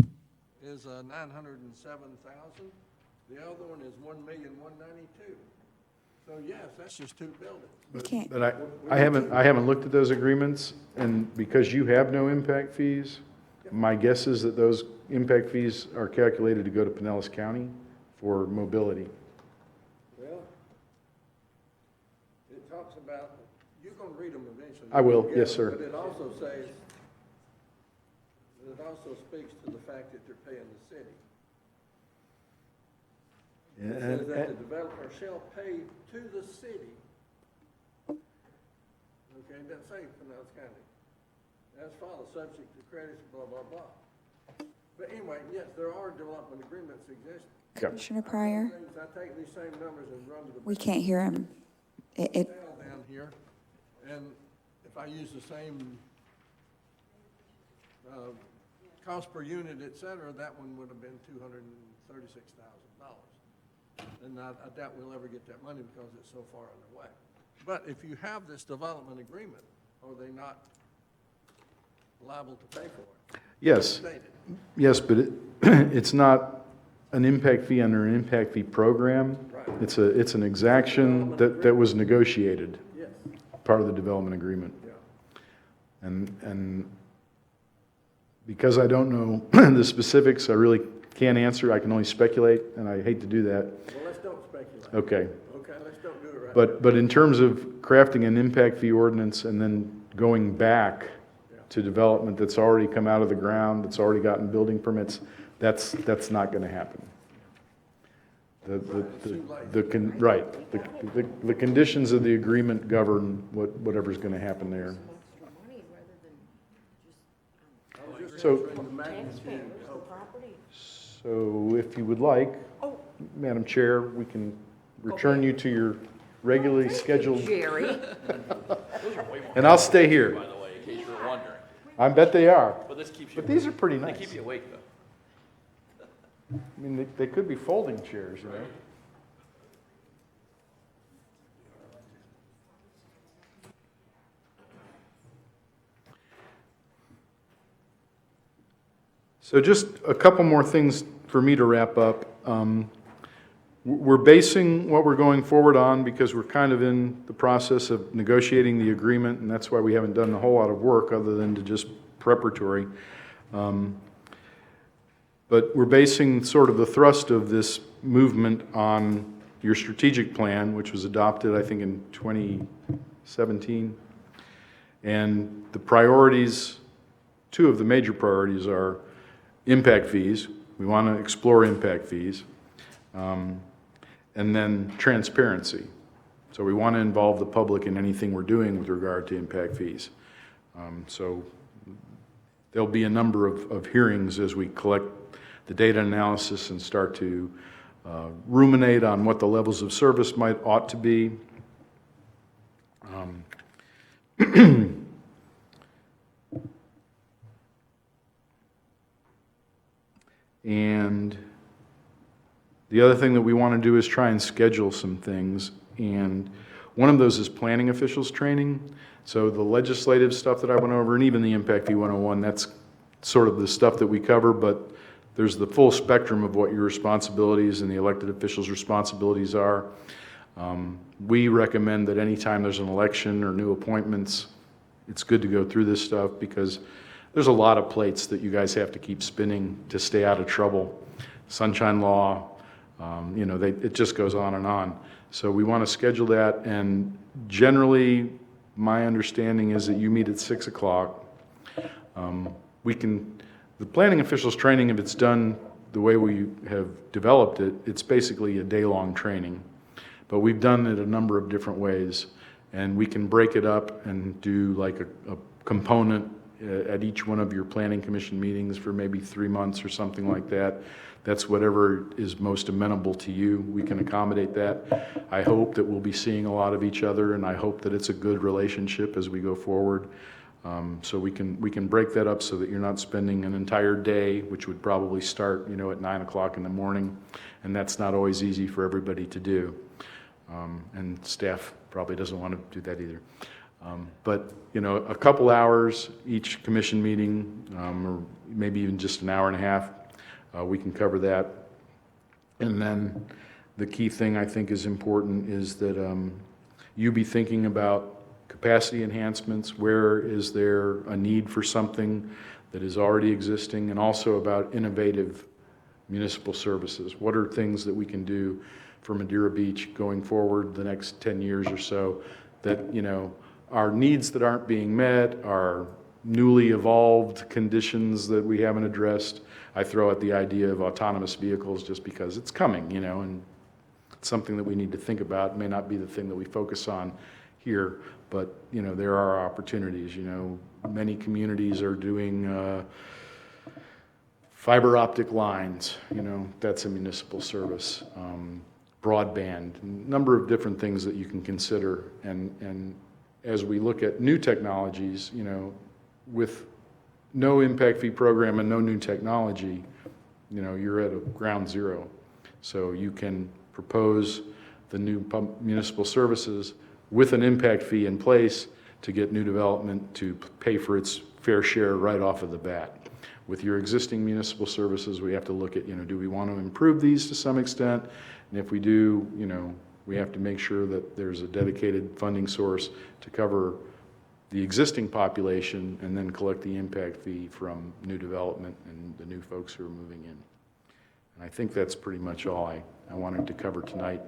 is 907,000. The other one is 1,192,000. So yes, that's just two buildings. We can't, But I haven't looked at those agreements, and because you have no impact fees, my guess is that those impact fees are calculated to go to Pinellas County for mobility. Well, it talks about, you're gonna read them eventually. I will, Yeah, yes, sir. But it also says, it also speaks to the fact that they're paying the city. It says that the developer shall pay to the city. Okay, it doesn't say Pinellas County. As follows, subject to credits, blah, blah, blah. But anyway, yes, there are development agreements existing. Commissioner Pryor, I take these same numbers and run to the we can't hear him. It, scale down here, and if I use the same cost per unit, et cetera, that one would have been $236,000. And I doubt we'll ever get that money because it's so far underway. But if you have this development agreement, are they not liable to pay for it? Yes, Stated. yes, but it's not an impact fee under an impact fee program. Right. It's an exaction that was negotiated, Yes, part of the development agreement. yeah. And because I don't know the specifics, I really can't answer. I can only speculate, and I hate to do that. Well, let's don't speculate. Okay. Okay, let's don't do it right now. But in terms of crafting an impact fee ordinance and then going back to development that's already come out of the ground, that's already gotten building permits, that's not going to happen. Right. The conditions of the agreement govern whatever's going to happen there. So if you would like, Madam Chair, we can return you to your regularly scheduled, Jerry. and I'll stay here. By the way, in case you were wondering. I bet they are. But this keeps you. But these are pretty They nice. keep you awake, though. I mean, they could be folding chairs, you know? So just a couple more things for me to wrap up. We're basing what we're going forward on because we're kind of in the process of negotiating the agreement, and that's why we haven't done a whole lot of work other than to just preparatory. But we're basing sort of the thrust of this movement on your strategic plan, which was adopted, I think, in 2017. And the priorities, two of the major priorities are impact fees. We want to explore impact fees. And then transparency. So we want to involve the public in anything we're doing with regard to impact fees. So there'll be a number of hearings as we collect the data analysis and start to ruminate on what the levels of service ought to be. And the other thing that we want to do is try and schedule some things. And one of those is planning officials training. So the legislative stuff that I went over, and even the Impact Fee 101, that's sort of the stuff that we cover, but there's the full spectrum of what your responsibilities and the elected officials' responsibilities are. We recommend that anytime there's an election or new appointments, it's good to go through this stuff because there's a lot of plates that you guys have to keep spinning to stay out of trouble. Sunshine law, it just goes on and on. So we want to schedule that, and generally, my understanding is that you meet at 6 o'clock. The planning officials training, if it's done the way we have developed it, it's basically a day-long training. But we've done it a number of different ways, and we can break it up and do like a component at each one of your planning commission meetings for maybe 3 months or something like that. That's whatever is most amenable to you. We can accommodate that. I hope that we'll be seeing a lot of each other, and I hope that it's a good relationship as we go forward. So we can break that up so that you're not spending an entire day, which would probably start, at 9 o'clock in the morning, and that's not always easy for everybody to do. And staff probably doesn't want to do that either. But a couple hours each commission meeting, or maybe even just an hour and a half, we can cover that. And then the key thing I think is important is that you be thinking about capacity enhancements. Where is there a need for something that is already existing, and also about innovative municipal services. What are things that we can do for Madeira Beach going forward the next 10 years or so that, are needs that aren't being met, are newly evolved conditions that we haven't addressed. I throw out the idea of autonomous vehicles just because it's coming, and it's something that we need to think about. It may not be the thing that we focus on here, but, there are opportunities. Many communities are doing fiber optic lines, that's a municipal service. Broadband, a number of different things that you can consider. And as we look at new technologies, with no impact fee program and no new technology, you're at a ground zero. So you can propose the new municipal services with an impact fee in place to get new development to pay for its fair share right off of the bat. With your existing municipal services, we have to look at, do we want to improve these to some extent? And if we do, we have to make sure that there's a dedicated funding source to cover the existing population and then collect the impact fee from new development and the new folks who are moving in. And I think that's pretty much all I wanted to cover tonight.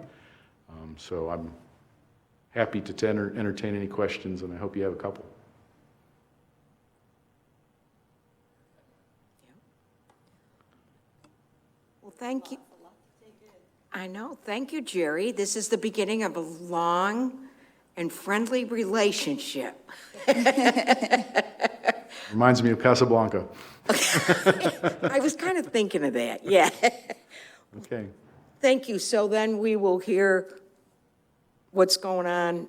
So I'm happy to entertain any questions, and I hope you have a couple. Well, thank you. I know. Thank you, Jerry. This is the beginning of a long and friendly relationship. Reminds me of Casablanca. I was kind of thinking of that, yeah. Okay. Thank you. So then we will hear what's going on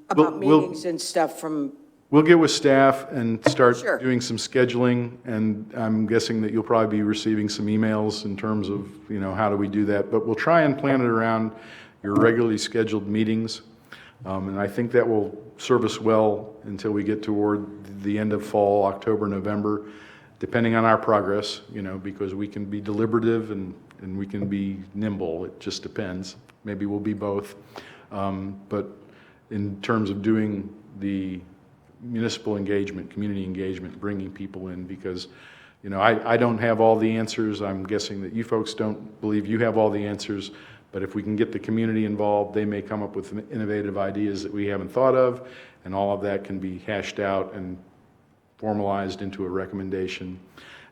about We'll- meetings and stuff from, We'll get with staff and start Sure. doing some scheduling, and I'm guessing that you'll probably be receiving some emails in terms of, how do we do that? But we'll try and plan it around your regularly scheduled meetings. And I think that will serve us well until we get toward the end of fall, October, November, depending on our progress, because we can be deliberative and we can be nimble. It just depends. Maybe we'll be both. But in terms of doing the municipal engagement, community engagement, bringing people in, because, I don't have all the answers. I'm guessing that you folks don't believe you have all the answers. But if we can get the community involved, they may come up with innovative ideas that we haven't thought of, and all of that can be hashed out and formalized into a recommendation.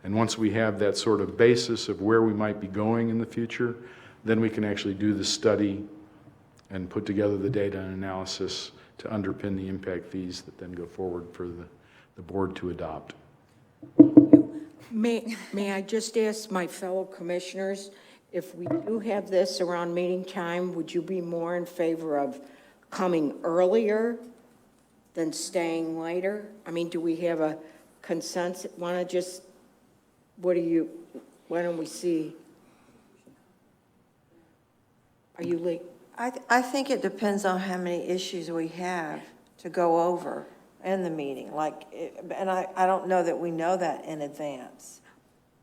And once we have that sort of basis of where we might be going in the future, then we can actually do the study and put together the data and analysis to underpin the impact fees that then go forward for the board to adopt. may I just ask my fellow commissioners, if we do have this around meeting time, would you be more in favor of coming earlier than staying later? I mean, do we have a consensus? Why don't we see? Are you late? I think it depends on how many issues we have to go over in the meeting, and I don't know that we know that in advance.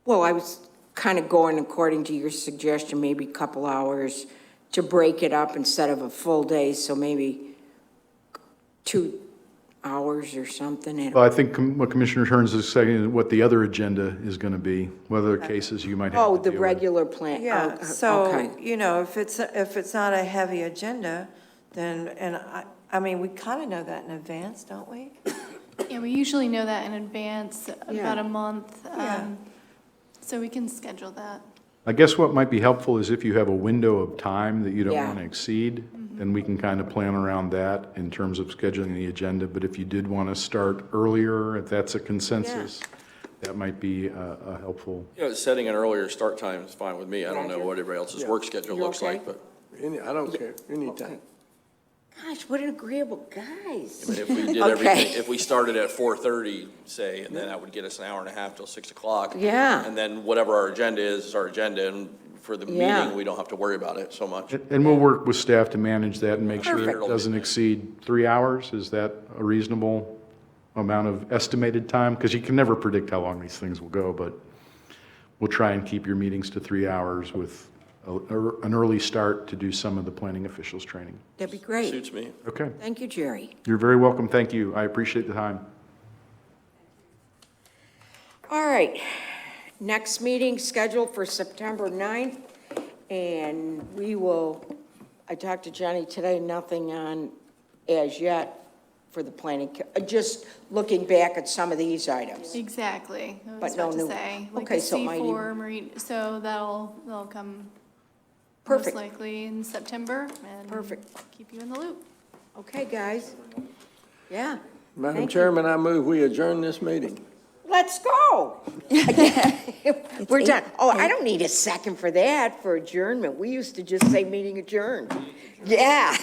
Well, I was kind of going according to your suggestion, maybe a couple hours to break it up instead of a full day, so maybe 2 hours or something. Well, I think what Commissioner Turns is saying is what the other agenda is going to be, what other cases you might have Oh, to the deal with. regular plan. Yeah, Oh, so, okay. if it's not a heavy agenda, then, and I mean, we kind of know that in advance, don't we? Yeah, we usually know that in advance, Yeah. about a month. Yeah. So we can schedule that. I guess what might be helpful is if you have a window of time that you don't Yeah. want to exceed, then we can kind of plan around that in terms of scheduling the agenda. But if you did want to start earlier, if that's a consensus, that might be a helpful. Setting an earlier start time is fine with me. I don't know Roger. what everybody else's work schedule You looks okay? like, but I don't care, anytime. Gosh, what agreeable guys. I mean, if we did Okay. everything, if we started at 4:30, say, and then that would get us an hour and a half till 6 o'clock. Yeah. And then whatever our agenda is our agenda, and for the Yeah. meeting, we don't have to worry about it so much. And we'll work with staff to manage that and make sure it Perfect. doesn't exceed 3 hours. Is that a reasonable amount of estimated time? Because you can never predict how long these things will go, but we'll try and keep your meetings to 3 hours with an early start to do some of the planning officials training. That'd be great. Suits me. Okay. Thank you, Jerry. You're very welcome. Thank you. I appreciate the time. All right, next meeting scheduled for September 9th, and I talked to Jenny today, nothing on as yet for the planning, just looking back at some of these items. Exactly. I But was no about to new- say, like okay, the so it might C4 marine, so that'll come Perfect. most likely in September. And Perfect. keep you in the loop. Okay, guys? Yeah. Madam Thank you. Chairman, I move we adjourn this meeting. Let's go. We're done. 8. Oh, I don't need a second for that, for adjournment. We used to just say meeting adjourned. Yeah.